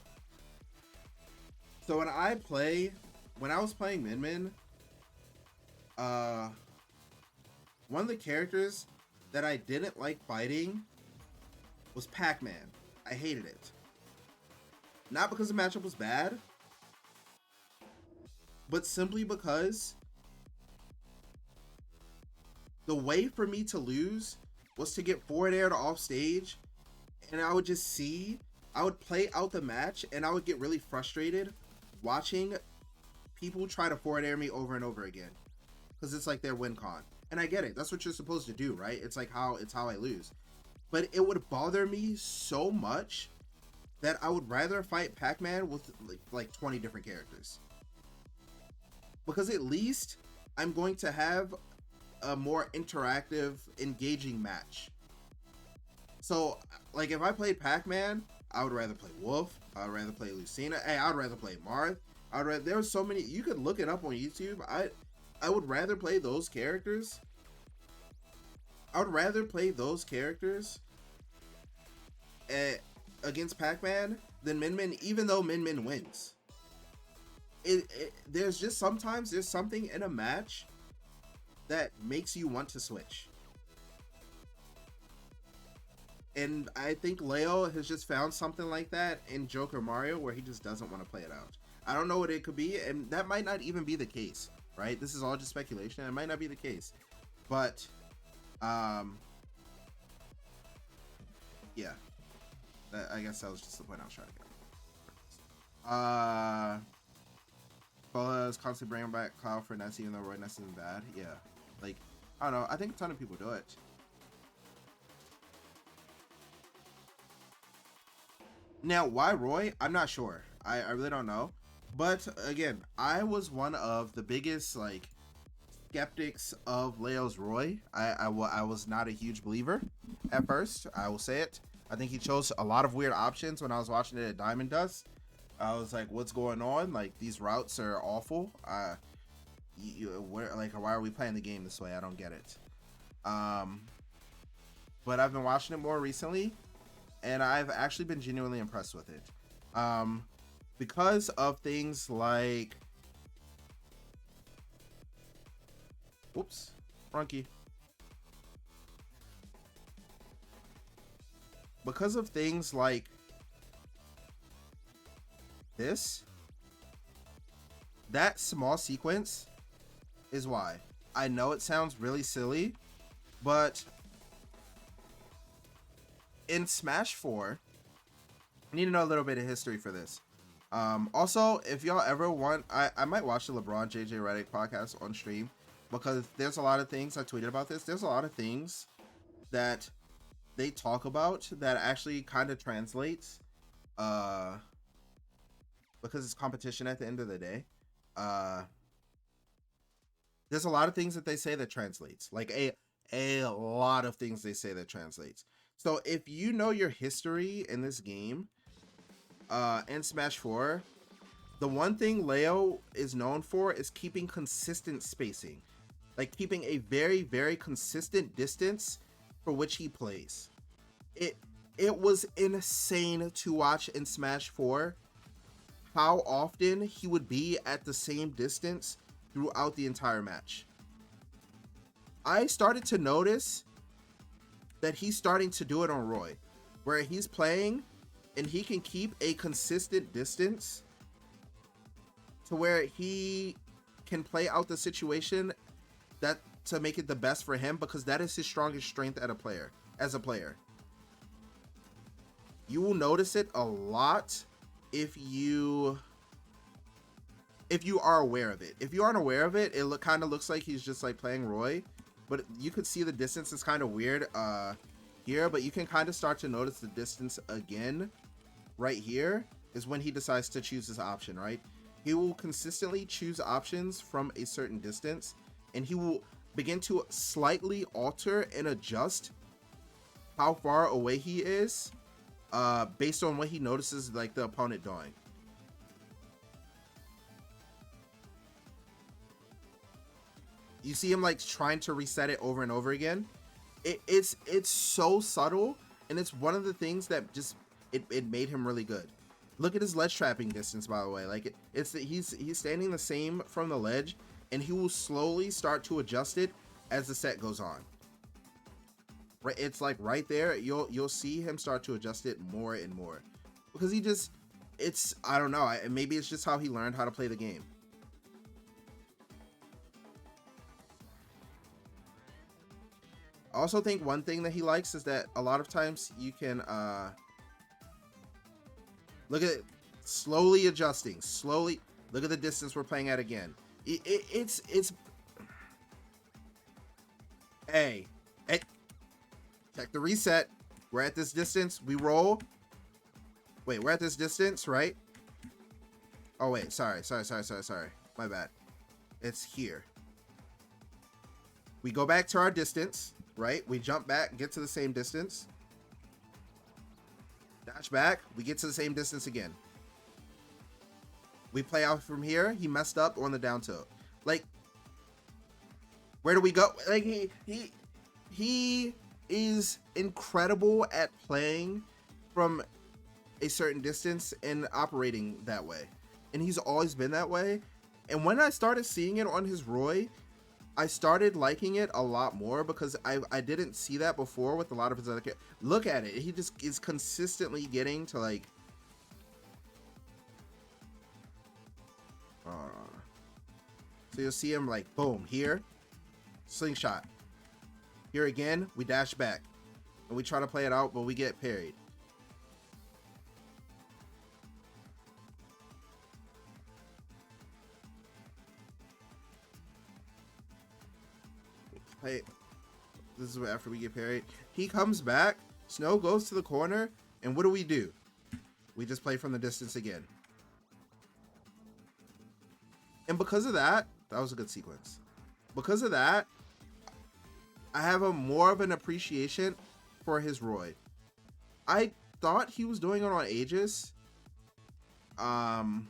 So when I was playing Min Min, uh, one of the characters that I didn't like fighting was Pac-Man. I hated it. Not because the matchup was bad, but simply because the way for me to lose was to get forward aired off stage, and I would play out the match, and I would get really frustrated watching people try to forward air me over and over again, because it's like their win con. And I get it. That's what you're supposed to do, right? It's like how I lose. But it would bother me so much that I would rather fight Pac-Man with like 20 different characters. Because at least I'm going to have a more interactive, engaging match. So, like, if I played Pac-Man, I would rather play Wolf. I would rather play Lucina. Hey, I would rather play Marth. There were so many. You could look it up on YouTube. I would rather play those characters. I would rather play those characters against Pac-Man than Min Min, even though Min Min wins. There's just sometimes there's something in a match that makes you want to switch. And I think Leo has just found something like that in Joker Mario where he just doesn't want to play it out. I don't know what it could be, and that might not even be the case, right? This is all just speculation. It might not be the case. But, yeah. I guess that was just the point I was trying to get. Bola is constantly bringing back Cloud for Ness, even though Roy Ness isn't bad. Yeah. Like, I don't know. I think a ton of people do it. Now, why Roy? I'm not sure. I really don't know. But again, I was one of the biggest like skeptics of Leo's Roy. I was not a huge believer at first. I will say it. I think he chose a lot of weird options when I was watching it at Diamond Dust. I was like, "What's going on? Like these routes are awful. Why are we playing the game this way? I don't get it." But I've been watching it more recently, and I've actually been genuinely impressed with it. Because of things like, whoops, Frankie. because of things like this, that small sequence is why. I know it sounds really silly, but in Smash 4, I need to know a little bit of history for this. Also, if y'all ever want, I might watch the LeBron JJ Redick podcast on stream, because there's a lot of things I tweeted about this. There's a lot of things that they talk about that actually kind of translates, because it's competition at the end of the day. There's a lot of things that they say that translates, like a lot of things they say that translates. So if you know your history in this game, in Smash 4, the one thing Leo is known for is keeping consistent spacing, like keeping a very, very consistent distance for which he plays. It was insane to watch in Smash 4 how often he would be at the same distance throughout the entire match. I started to notice that he's starting to do it on Roy, where he's playing and he can keep a consistent distance to where he can play out the situation that to make it the best for him, because that is his strongest strength as a player. You will notice it a lot if you are aware of it. If you aren't aware of it, it kind of looks like he's just like playing Roy, but you could see the distance is kind of weird here, but you can kind of start to notice the distance again. Right here is when he decides to choose his option, right? He will consistently choose options from a certain distance, and he will begin to slightly alter and adjust how far away he is, based on what he notices like the opponent doing. You see him like trying to reset it over and over again. It's so subtle, and it's one of the things that just it made him really good. Look at his ledge trapping distance, by the way. Like he's standing the same from the ledge, and he will slowly start to adjust it as the set goes on. Right, it's like right there. You'll see him start to adjust it more and more, because I don't know. Maybe it's just how he learned how to play the game. I also think one thing that he likes is that a lot of times you can look at it, slowly adjusting, slowly. Look at the distance we're playing at again. It's hey, check the reset. We're at this distance. We roll. Wait, we're at this distance, right? Oh wait, sorry. My bad. It's here. We go back to our distance, right? We jump back, get to the same distance. Dash back, we get to the same distance again. We play out from here. He messed up on the down tilt. Like, where do we go? Like he is incredible at playing from a certain distance and operating that way. And he's always been that way. And when I started seeing it on his Roy, I started liking it a lot more, because I didn't see that before with a lot of his other characters. Look at it. He just is consistently getting to like... So you'll see him like, boom, here, slingshot. Here again, we dash back. And we try to play it out, but we get parried. Hey, this is after we get parried. He comes back, Snow goes to the corner, and what do? We just play from the distance again. And because of that, that was a good sequence. Because of that, I have more of an appreciation for his Roy. I thought he was doing it on Aegis. Hold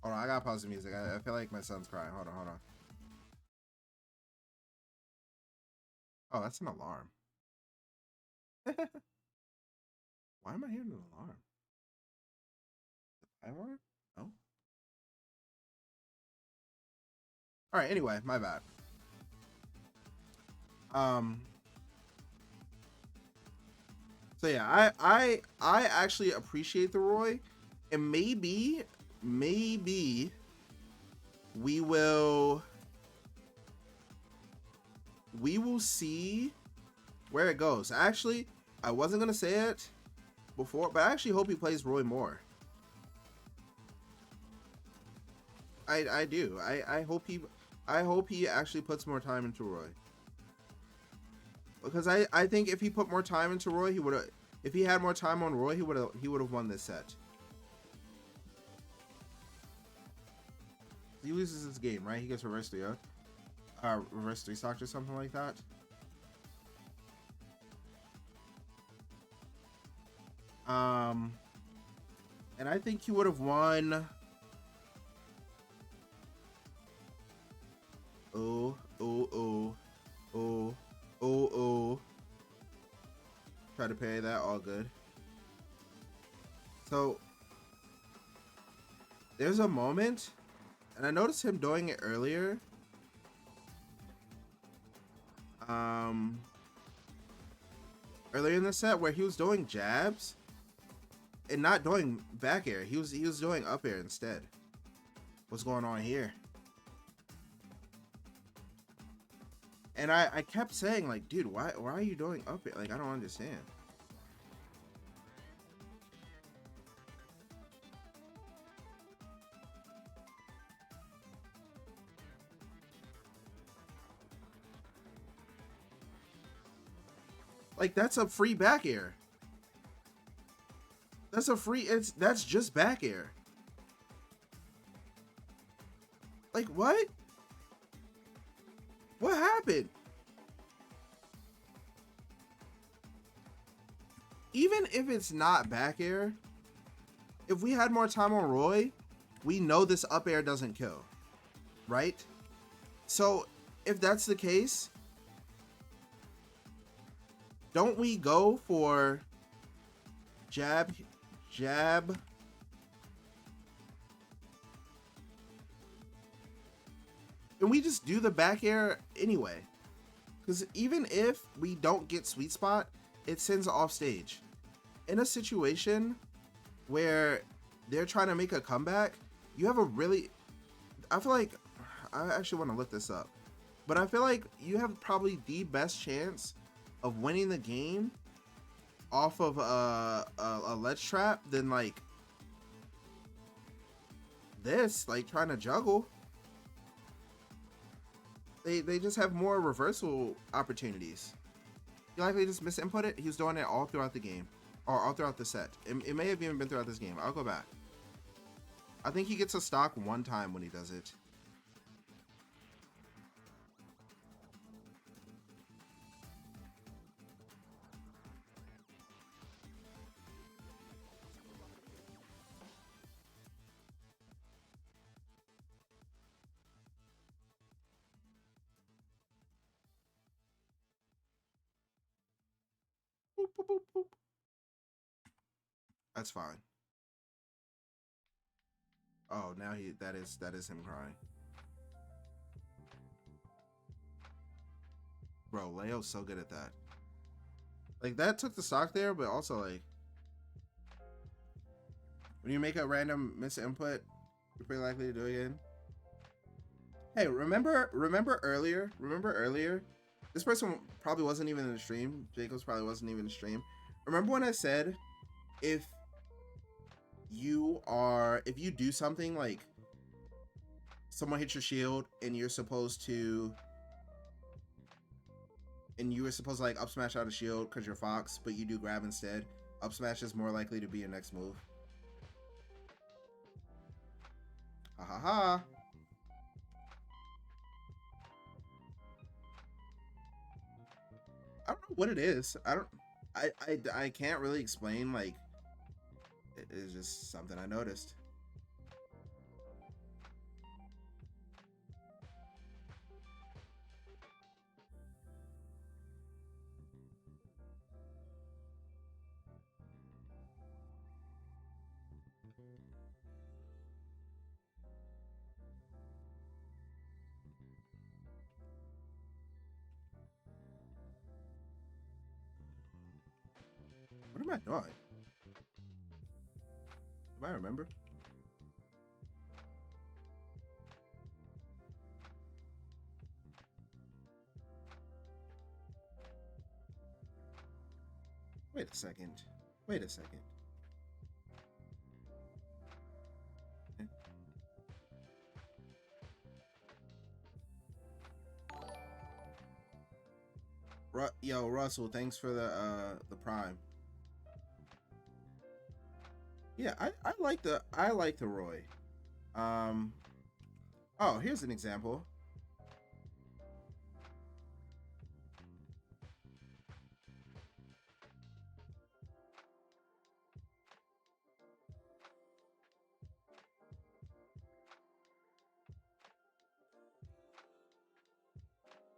on, I gotta pause the music. I feel like my son's crying. Hold on. Oh, that's an alarm. Why am I hearing an alarm? Alarm? No. All right. Anyway, my bad. So yeah, I actually appreciate the Roy, and maybe we will see where it goes. Actually, I wasn't gonna say it before, but I actually hope he plays Roy more. I do. I hope he actually puts more time into Roy. Because I think if he put more time into Roy, he would have. If he had more time on Roy, he would have won this set. He loses this game, right? He gets reverse 3 reverse 3 stocked or something like that. And I think he would have won. Oh. Try to parry that, all good. So there's a moment, and I noticed him doing it earlier. Earlier in the set where he was doing jabs and not doing back air. He was doing up air instead. What's going on here? And I kept saying, like, dude, why are you doing up air? Like, I don't understand. Like, that's a free back air. That's just back air. Like, what? What happened? Even if it's not back air, if we had more time on Roy, we know this up air doesn't kill, right? So if that's the case, don't we go for jab, and we just do the back air anyway? Because even if we don't get sweet spot, it sends off stage. In a situation where they're trying to make a comeback, you have a really, I feel like, I actually want to look this up, but I feel like you have probably the best chance of winning the game off of a ledge trap than like this, like trying to juggle. They just have more reversal opportunities. You likely just misinput it. He was doing it all throughout the game, or all throughout the set. It may have even been throughout this game. I'll go back. I think he gets a stock one time when he does it. Boop, boop, boop, boop. That's fine. Oh, now that is him crying. Bro, Leo's so good at that. Like, that took the stock there, but also, like, when you make a random misinput, you're pretty likely to do it again. Hey, remember earlier? This person probably wasn't even in the stream. Jacobs probably wasn't even in the stream. Remember when I said, if you do something like someone hits your shield and you were supposed to like up smash out a shield because you're Fox, but you do grab instead, up smash is more likely to be your next move. Ha ha ha. I don't know what it is. I can't really explain. Like, it is just something I noticed. What am I doing? Do I remember? Wait a second. Wait a second. Yo, Russell, thanks for the prime. Yeah, I like the Roy. Um oh, here's an example.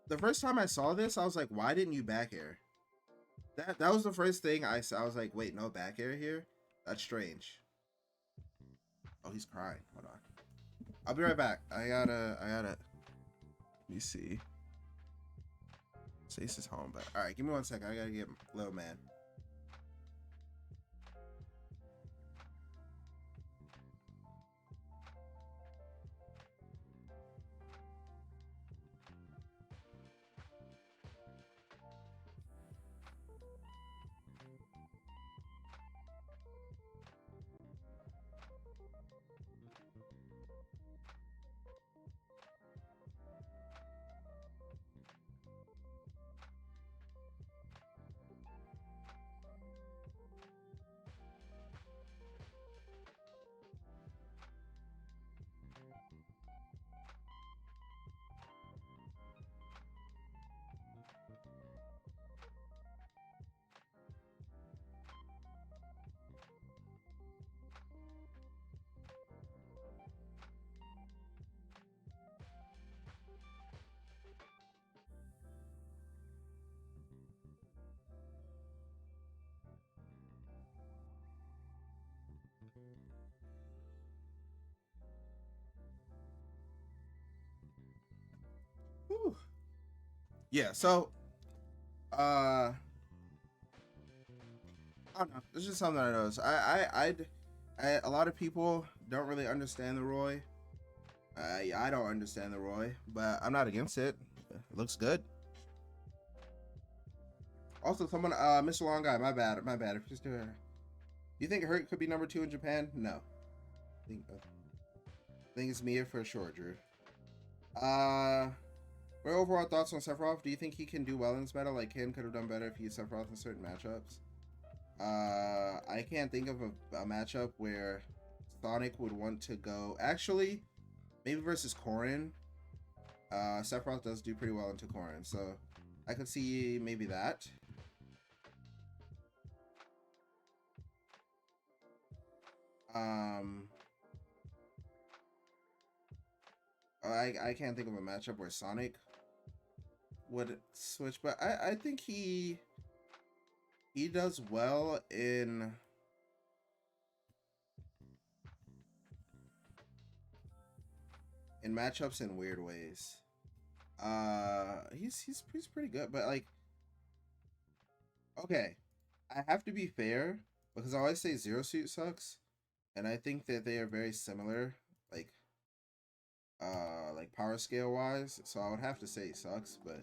The first time I saw this, I was like, why didn't you back air? That was the first thing I saw. I was like, wait, no back air here? That's strange. Oh, he's crying. Hold on. I'll be right back. I gotta let me see. Stace is home, but alright, give me 1 second. I gotta get little man. Whew. Yeah, so uh I don't know. It's just something I noticed. A lot of people don't really understand the Roy. I don't understand the Roy, but I'm not against it. It looks good. Also, someone, Mr. Long Guy, my bad. If just do it. You think Hurt could be number 2 in Japan? No. I think it's Mia for sure, Drew. What are overall thoughts on Sephiroth? Do you think he can do well in this battle? Like, Ken could have done better if he used Sephiroth in certain matchups. I can't think of a matchup where Sonic would want to go. Actually, maybe versus Corrin. Sephiroth does do pretty well into Corrin, so I could see maybe that. Um, I can't think of a matchup where Sonic would switch, but I think he does well in matchups in weird ways. He's pretty good, but like, okay, I have to be fair because I always say Zero Suit sucks, and I think that they are very similar, like power scale wise. So I would have to say it sucks, but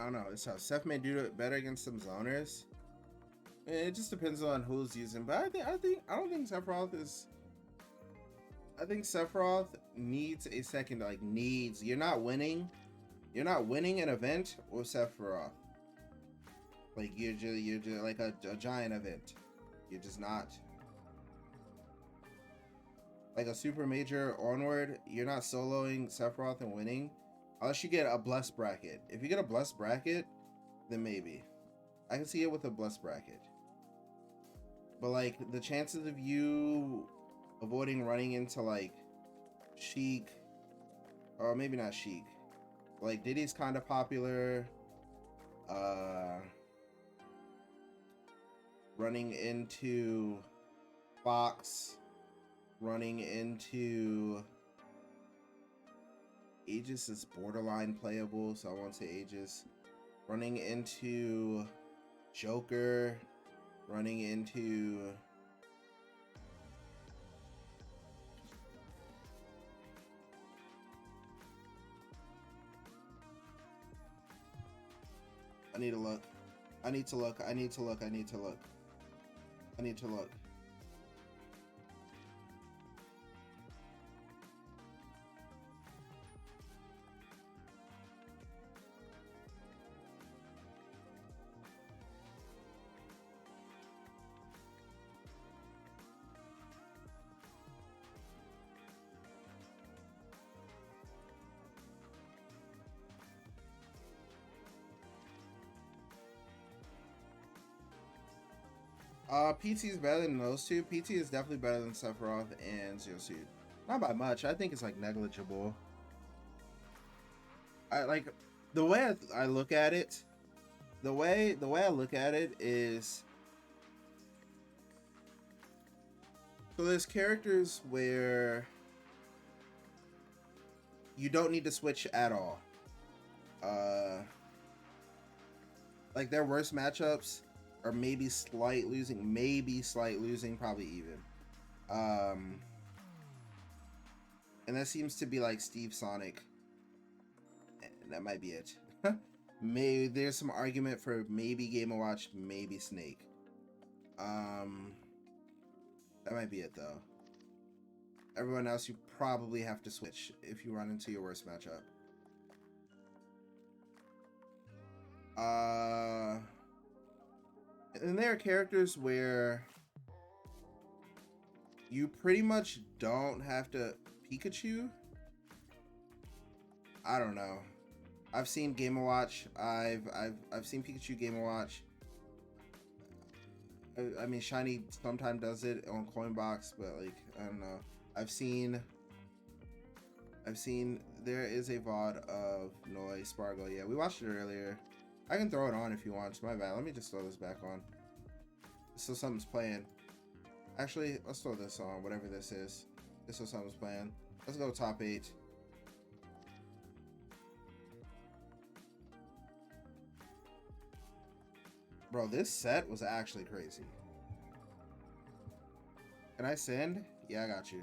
I don't know. It's how Seth may do it better against some zoners. It just depends on who's using, but I don't think Sephiroth is. I think Sephiroth needs a second. Like needs. You're not winning. You're not winning an event with Sephiroth. Like you're just like a giant event. You're just not. Like a super major onward, you're not soloing Sephiroth and winning. Unless you get a blessed bracket. If you get a blessed bracket, then maybe. I can see it with a blessed bracket. But like the chances of you avoiding running into like Sheik, or maybe not Sheik. Like Diddy's kind of popular. Running into Fox, running into Aegis is borderline playable, so I won't say Aegis. Running into Joker, running into I need to look. I need to look. I need to look. I need to look. I need to look. PT is better than those two. PT is definitely better than Sephiroth and Zero Suit. Not by much. I think it's like negligible. I like the way I look at it. The way I look at it is, so there's characters where you don't need to switch at all. Like their worst matchups are maybe slight losing, probably even. And that seems to be like Steve Sonic. And that might be it. Maybe there's some argument for maybe Game & Watch, maybe Snake. That might be it though. Everyone else you probably have to switch if you run into your worst matchup. And there are characters where you pretty much don't have to Pikachu. I don't know. I've seen Game & Watch. I've seen Pikachu Game & Watch. I mean, Shiny sometimes does it on Coinbox, but like I don't know. I've seen there is a VOD of Noi Spargo. Yeah, we watched it earlier. I can throw it on if you want. My bad. Let me just throw this back on. So something's playing. Actually, let's throw this on. Whatever this is. This is something's playing. Let's go top 8. Bro, this set was actually crazy. Can I send? Yeah, I got you.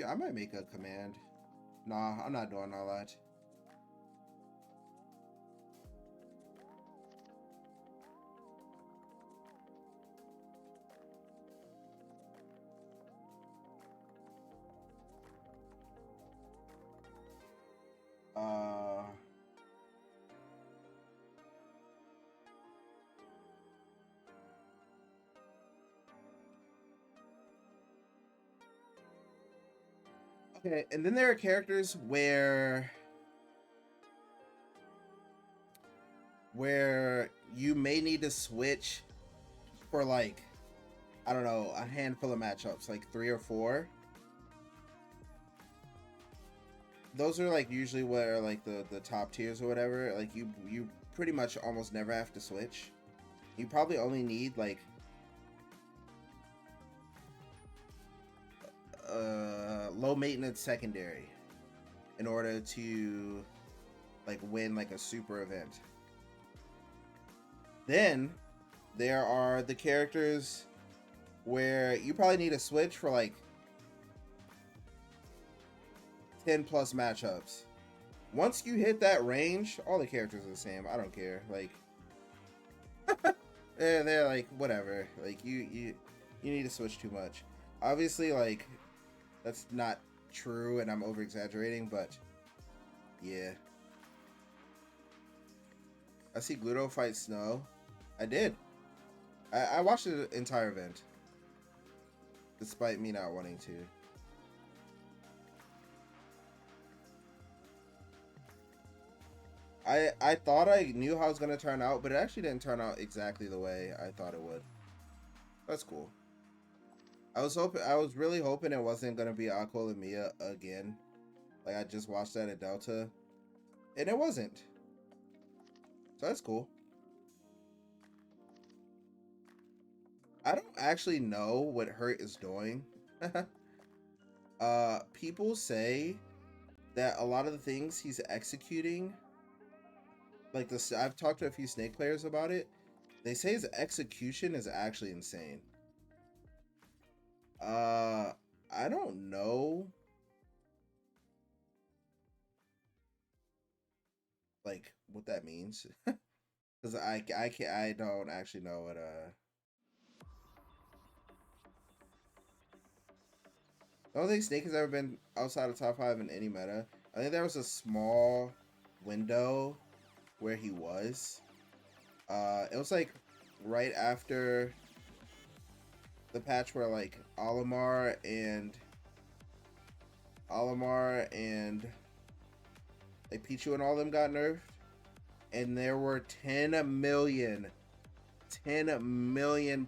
I might make a command. Nah, I'm not doing all that. Okay, and then there are characters where you may need to switch for like, I don't know, a handful of matchups, like 3 or 4. Those are like usually where like the top tiers or whatever. Like you pretty much almost never have to switch. You probably only need like low maintenance secondary in order to like win like a super event. Then there are the characters where you probably need a switch for like 10 plus matchups. Once you hit that range, all the characters are the same. I don't care. Like they're like whatever. Like you need to switch too much. Obviously, like that's not true, and I'm over exaggerating, but yeah. I see Gluto fight Snow. I did. I watched the entire event, despite me not wanting to. I thought I knew how it was gonna turn out, but it actually didn't turn out exactly the way I thought it would. That's cool. I was really hoping it wasn't gonna be Aqua and Mia again. Like I just watched that at Delta, and it wasn't. So that's cool. I don't actually know what Hurt is doing. People say that a lot of the things he's executing, like this, I've talked to a few Snake players about it. They say his execution is actually insane. Uh, I don't know, like what that means, because I can't I don't actually know what I don't think Snake has ever been outside of top five in any meta. I think there was a small window where he was. It was like right after the patch where like Olimar and like Pichu and all them got nerfed, and there were 10 million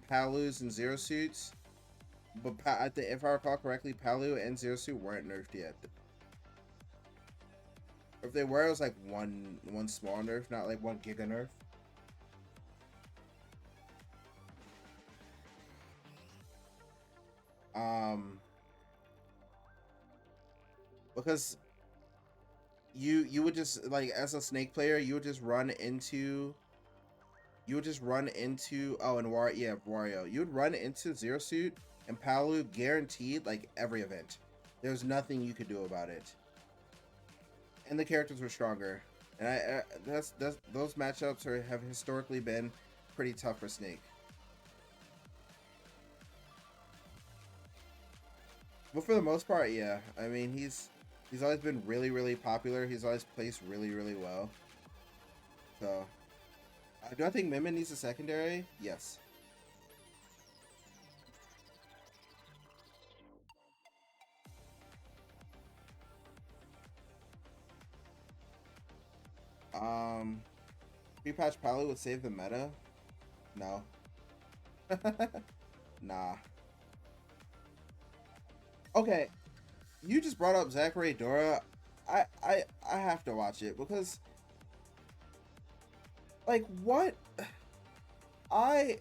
Palus and Zero Suits. But if I recall correctly, Palu and Zero Suit weren't nerfed yet. If they were, it was like one small nerf, not like one giga nerf. Um, because you would just like as a Snake player, you would just run into and Wario. You would run into Zero Suit and Palu guaranteed like every event. There's nothing you could do about it, and the characters were stronger. And that's those matchups have historically been pretty tough for Snake. But for the most part, yeah. I mean, he's always been really popular. He's always placed really well. So, do I think Mimmin needs a secondary? Yes. Um, Pre-patch Palu would save the meta. No. Nah. Okay, you just brought up Zachary Dora. I have to watch it because like what I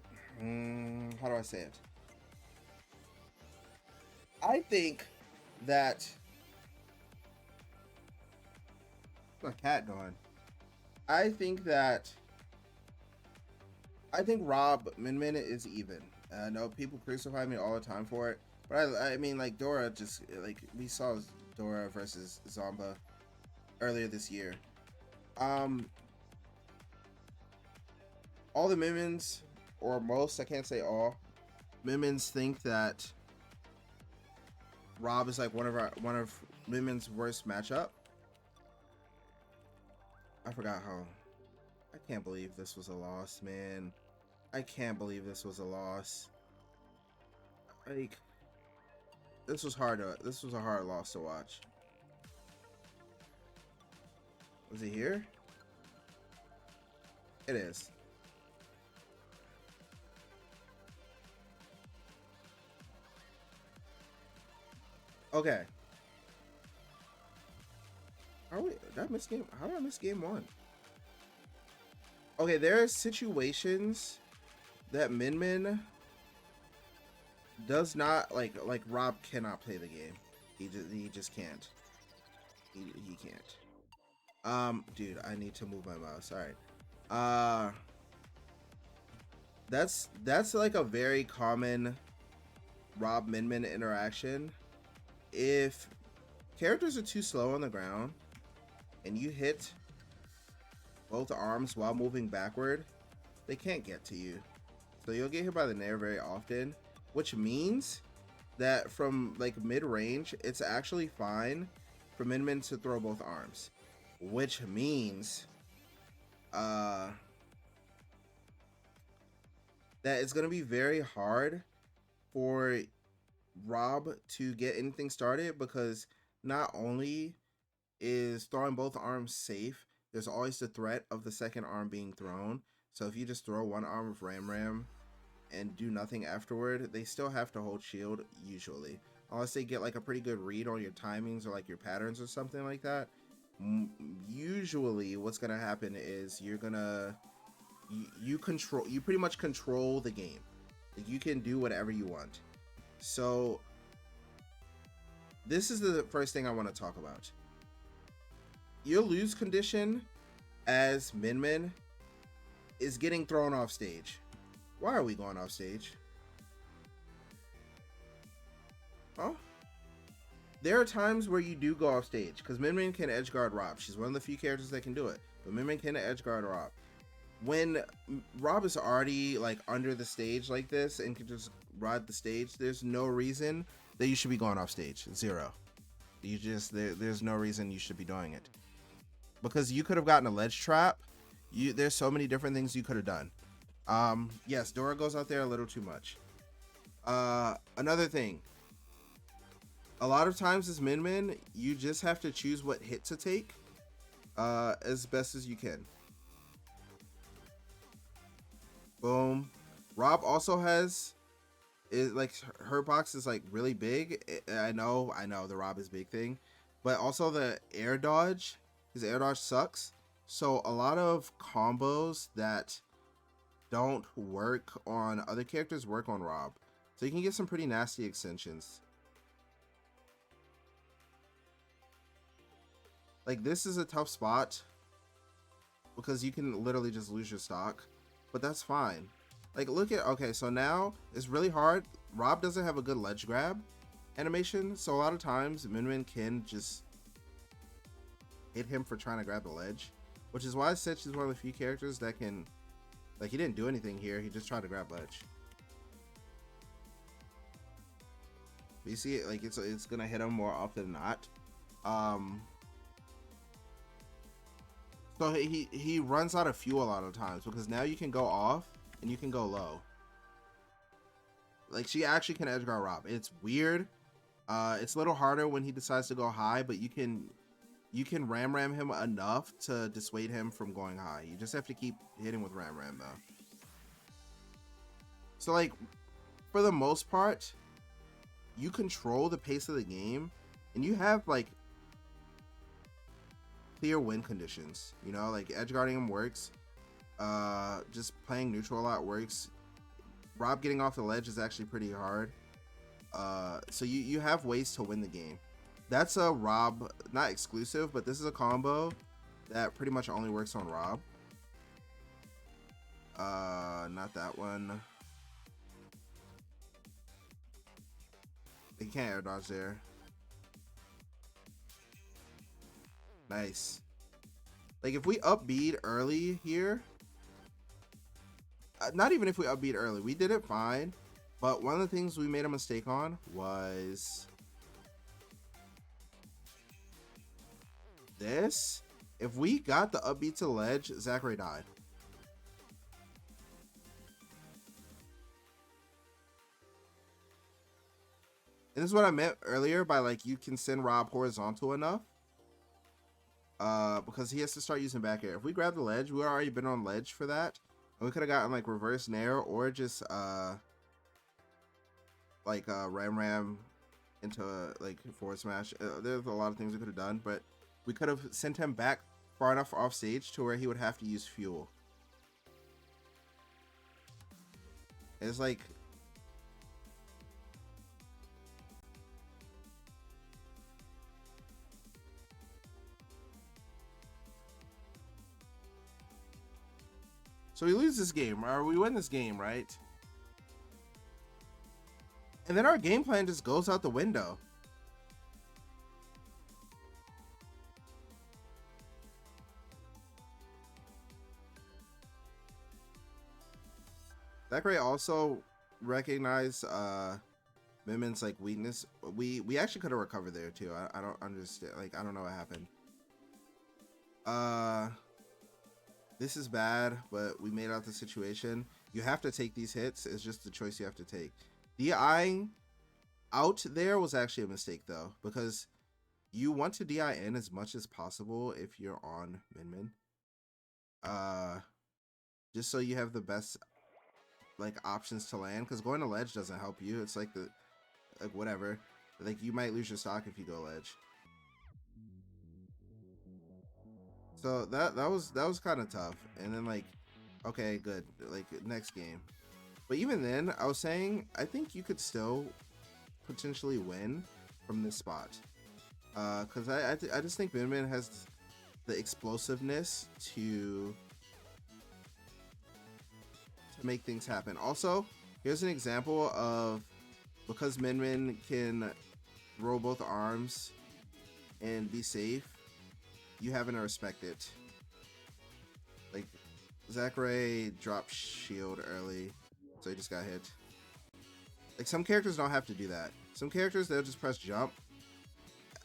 how do I say it? I think that what's my cat doing? I think that I think Rob Min Min is even. I know people crucify me all the time for it, but I mean like Dora just like we saw Dora versus Zomba earlier this year. Um, all the Mimins, or most, I can't say all, Mimins think that Rob is like one of Mimins' worst matchup. I forgot how. I can't believe this was a loss, man. I can't believe this was a loss. Like this was a hard loss to watch. Was he here? It is. Okay. How did I miss game one? Okay, there are situations that Min Min does not like Rob cannot play the game. He just can't. He can't. Dude, I need to move my mouse. All right. That's like a very common Rob Min Min interaction. If characters are too slow on the ground and you hit both arms while moving backward, they can't get to you. So you'll get hit by the nair very often, which means that from like mid range, it's actually fine for Min Min to throw both arms, which means uh, that it's gonna be very hard for Rob to get anything started because not only is throwing both arms safe, there's always the threat of the second arm being thrown. So if you just throw one arm of Ram Ram and do nothing afterward, they still have to hold shield usually. Unless they get like a pretty good read on your timings or like your patterns or something like that. Usually what's gonna happen is you're gonna you control, you pretty much control the game. Like, you can do whatever you want. So this is the first thing I want to talk about. Your lose condition as Min Min is getting thrown off stage. Why are we going off stage? Oh, there are times where you do go off stage because Min Min can edge guard Rob. She's one of the few characters that can do it, but Min Min can edge guard Rob. When Rob is already like under the stage like this and can just ride the stage, there's no reason that you should be going off stage. Zero. You just there's no reason you should be doing it because you could have gotten a ledge trap. There's so many different things you could have done. Yes, Dora goes out there a little too much. Another thing. A lot of times as Min Min, you just have to choose what hit to take as best as you can. Boom. Rob also has like her box is like really big. I know the Rob is big thing, but also the air dodge. His air dodge sucks. So a lot of combos that don't work on other characters work on Rob. So you can get some pretty nasty extensions. Like, this is a tough spot because you can literally just lose your stock, but that's fine. Like, look at, okay, so now it's really hard. Rob doesn't have a good ledge grab animation, so a lot of times Min Min can just hit him for trying to grab the ledge, which is why I said she's one of the few characters that can, like, he didn't do anything here, he just tried to grab ledge. But you see it, like, it's gonna hit him more often than not. So he runs out of fuel a lot of times because now you can go off and you can go low. Like, she actually can edge guard Rob. It's weird. It's a little harder when he decides to go high, but you can ram him enough to dissuade him from going high. You just have to keep hitting with ram though. So, like, for the most part, you control the pace of the game and you have like clear win conditions. You know, like edge guarding him works. Just playing neutral a lot works. Rob getting off the ledge is actually pretty hard. So you have ways to win the game. That's a Rob, not exclusive, but this is a combo that pretty much only works on Rob. Not that one. He can't air dodge there. Nice. Like, if we up beat early here, not even if we up beat early, we did it fine. But one of the things we made a mistake on was this. If we got the upbeat to the ledge, Zachary died. And this is what I meant earlier by, like, you can send Rob horizontal enough. Because he has to start using back air. If we grab the ledge, we already been on ledge for that. And we could have gotten like reverse nair or just ram into like forward smash. There's a lot of things we could have done, but we could have sent him back far enough off stage to where he would have to use fuel. It's like, so we lose this game, or we win this game, right? And then our game plan just goes out the window. Zachary also recognized Min Min's like weakness. We actually could have recovered there too. I don't understand. Like, I don't know what happened. This is bad, but we made out the situation. You have to take these hits. It's just the choice you have to take. DI out there was actually a mistake though, because you want to DI in as much as possible if you're on Min Min. Uh, just so you have the best like options to land. Because going to ledge doesn't help you. It's like the like whatever. Like you might lose your stock if you go ledge. So that was kind of tough. And then like, okay, good. Like next game. But even then, I was saying I think you could still potentially win from this spot. Because I just think Min Min has the explosiveness to make things happen. Also, here's an example of because Min Min can roll both arms and be safe, you having to respect it. Like Zachary dropped shield early, so he just got hit. Like some characters don't have to do that. Some characters they'll just press jump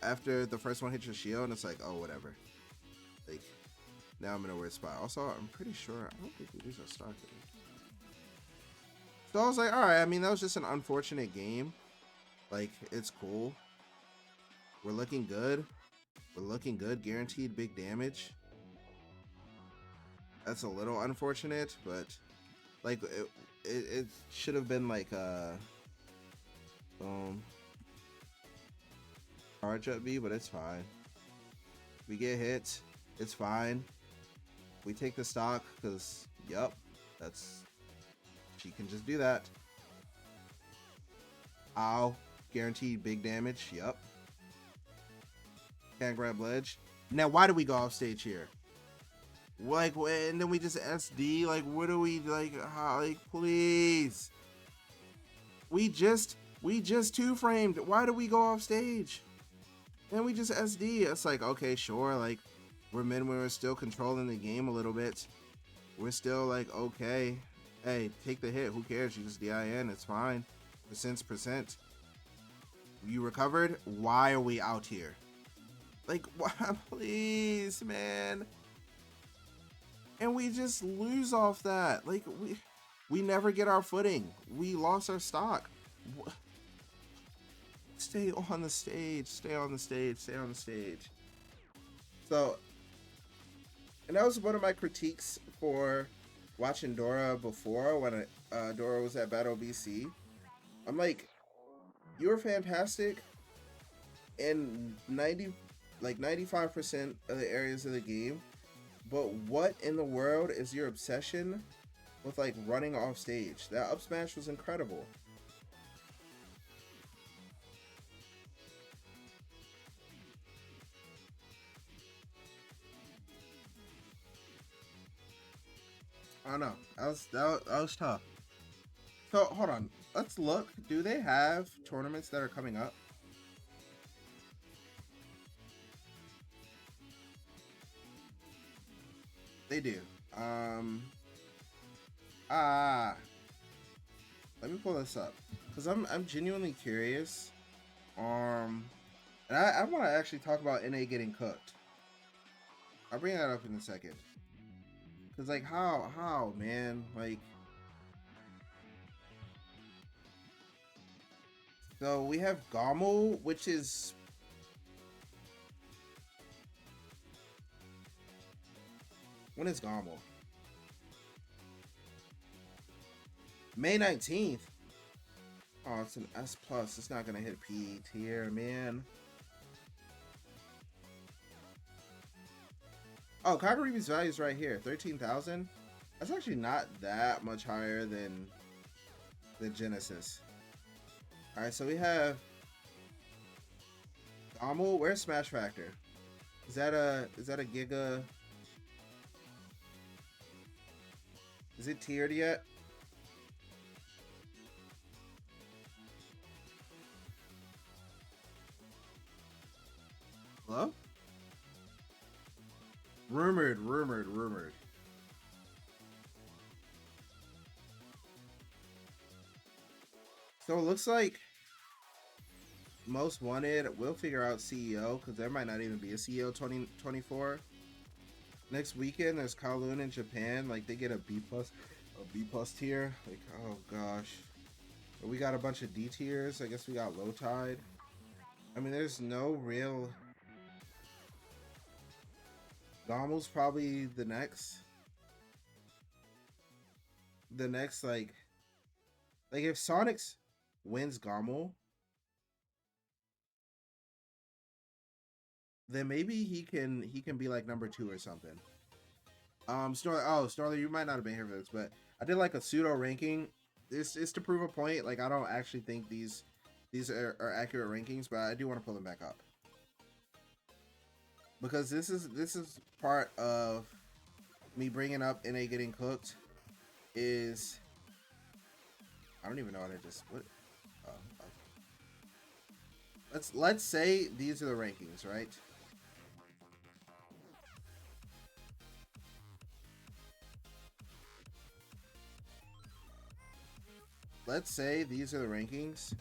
after the first one hits your shield, and it's like, oh whatever. Like now I'm in a weird spot. Also, I'm pretty sure I don't think we lose our stock here. So I was like, all right. I mean, that was just an unfortunate game. Like it's cool. We're looking good. We're looking good. Guaranteed big damage. That's a little unfortunate, but like it should have been like um charge up B, but it's fine. We get hit, it's fine. We take the stock because yep, that's she can just do that. Ow, guaranteed big damage. Yep. Can't grab ledge. Now why do we go off stage here? Like, and then we just SD. Like, what do we like? How, like, please. We just two framed. Why do we go off stage? And we just SD. It's like, okay, sure. Like, we're still controlling the game a little bit. We're still like, okay, hey, take the hit. Who cares? You just DIN. It's fine. Percent. You recovered. Why are we out here? Like, why? Please, man. And we just lose off that. Like we never get our footing. We lost our stock. Stay on the stage. Stay on the stage. Stay on the stage. So, and that was one of my critiques for watching Dora before when Dora was at Battle BC. I'm like, you were fantastic in 95% of the areas of the game. But what in the world is your obsession with like running off stage? That up smash was incredible. I don't know. That was tough. So hold on. Let's look. Do they have tournaments that are coming up? They do. Um. Ah. Let me pull this up because I'm genuinely curious. And I want to actually talk about NA getting cooked. I'll bring that up in a second. Cause like how man, like, so we have Gommel, which is when is Gommel? May 19th. Oh, it's an S plus. It's not gonna hit P tier, man. Oh, Kagaribi's value is right here, 13,000. That's actually not that much higher than the Genesis. All right, so we have Gommel. Where's Smash Factor? Is that a Giga? Is it tiered yet? Hello? Rumored. So it looks like most wanted. We'll figure out CEO because there might not even be a CEO 2024. Next weekend there's Kowloon in Japan. Like they get a B plus tier. Like oh gosh, we got a bunch of D tiers. I guess we got low tide. I mean, there's no real. Gommel's probably the next. the next like if Sonics wins Gommel, then maybe he can be like number two or something. Snorlax, you might not have been here for this, but I did like a pseudo ranking. This is to prove a point. Like I don't actually think these are accurate rankings, but I do want to pull them back up because this is part of me bringing up NA getting cooked. Is I don't even know what I just what. Oh, let's say these are the rankings, right? Let's say these are the rankings.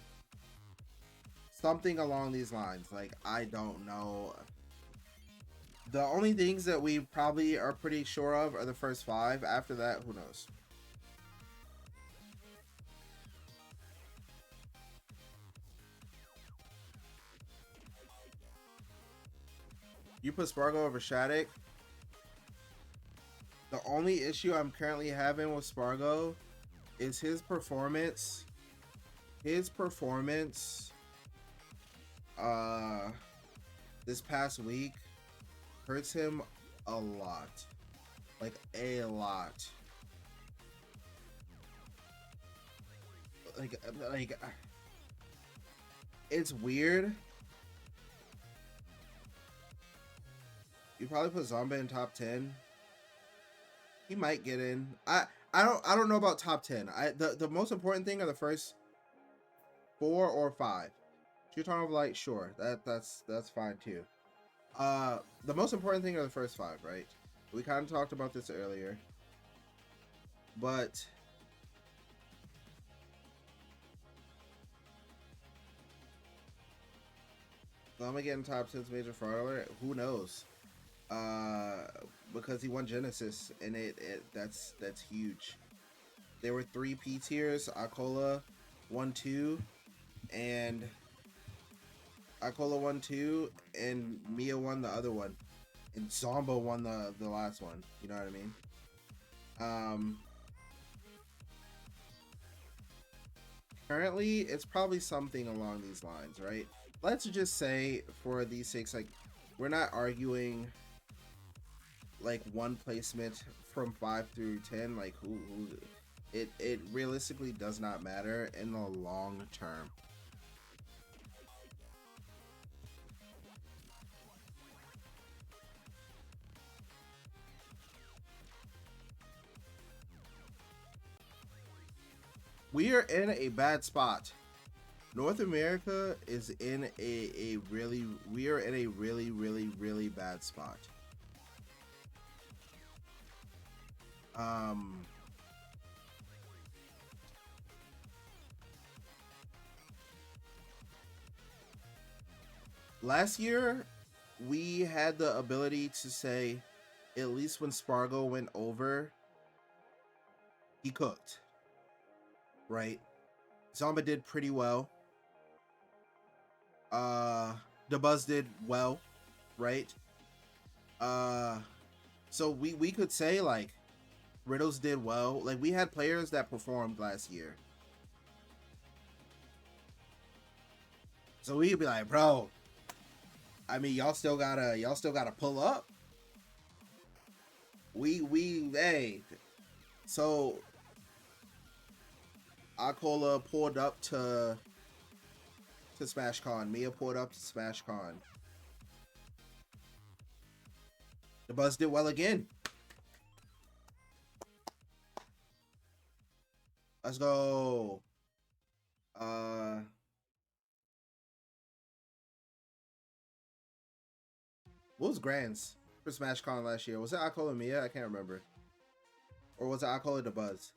Something along these lines. Like I don't know. The only things that we probably are pretty sure of are the first five. After that, who knows? You put Spargo over Shattuck. The only issue I'm currently having with Spargo is his performance. His performance uh this past week hurts him a lot. Like a lot. Like it's weird. You probably put Zombie in top 10. He might get in. I don't know about top 10. The most important thing are the first 4 or 5. You're talking about like sure, that's fine too. The most important thing are the first 5, right? We kind of talked about this earlier. But I'm gonna get in top 10's major fraud alert. Who knows? Uh, because he won Genesis, and that's huge. There were 3 P tiers. Akola won 2, and Akola won 2, and Mia won the other one, and Zombo won the last one. You know what I mean? Um, Currently, it's probably something along these lines, right? Let's just say, for these sakes, like we're not arguing like one placement from 5 through 10. Like who it realistically does not matter in the long term. We are in a bad spot. North America is in a really we are in a really bad spot. Um Last year we had the ability to say at least when Spargo went over, he cooked, right? Zomba did pretty well. Uh the Buzz did well, right? Uh so we could say like Riddles did well. Like we had players that performed last year. So we could be like, bro, I mean y'all still gotta pull up. We hey. So Akola pulled up to Smash Con. Mia pulled up to Smash Con. The Buzz did well again. Let's go. Uh what was Grand's for Smash Con last year? Was it Akola Mia? I can't remember. Or was it Akola the Buzz?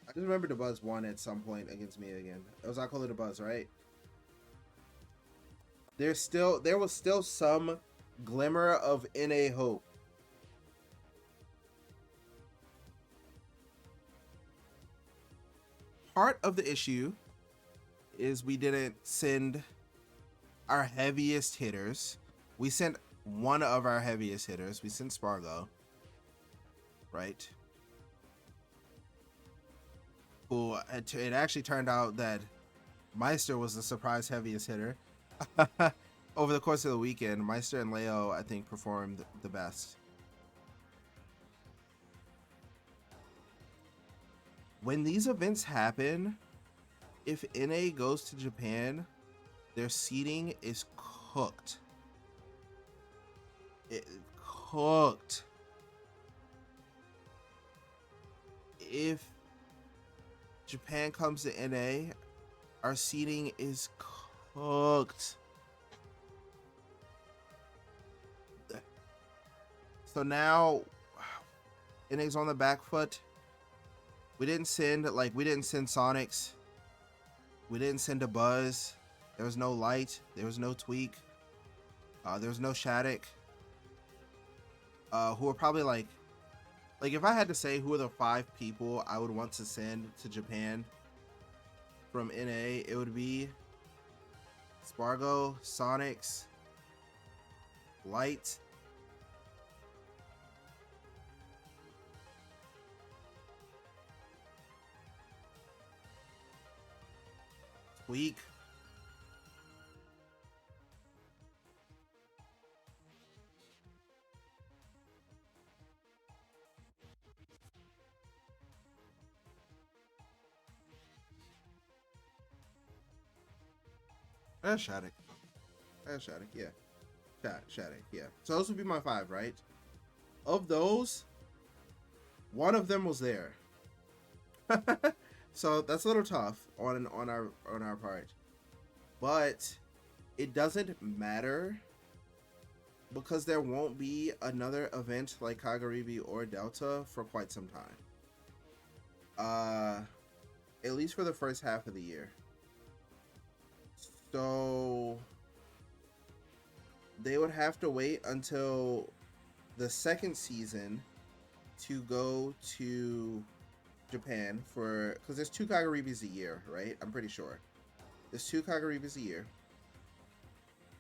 I just remember the Buzz won at some point against Mia again. It was Akola the Buzz, right? There was still some glimmer of NA hope. Part of the issue is we didn't send our heaviest hitters. We sent one of our heaviest hitters. We sent Spargo, right? who it actually turned out that Meister was the surprise heaviest hitter. Over the course of the weekend, Meister and Leo, I think, performed the best. When these events happen, if NA goes to Japan, their seating is cooked. Cooked. If Japan comes to NA, our seating is cooked. So now NA's on the back foot. We didn't send Sonics. We didn't send a Buzz. There was no Light. There was no Tweak. There was no Shattuck. Who are probably like if I had to say who are the 5 people I would want to send to Japan from NA, it would be Spargo, Sonics, Light, Tweak, Shattuck. Shattuck, yeah. Shattuck, yeah. So those would be my 5, right? Of those, one of them was there. So that's a little tough on our part. But it doesn't matter because there won't be another event like Kagaribi or Delta for quite some time. At least for the first half of the year. So they would have to wait until the second season to go to Japan because there's 2 Kagaribis a year, right? I'm pretty sure. There's 2 Kagaribis a year.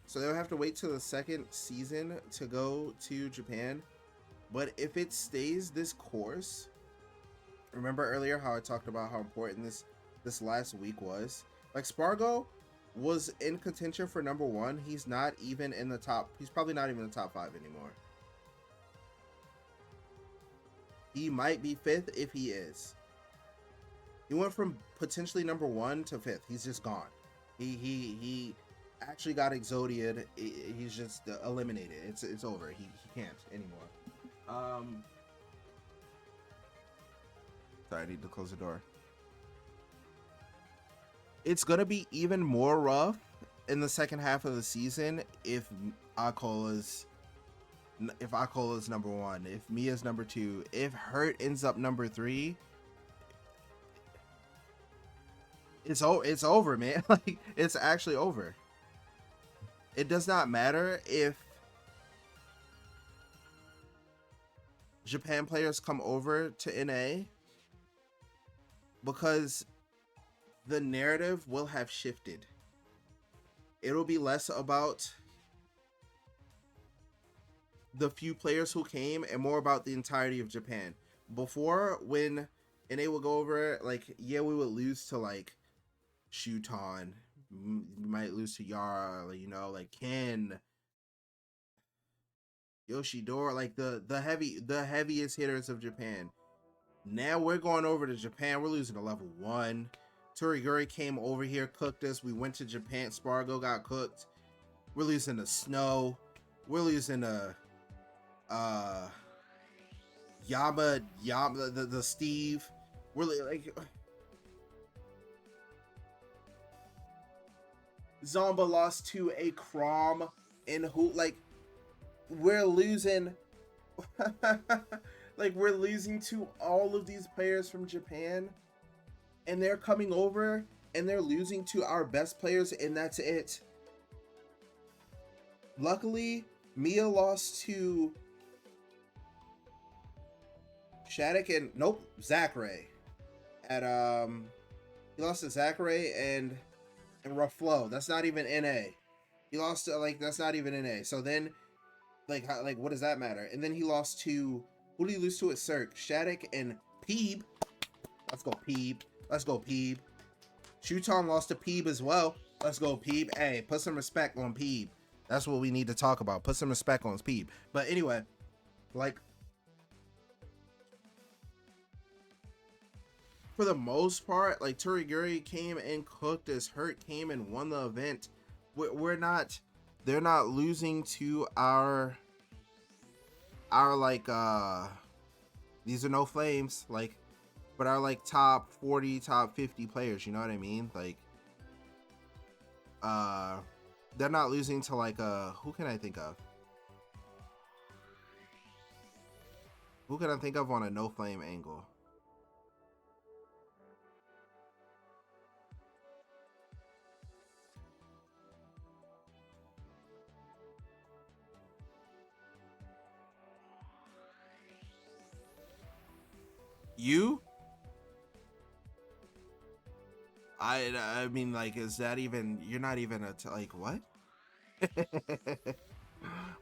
So they'll have to wait till the second season to go to Japan. But if it stays this course, remember earlier how I talked about how important this last week was? Like Spargo was in contention for number 1. He's not even in the top. He's probably not even in the top 5 anymore. He might be 5th if he is. He went from potentially number 1 to 5th. He's just gone. He actually got Exodia'd. He's just eliminated. It's over. He can't anymore. Sorry, I need to close the door. It's gonna be even more rough in the second half of the season if Akola's number 1, if Mia's number 2, if Hurt ends up number 3. It's over, man. Like, it's actually over. It does not matter if Japan players come over to NA because the narrative will have shifted. It'll be less about the few players who came and more about the entirety of Japan. Before, when NA would go over, like, yeah, we would lose to like Shuton, we might lose to Yara, like Ken, Yoshidora, like the heaviest hitters of Japan. Now we're going over to Japan. We're losing to level 1. Toriguri came over here, cooked us. We went to Japan. Spargo got cooked. We're losing to Snow. We're losing to Yama, the Steve. We're like Zomba lost to a Crom and who, like, we're losing like we're losing to all of these players from Japan, and they're coming over and they're losing to our best players, and that's it. Luckily, Mia lost to Shattuck and Zachary at he lost to Zachary and Ruffalo. That's not even NA. He lost to, that's not even NA. So then what does that matter? And then he lost to, who did he lose to at Cirque? Shattuck and Peeb. Let's go Peeb. Let's go, Peeb. Shuton lost to Peeb as well. Let's go, Peeb. Hey, put some respect on Peeb. That's what we need to talk about. Put some respect on Peeb. But anyway, like, for the most part, like, Toriguri came and cooked as Hurt came and won the event. We're not, they're not losing to our like, these are no flames, like, but our like top 40, top 50 players, you know what I mean? Like, they're not losing to like, who can I think of? Who can I think of on a no flame angle? You? I mean, like, is that even, you're not even like, what?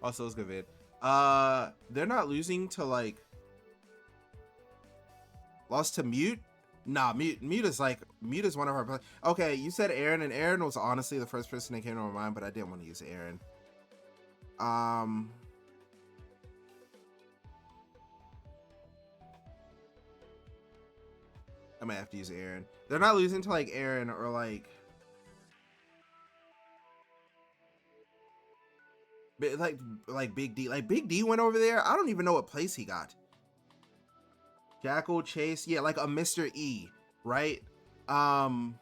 Also, it's good vid. They're not losing to like, lost to Mute. Nah, Mute is like, Mute is one of our, okay, you said Aaron, and Aaron was honestly the first person that came to my mind, but I didn't want to use Aaron. I might have to use Aaron. They're not losing to like Aaron or like Big D. Like, Big D went over there. I don't even know what place he got. Jackal, Chase, yeah, like a Mr. E, right? Like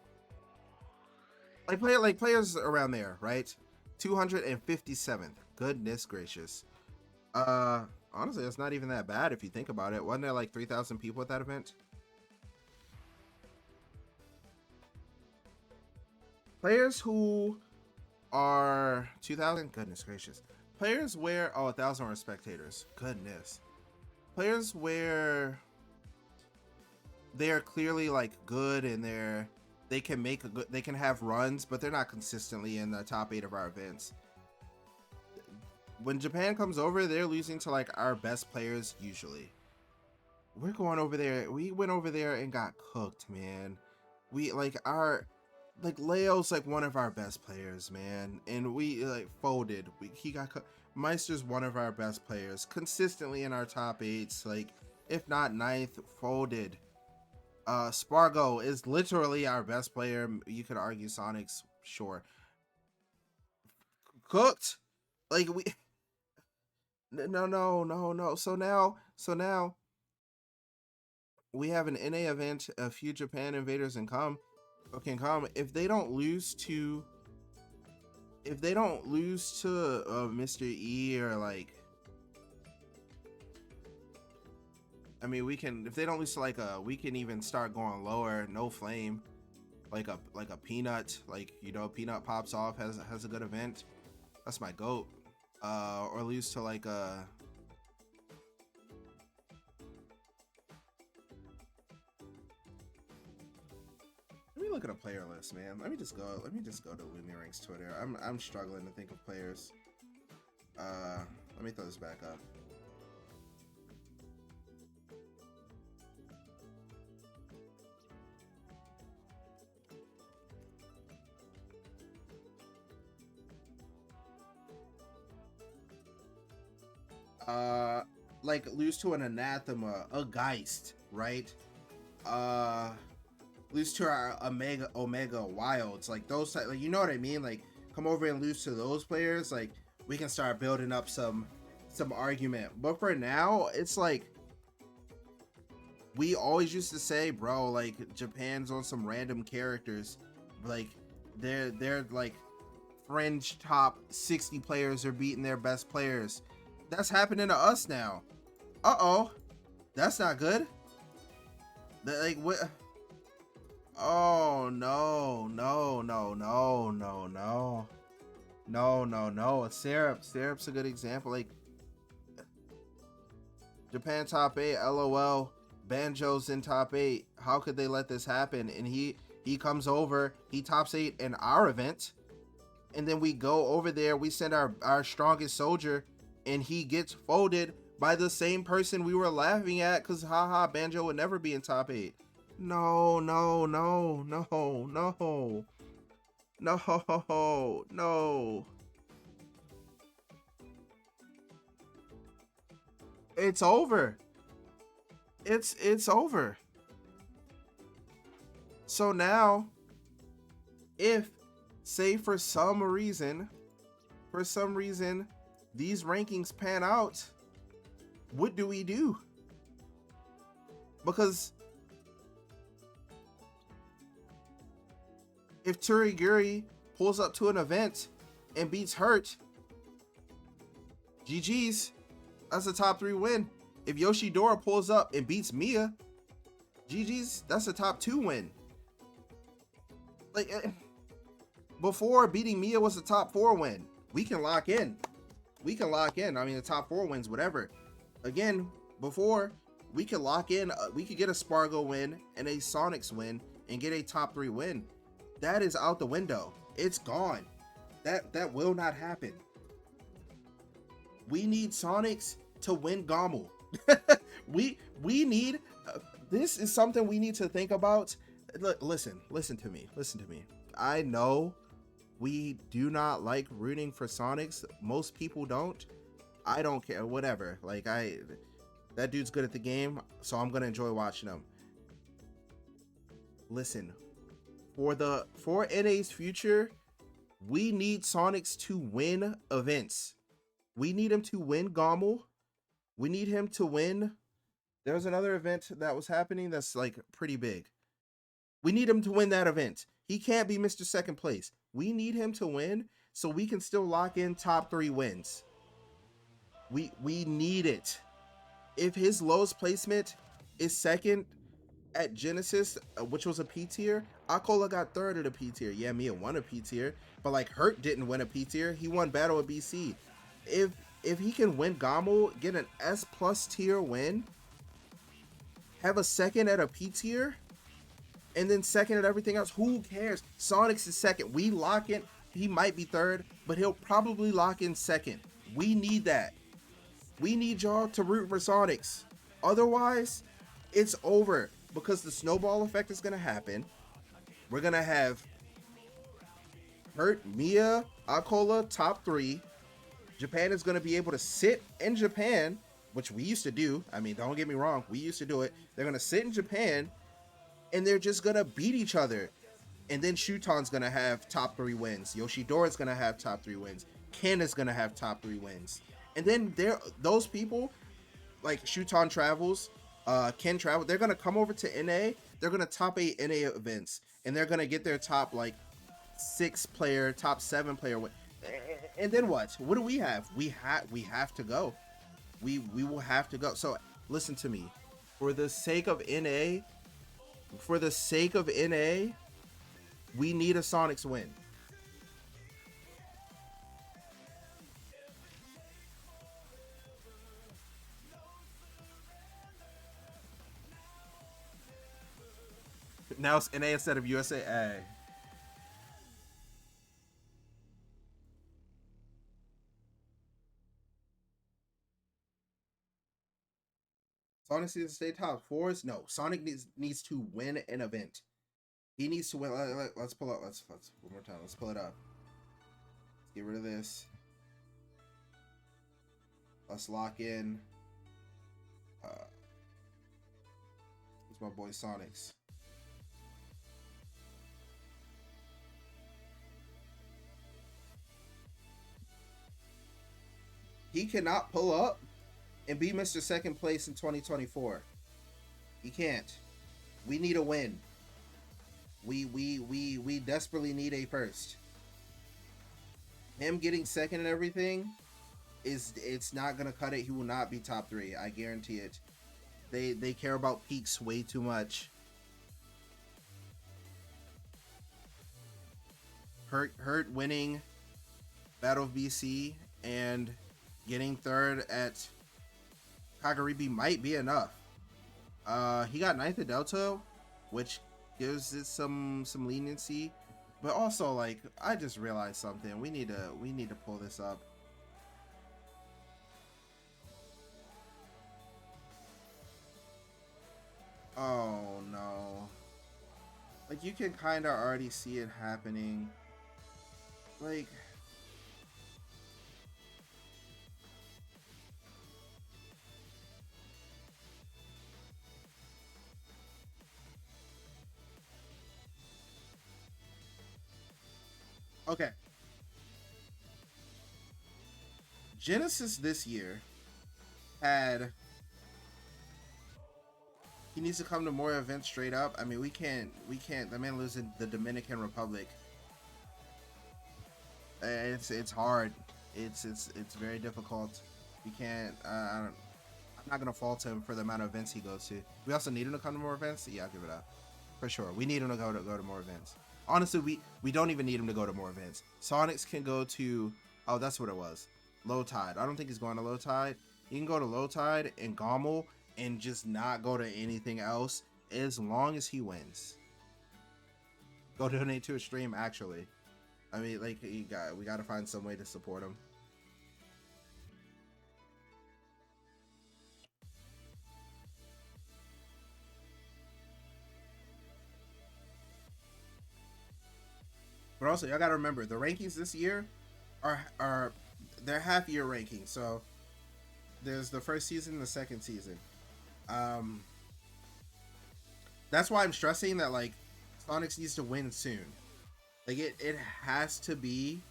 players around there, right? 257th. Goodness gracious. Honestly, it's not even that bad if you think about it. Wasn't there like 3,000 people at that event? Players who are 2,000. Goodness gracious. Players where, oh, 1,000 are spectators. Goodness. Players where they are clearly like good and they can make a good, they can have runs, but they're not consistently in the top 8 of our events. When Japan comes over, they're losing to like our best players usually. We're going over there. We went over there and got cooked, man. We like Leo's like one of our best players, man, and we like folded. He got Meister's one of our best players, consistently in our top 8s, like if not 9th, folded. Spargo is literally our best player. You could argue Sonic's, sure, cooked. Like, we no. So now we have an NA event. A few Japan invaders can come. If they don't lose to Mr. E, or like, I mean, we can, if they don't lose to like we can even start going lower. No flame, like a Peanut, like, you know, Peanut pops off, has a good event. That's my goat. Or lose to like a, let me look at a player list, man. Let me just go to Lunaring's Twitter. I'm struggling to think of players. Let me throw this back up. Like, lose to an Anathema, a Geist, right? Lose to our Omega Wilds, like those, like, you know what I mean? Like, come over and lose to those players, like, we can start building up some argument. But for now, it's like, we always used to say, bro, like, Japan's on some random characters, like, they're like fringe top 60 players are beating their best players. That's happening to us now. Uh-oh, that's not good. Like, what? Oh, no. Syrup's a good example. Like, Japan top 8, LOL. Banjo's in top 8. How could they let this happen? And he comes over, he tops 8 in our event, and then we go over there, we send our strongest soldier, and he gets folded by the same person we were laughing at, because haha, Banjo would never be in top 8. No, no, no, no, no. No, no. It's over. It's over. So now, if say for some reason these rankings pan out, what do we do? Because if Turiguri pulls up to an event and beats Hurt, GG's. That's a top 3 win. If Yoshidora pulls up and beats Mia, GG's. That's a top 2 win. Like, before beating Mia was a top 4 win. We can lock in. I mean, the top 4 wins, whatever. Again, before we could lock in, we could get a Spargo win and a Sonics win and get a top 3 win. That is out the window. It's gone. That will not happen. We need Sonics to win Gommel. we need this is something we need to think about. Listen to me. I know we do not like rooting for Sonics. Most people don't. I don't care. Whatever. Like, that dude's good at the game, so I'm gonna enjoy watching him. Listen, for NA's future, we need Sonics to win events. We need him to win Gommel. We need him to win. There's another event that was happening that's like pretty big. We need him to win that event. He can't be Mr. Second Place. We need him to win so we can still lock in top 3 wins. We need it. If his lowest placement is second at Genesis, which was a P tier, Akola got third at a P tier. Yeah, Mia won a P tier, but like Hurt didn't win a P tier. He won Battle of BC. If he can win Gommel, get an S+ tier win, have a second at a P tier, and then second at everything else, who cares? Sonics is second. We lock in. He might be third, but he'll probably lock in second. We need that. We need y'all to root for Sonics. Otherwise, it's over, because the snowball effect is going to happen. We're going to have Hurt, Mia, Akola, top 3. Japan is going to be able to sit in Japan, which we used to do. I mean, don't get me wrong. We used to do it. They're going to sit in Japan, and they're just going to beat each other. And then Shuton's going to have top 3 wins. Yoshidora's going to have top 3 wins. Ken is going to have top 3 wins. And then those people, like Shuton travels, Ken travel, they're going to come over to NA. They're going to top 8 NA events. And they're going to get their top, like, 6 player, top 7 player win. And then what? What do we have? We have to go. We will have to go. So listen to me. For the sake of NA, we need a Sonics win. Now it's NA instead of USA. Sonic needs to stay top 4s. No, Sonic needs to win an event. He needs to win. Let's pull up. Let's one more time. Let's pull it up. Let's get rid of this. Let's lock in. It's my boy Sonics. He cannot pull up and be Mr. Second Place in 2024. He can't. We need a win. We desperately need a first. Him getting second and everything it's not gonna cut it. He will not be top 3. I guarantee it. They care about peaks way too much. Hurt winning Battle of BC and getting third at Kagaribi might be enough. He got 9th at Delta, which gives it some leniency, but also, like, I just realized something. We need to pull this up. Oh no. Like, you can kind of already see it happening. Like, okay, Genesis this year had he needs to come to more events straight up. I mean, we can't. The man lives in the Dominican Republic. It's hard. It's very difficult. We can't. I don't. I'm not gonna fault him for the amount of events he goes to. We also need him to come to more events. Yeah, I'll give it up for sure. We need him to go to more events. Honestly, we don't even need him to go to more events. Sonics can go to. Oh, that's what it was. Low Tide. I don't think he's going to Low Tide. He can go to Low Tide and Gommel and just not go to anything else as long as he wins. Go donate to a stream. Actually, I mean, like, we got to find some way to support him. But also, y'all gotta remember the rankings this year are they're half year rankings. So there's the first season, and the second season. Um, that's why I'm stressing that, like, Sonics needs to win soon. Like, it has to be.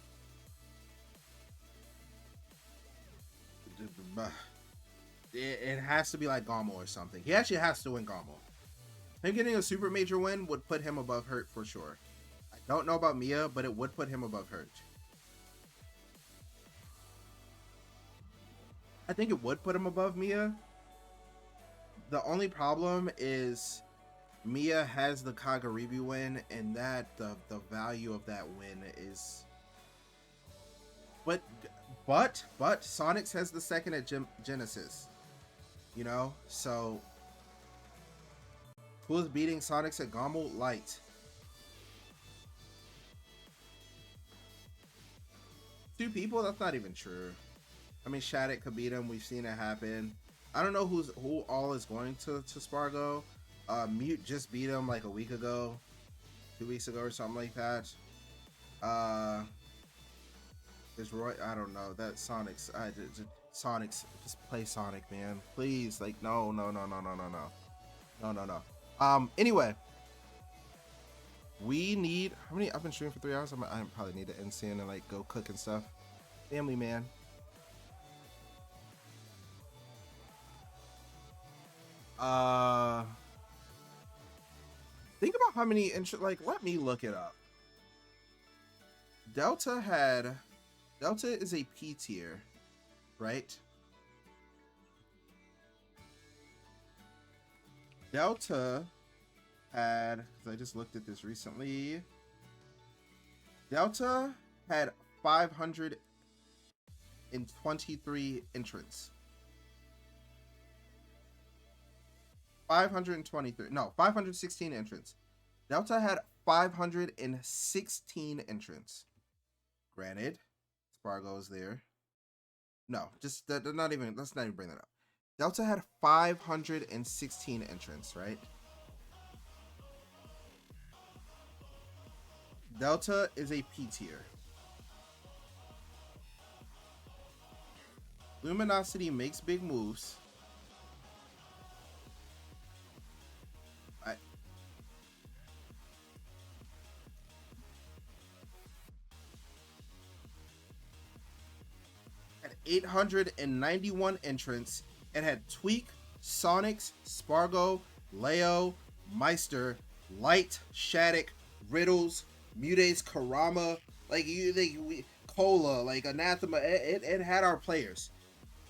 It has to be like Gommel or something. He actually has to win Gommel. Him getting a super major win would put him above Hurt for sure. I don't know about Mia, but it would put him above Hurt. I think it would put him above Mia. The only problem is Mia has the Kagaribi win, and that the value of that win is. But Sonics has the second at Genesis. You know, so who's beating Sonics at Gommel? Light. Two people? That's not even true. I mean, Shattuck could beat him. We've seen it happen. I don't know who all is going to Spargo. Mute just beat him like a week ago, 2 weeks ago, or something like that. Is Roy? I don't know. That Sonics. Sonics. Just play Sonic, man. Please. Like, no. Anyway, we need. How many? I've been streaming for 3 hours. I probably need to end soon and like go cook and stuff. Family man. Think about how many like, let me look it up. Delta is a P tier, right? Delta had, because I just looked at this recently, Delta had 523 entrants. 523. No, 516 entrants. Delta had 516 entrants. Granted, Spargo's there. No, just not even. Let's not even bring that up. Delta had 516 entrants, right? Delta is a P tier. Luminosity makes big moves. At 891 entrants, it had Tweak, Sonics, Spargo, Leo, Meister, Light, Shattuck, Riddles, Mutes, Karama, Cola, like Anathema. It had our players.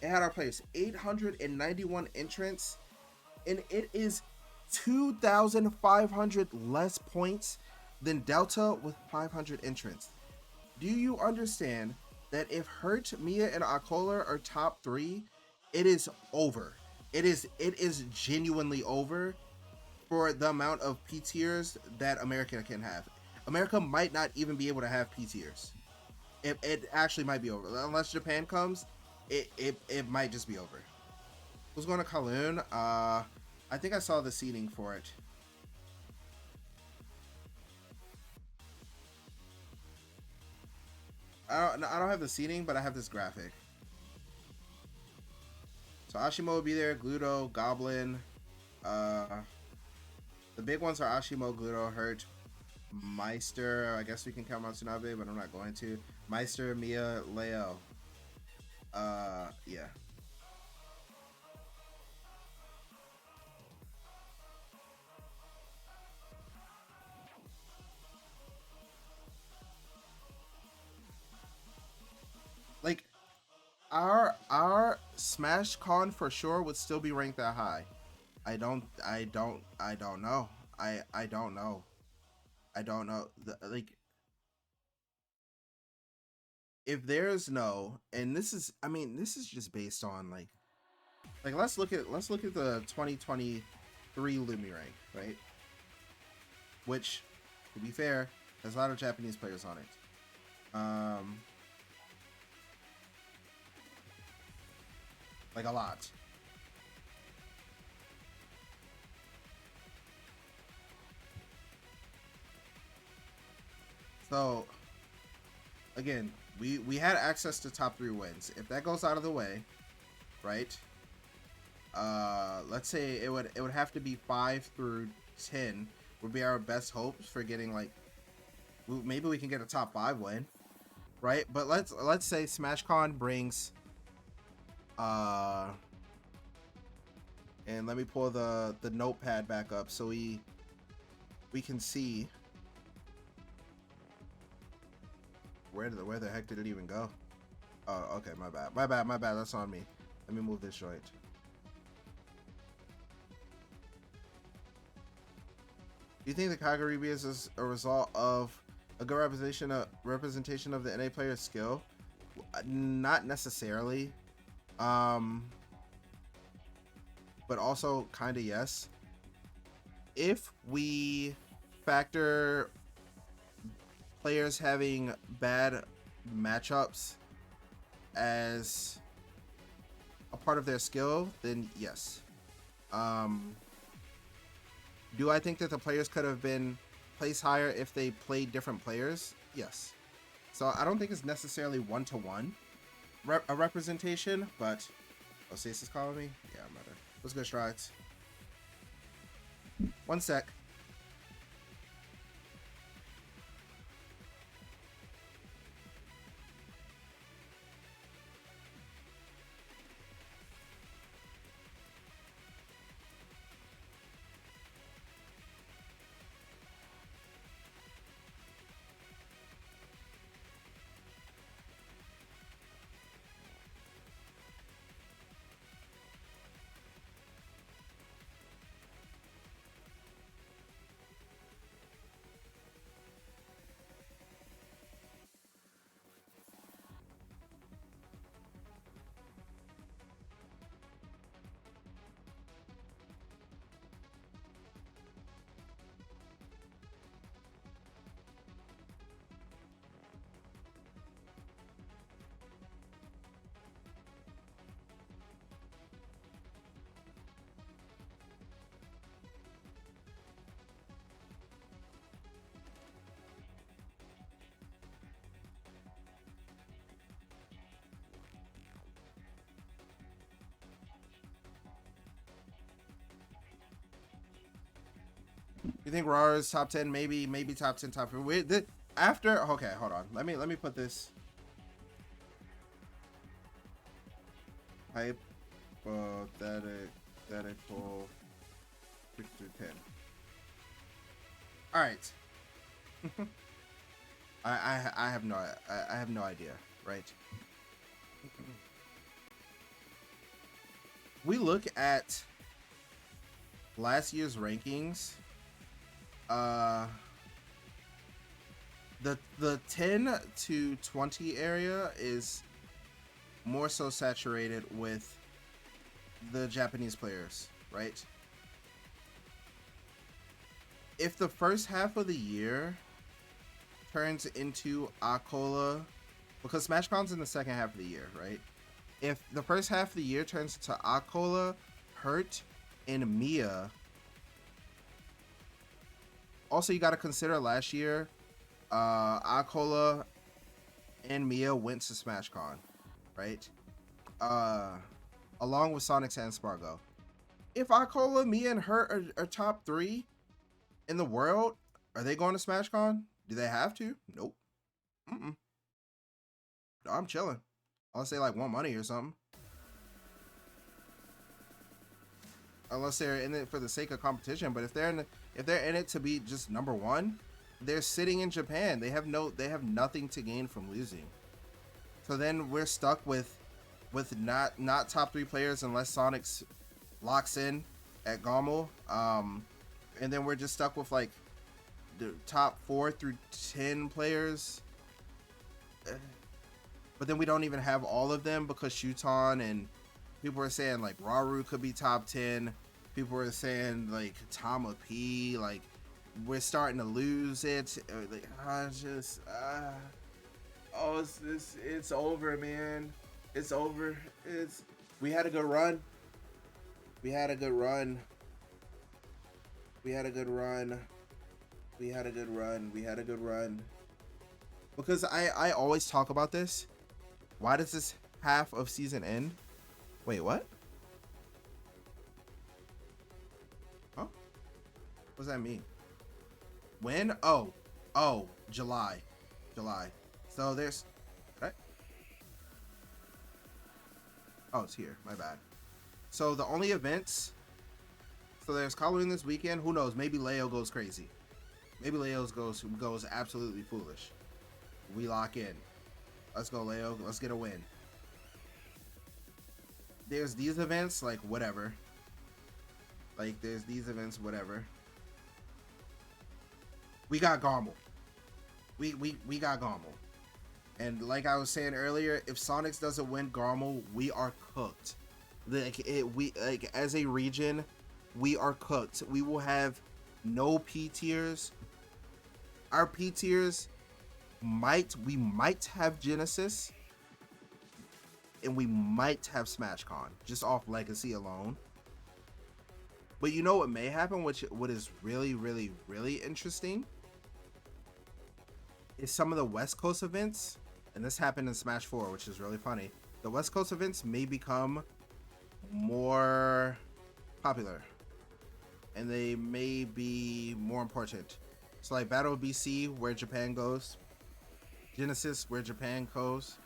It had our players. 891 entrants, and it is 2,500 less points than Delta with 500 entrants. Do you understand that if Hurt, Mia, and Akola are top 3, it is over. It is genuinely over for the amount of P tiers that America can have. America might not even be able to have P tiers. It actually might be over. Unless Japan comes, it might just be over. Who's going to Kowloon? I think I saw the seating for it. I don't have the seating, but I have this graphic. So Ashimo will be there, Gluto, Goblin. The big ones are Ashimo, Gluto, Hurt, Meister. I guess we can count Matsunabe, but I'm not going to. Meister, Mia, Leo. Yeah. Like our Smash Con for sure would still be ranked that high. I don't know. I don't know. I don't know. Like if there's no, and this is, I mean, this is just based on like let's look at the 2023 Lumi rank, right? Which, to be fair, has a lot of Japanese players on it. Like a lot. So again, we had access to top 3 wins. If that goes out of the way, right? Let's say it would have to be 5 through 10 would be our best hopes for getting like maybe we can get a top 5 win, right? But let's say SmashCon brings and let me pull the notepad back up so we can see where the heck did it even go? Oh, okay, my bad. That's on me. Let me move this joint. Do you think the Kagaribi is a result of a good representation of the NA player's skill? Not necessarily, but also kind of yes. If we factor players having bad matchups as a part of their skill, then yes. Do I think that the players could have been placed higher if they played different players? Yes. So I don't think it's necessarily one-to-one a representation, but Osasis is calling me? Yeah, I'm better. Let's go strides. One sec. You think Raw is top 10? Maybe top 10, top 5. After, okay, hold on. Let me put this hypothetical 6 through 10. All right. I have no idea, right? We look at last year's rankings. The 10 to 20 area is more so saturated with the Japanese players, right? If the first half of the year turns into Akola, because SmashCon's in the second half of the year, right? If the first half of the year turns into Akola, Hurt, and Mia. Also, you got to consider last year, Akola and Mia went to SmashCon, right? Uh, Along with Sonic and Spargo. If Akola, Mia, and her are top 3 in the world, are they going to SmashCon? Do they have to? Nope. Mm-mm. No, I'm chilling. Unless they like want money or something. Unless they're in it for the sake of competition. But if they're in it to be just number 1, they're sitting in Japan. They have nothing to gain from losing. So then we're stuck with not top 3 players unless Sonic's locks in at Gommel. And then we're just stuck with like the top 4 through 10 players. But then we don't even have all of them because Shuton and people are saying like Raru could be top 10. People are saying like Tama P. Like we're starting to lose it. Like it's over, man. It's over. We had a good run. We had a good run. Because I always talk about this. Why does this half of season end? Wait, what? Huh? What does that mean? When? Oh, July. So there's. Right? Oh, it's here. My bad. So the only events. So there's Halloween this weekend. Who knows? Maybe Leo goes crazy. Maybe Leo goes absolutely foolish. We lock in. Let's go, Leo. Let's get a win. There's these events, like whatever. We got Gommel. We got Gommel. And like I was saying earlier, if Sonics doesn't win Gommel, we are cooked. As a region, we are cooked. We will have no P tiers. Our P tiers we might have Genesis, and we might have SmashCon just off legacy alone. But you know what may happen, what is really, really, really interesting, is some of the West Coast events, and this happened in Smash 4, which is really funny. The West Coast events may become more popular, and they may be more important. So like Battle of BC, where Japan goes. Genesis, where Japan goes.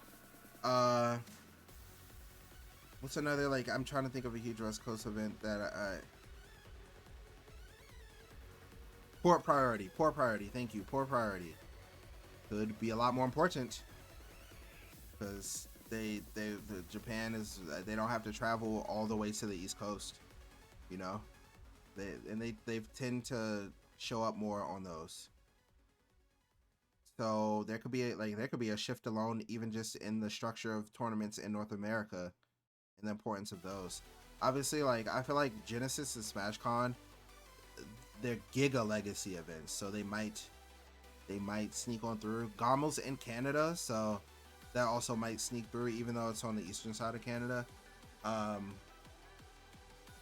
What's another, like, I'm trying to think of a huge West Coast event that Port Priority. Thank you. Port Priority could be a lot more important because Japan is, they don't have to travel all the way to the East Coast, you know. They tend to show up more on those. So there could be a shift alone, even just in the structure of tournaments in North America, and the importance of those. Obviously, like I feel like Genesis and SmashCon, they're Giga Legacy events, so they might sneak on through. Gommel's in Canada, so that also might sneak through, even though it's on the eastern side of Canada.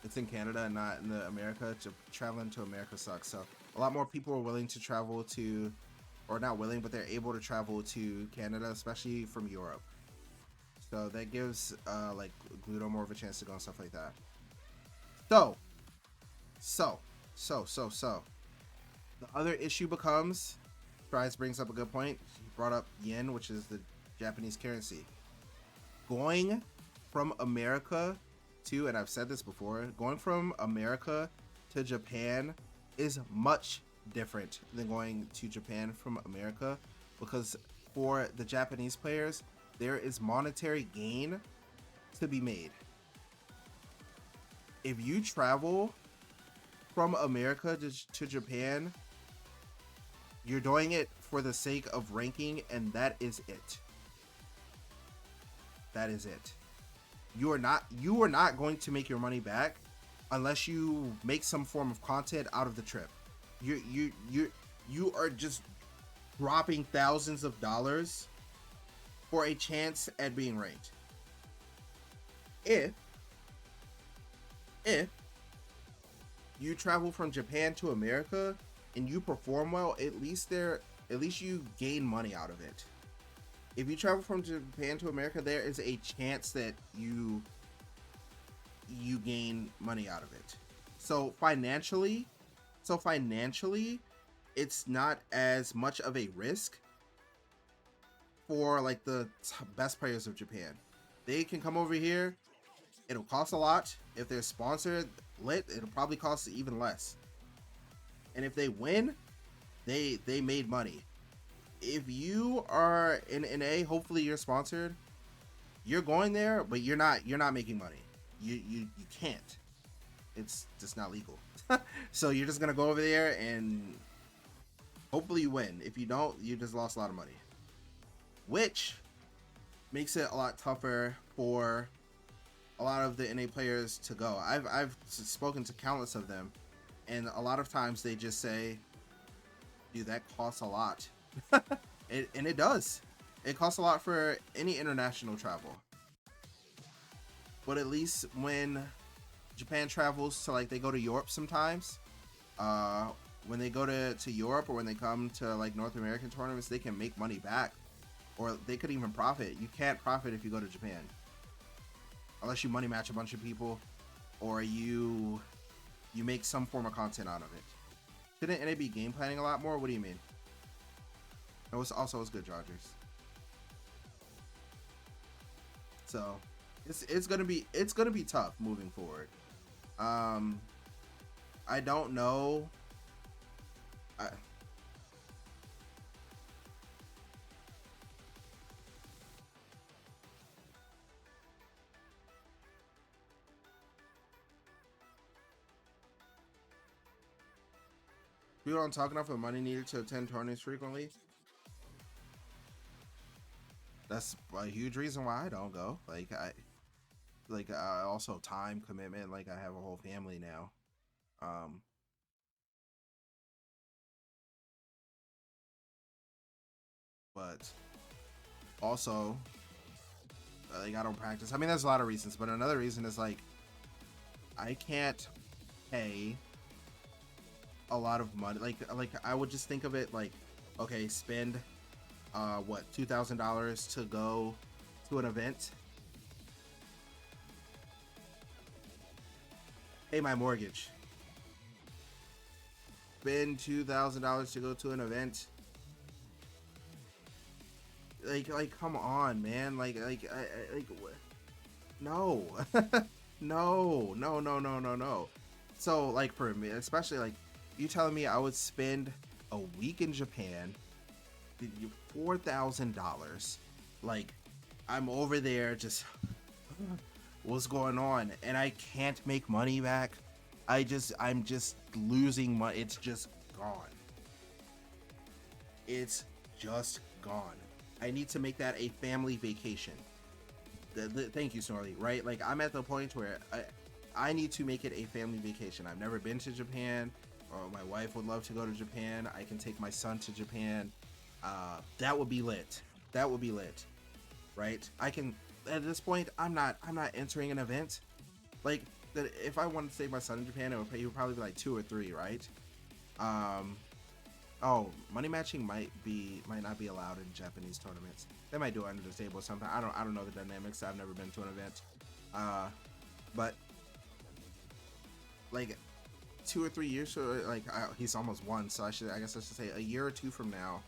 It's in Canada and not in the America. Traveling to America sucks. So a lot more people are willing to travel to, or not willing, but they're able to travel to Canada, especially from Europe. So that gives like Gluto more of a chance to go and stuff like that. So the other issue becomes, Strides brings up a good point. He brought up yen, which is the Japanese currency. Going from America to, and I've said this before, going from America to Japan is much different than going to Japan from America, because for the Japanese players, there is monetary gain to be made. If you travel from America to Japan, you're doing it for the sake of ranking, and that is it. That is it. You are not going to make your money back unless you make some form of content out of the trip. You are just dropping thousands of dollars for a chance at being ranked. If you travel from Japan to America and you perform well, at least you gain money out of it. If you travel from Japan to America, there is a chance that you gain money out of it. So financially, so financially, it's not as much of a risk for like the best players of Japan. They can come over here. It'll cost a lot. If they're sponsored lit, it'll probably cost even less. And if they win, they made money. If you are in NA, hopefully you're sponsored. You're going there, but you're not making money. You can't. It's just not legal. So you're just gonna go over there and hopefully you win. If you don't, you just lost a lot of money, which makes it a lot tougher for a lot of the NA players to go. I've spoken to countless of them, and a lot of times they just say, "Dude, that costs a lot," and it does. It costs a lot for any international travel. But at least when Japan travels to, like, they go to Europe sometimes. When they go to Europe, or when they come to like North American tournaments, they can make money back, or they could even profit. You can't profit if you go to Japan unless you money match a bunch of people, or you make some form of content out of it. Shouldn't NA be game planning a lot more? What do you mean? It was good, Chargers. So it's gonna be tough moving forward. I don't know. People don't talk enough of money needed to attend tournaments frequently. That's a huge reason why I don't go. Also time commitment. Like, I have a whole family now. But also, like, I don't practice. I mean, there's a lot of reasons, but another reason is, like, I can't pay a lot of money. Like I would just think of it like, okay, spend what, $2,000 to go to an event, pay my mortgage, spend $2,000 to go to an event. Like come on, man. No. No. So, like, for me, especially, like, you telling me I would spend a week in Japan, $4,000, like, I'm over there just, what's going on, and I can't make money back. I'm just losing money. It's just gone. It's just gone. I need to make that a family vacation. Thank you, Snorley. Right? Like, I'm at the point where I need to make it a family vacation. I've never been to Japan. My wife would love to go to Japan. I can take my son to Japan. That would be lit. That would be lit. Right? I can. At this point, I'm not entering an event. Like, that. If I wanted to take my son in Japan, it would probably be like 2 or 3, right? Oh, money matching might not be allowed in Japanese tournaments. They might do it under the table or something. I don't know the dynamics. I've never been to an event. But like 2 or 3 years, so like he's almost 1, so I guess I should say a year or 2 from now,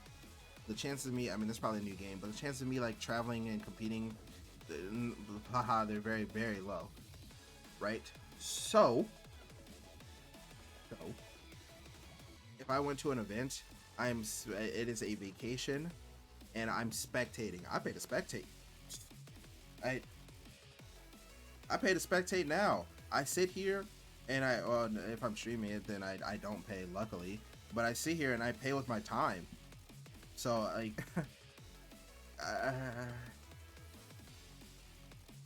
the chances of me, I mean, it's probably a new game, but the chances of me like traveling and competing, they're very, very low, right? So if I went to an event, it is a vacation, and I'm spectating. I pay to spectate. I pay to spectate now. I sit here, and if I'm streaming it, then I don't pay, luckily. But I sit here and I pay with my time. So, like,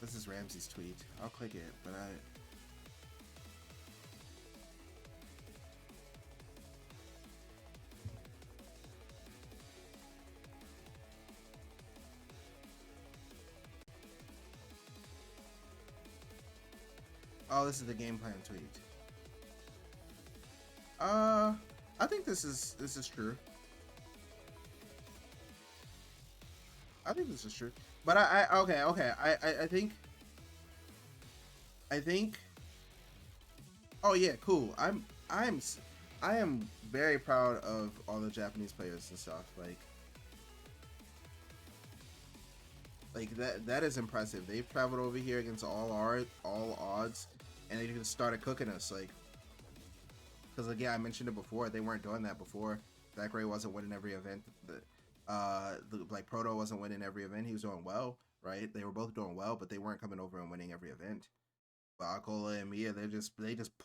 this is Ramsey's tweet. I'll click it, but oh, this is the game plan tweet. I think this is true. I think this is true. But okay. I think. Oh yeah, cool. I am very proud of all the Japanese players and stuff. Like that is impressive. They've traveled over here against all odds, and they just started cooking us. Like, because again, I mentioned it before, they weren't doing that before. Zachary wasn't winning every event. Like Proto wasn't winning every event. He was doing well, right? They were both doing well, but they weren't coming over and winning every event. But Akola and Mia, they just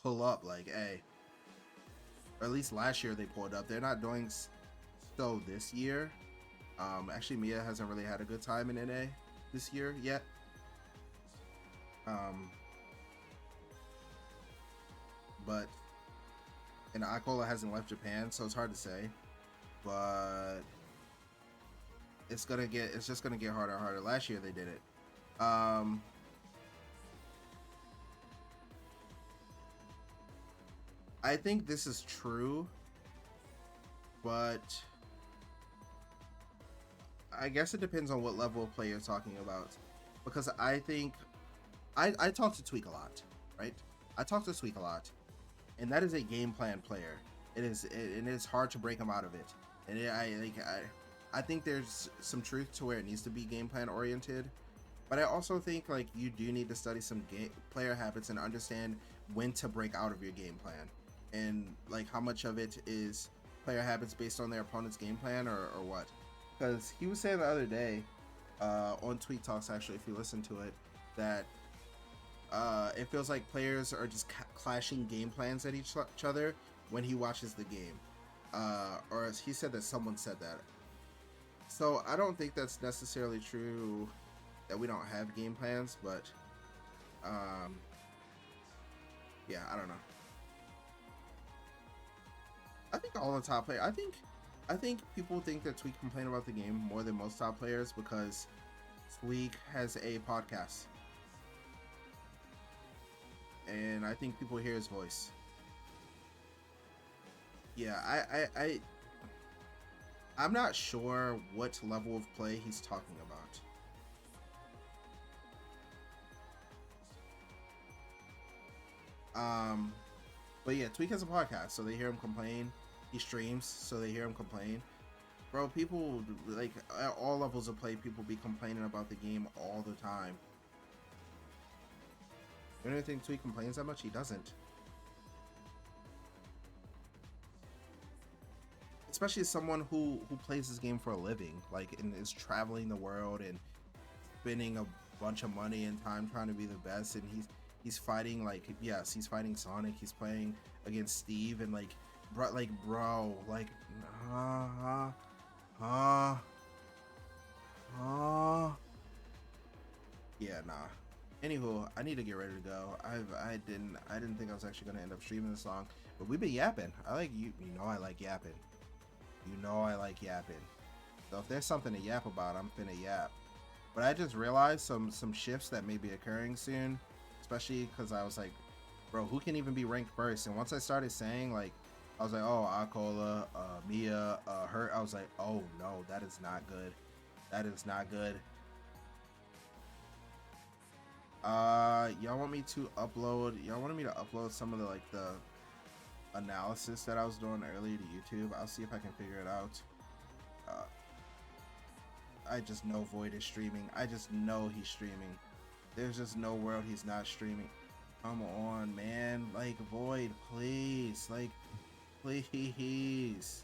pull up like, hey. Or at least last year they pulled up. They're not doing so this year. Actually, Mia hasn't really had a good time in NA this year yet. But and Akola hasn't left Japan, so it's hard to say. But it's just gonna get harder and harder. Last year they did it. I think this is true, but I guess it depends on what level of play you're talking about. Because I think I talk to Tweak a lot, right? I talk to Tweak a lot, and that is a game plan player. It is hard to break him out of it. And I think there's some truth to where it needs to be game plan oriented, but I also think like you do need to study some player habits and understand when to break out of your game plan, and like how much of it is player habits based on their opponent's game plan or what. Because he was saying the other day on Tweet Talks, actually, if you listen to it, that it feels like players are just clashing game plans at each other when he watches the game. Or as he said that someone said that. So I don't think that's necessarily true that we don't have game plans, but yeah, I don't know. I think all the top players. I think people think that Tweak complain about the game more than most top players because Tweak has a podcast, and I think people hear his voice. Yeah, I'm not sure what level of play he's talking about. But yeah, Tweak has a podcast, so they hear him complain. He streams, so they hear him complain. Bro, people, like, at all levels of play, people be complaining about the game all the time. You don't think Tweak complains that much? He doesn't. Especially as someone who plays this game for a living, like, and is traveling the world and spending a bunch of money and time trying to be the best, and he's fighting, like, yes, he's fighting Sonic, he's playing against Steve, and like bro, yeah, nah. Anywho, I need to get ready to go. I didn't think I was actually gonna end up streaming this long, but we've been yapping. I like you know I like yapping. You know I like yapping. So if there's something to yap about, I'm finna yap. But I just realized some shifts that may be occurring soon, especially because I was like, bro, who can even be ranked first? And once I started saying, like, I was like, oh, Akola, Mia, her, I was like, oh no, that is not good. That is not good. Y'all want me to upload? Y'all wanted me to upload some of the analysis that I was doing earlier to YouTube. I'll see if I can figure it out. I just know Void is streaming. I just know he's streaming. There's just no world he's not streaming. Come on, man. Like, Void, please. Like, please.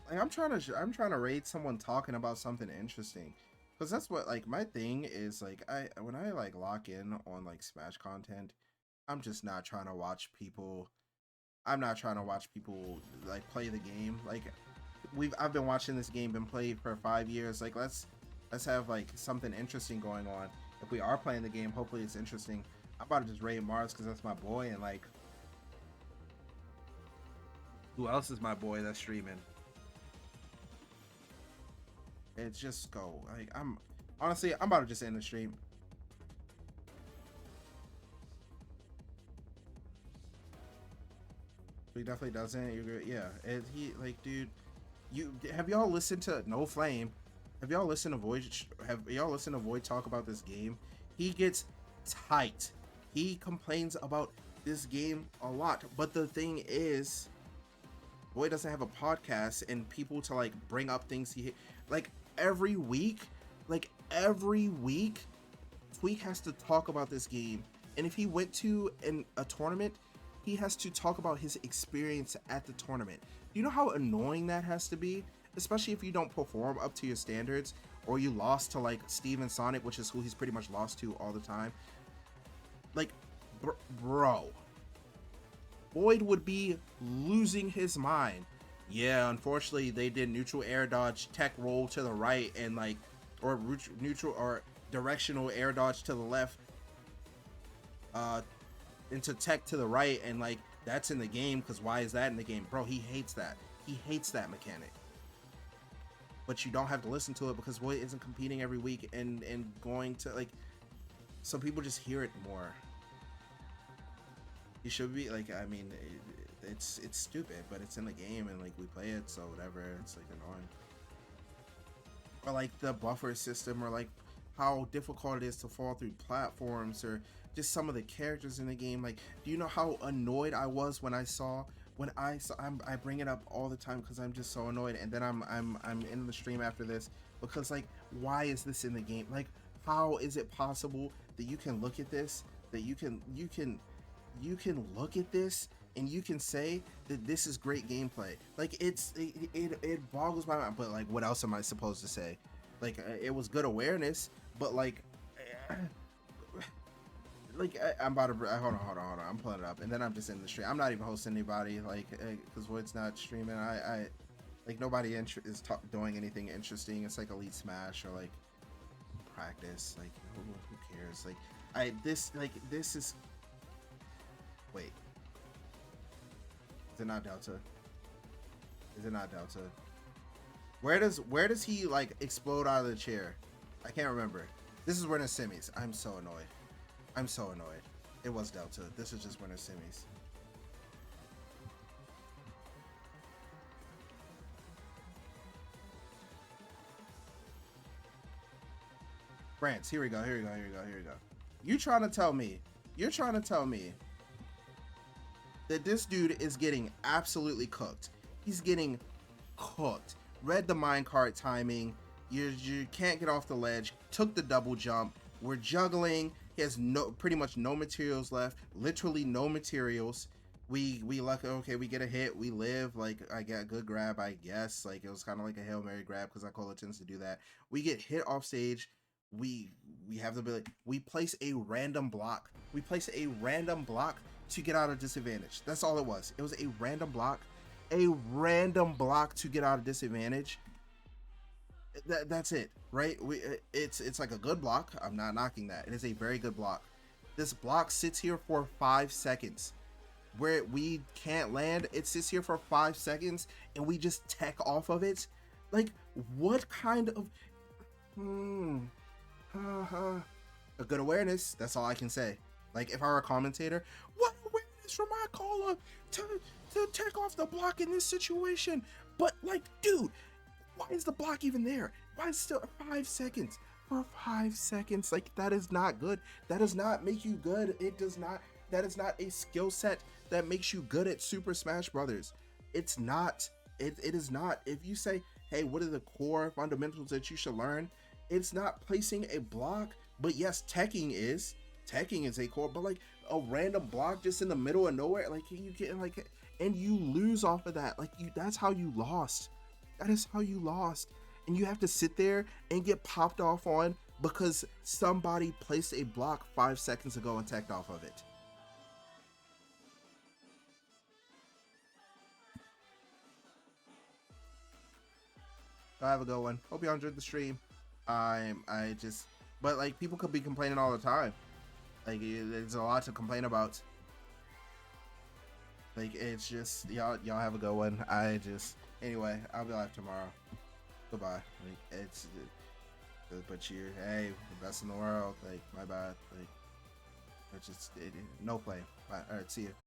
Like, I'm trying to rate someone talking about something interesting. Because that's what, like, my thing is, like, when I like lock in on like Smash content, I'm just not trying to watch people. I'm not trying to watch people like play the game. Like, I've been watching this game, been played for 5 years. Like, let's have like something interesting going on. If we are playing the game, hopefully it's interesting. I'm about to just raid Mars because that's my boy, and like, who else is my boy that's streaming? It's just go. Like, I'm about to just end the stream. So he definitely doesn't. You're good. Yeah, and he like, dude. You have y'all listened to No Flame? Have y'all listened to Void? Have y'all listened to Void talk about this game? He gets tight. He complains about this game a lot. But the thing is, Void doesn't have a podcast and people to like bring up things he like every week. Like every week, Tweak has to talk about this game. And if he went to a tournament, he has to talk about his experience at the tournament. Do you know how annoying that has to be? Especially if you don't perform up to your standards or you lost to like Steven Sonic, which is who he's pretty much lost to all the time. Like, bro, Boyd would be losing his mind. Yeah, unfortunately, they did neutral air dodge, tech roll to the right, and like, or neutral or directional air dodge to the left, into tech to the right, and like that's in the game. Because why is that in the game, bro? He hates that. He hates that mechanic. But you don't have to listen to it because Boyd isn't competing every week and going to like. Some people just hear it more. You should be like, I mean, it's stupid, but it's in the game and like we play it, so whatever. It's like annoying. Or like the buffer system, or like how difficult it is to fall through platforms, or just some of the characters in the game. Like, do you know how annoyed I was when I saw I bring it up all the time because I'm just so annoyed, and then I'm in the stream after this because like, why is this in the game? Like, how is it possible that you can look at this, that you can look at this and you can say that this is great gameplay? Like, it boggles my mind. But like, what else am I supposed to say? Like, it was good awareness, but like I'm about to hold on, I'm pulling it up, and then I'm just in the stream. I'm not even hosting anybody, like, because Wood's not streaming. I like, nobody is doing anything interesting. It's like Elite Smash or like practice. Like, who cares? Like, this is, wait, is it not Delta? Is it not Delta? Where does he like explode out of the chair? I can't remember. This is Winter Semis. I'm so annoyed. I'm so annoyed. It was Delta. This is just Winter Semis. France. Here we go. You're trying to tell me that this dude is getting absolutely cooked. He's getting cooked. Read the minecart timing. You can't get off the ledge. Took the double jump. We're juggling. He has pretty much no materials left. Literally no materials. We lucky. Okay, we get a hit. We live. Like, I get a good grab, I guess. Like, it was kind of like a Hail Mary grab because Ikola tends to do that. We get hit off stage. We have the ability. We place a random block. To get out of disadvantage. That's all it was. It was a random block. A random block to get out of disadvantage. That's it, right? It's like a good block. I'm not knocking that. It is a very good block. This block sits here for 5 seconds. Where we can't land, it sits here for 5 seconds and we just tech off of it. Like, what kind of a good awareness? That's all I can say. Like, if I were a commentator, what awareness from Ikola to take off the block in this situation? But like, dude, why is the block even there? Why is it still 5 seconds? For 5 seconds, like, that is not good. That does not make you good. It does not. That is not a skill set that makes you good at Super Smash Brothers. It's not. It is not. If you say, hey, what are the core fundamentals that you should learn? It's not placing a block. But yes, teching is a core. But like, a random block just in the middle of nowhere, like, you get like, and you lose off of that. Like, that's how you lost. That is how you lost. And you have to sit there and get popped off on because somebody placed a block 5 seconds ago and teched off of it. So have a good one. Hope you enjoyed the stream. But like, people could be complaining all the time. Like, there's a lot to complain about. Like, it's just, y'all have a good one. Anyway, I'll be live tomorrow. Goodbye. Like, but hey, the best in the world. Like, my bad. Like, no play. Bye. All right, see you.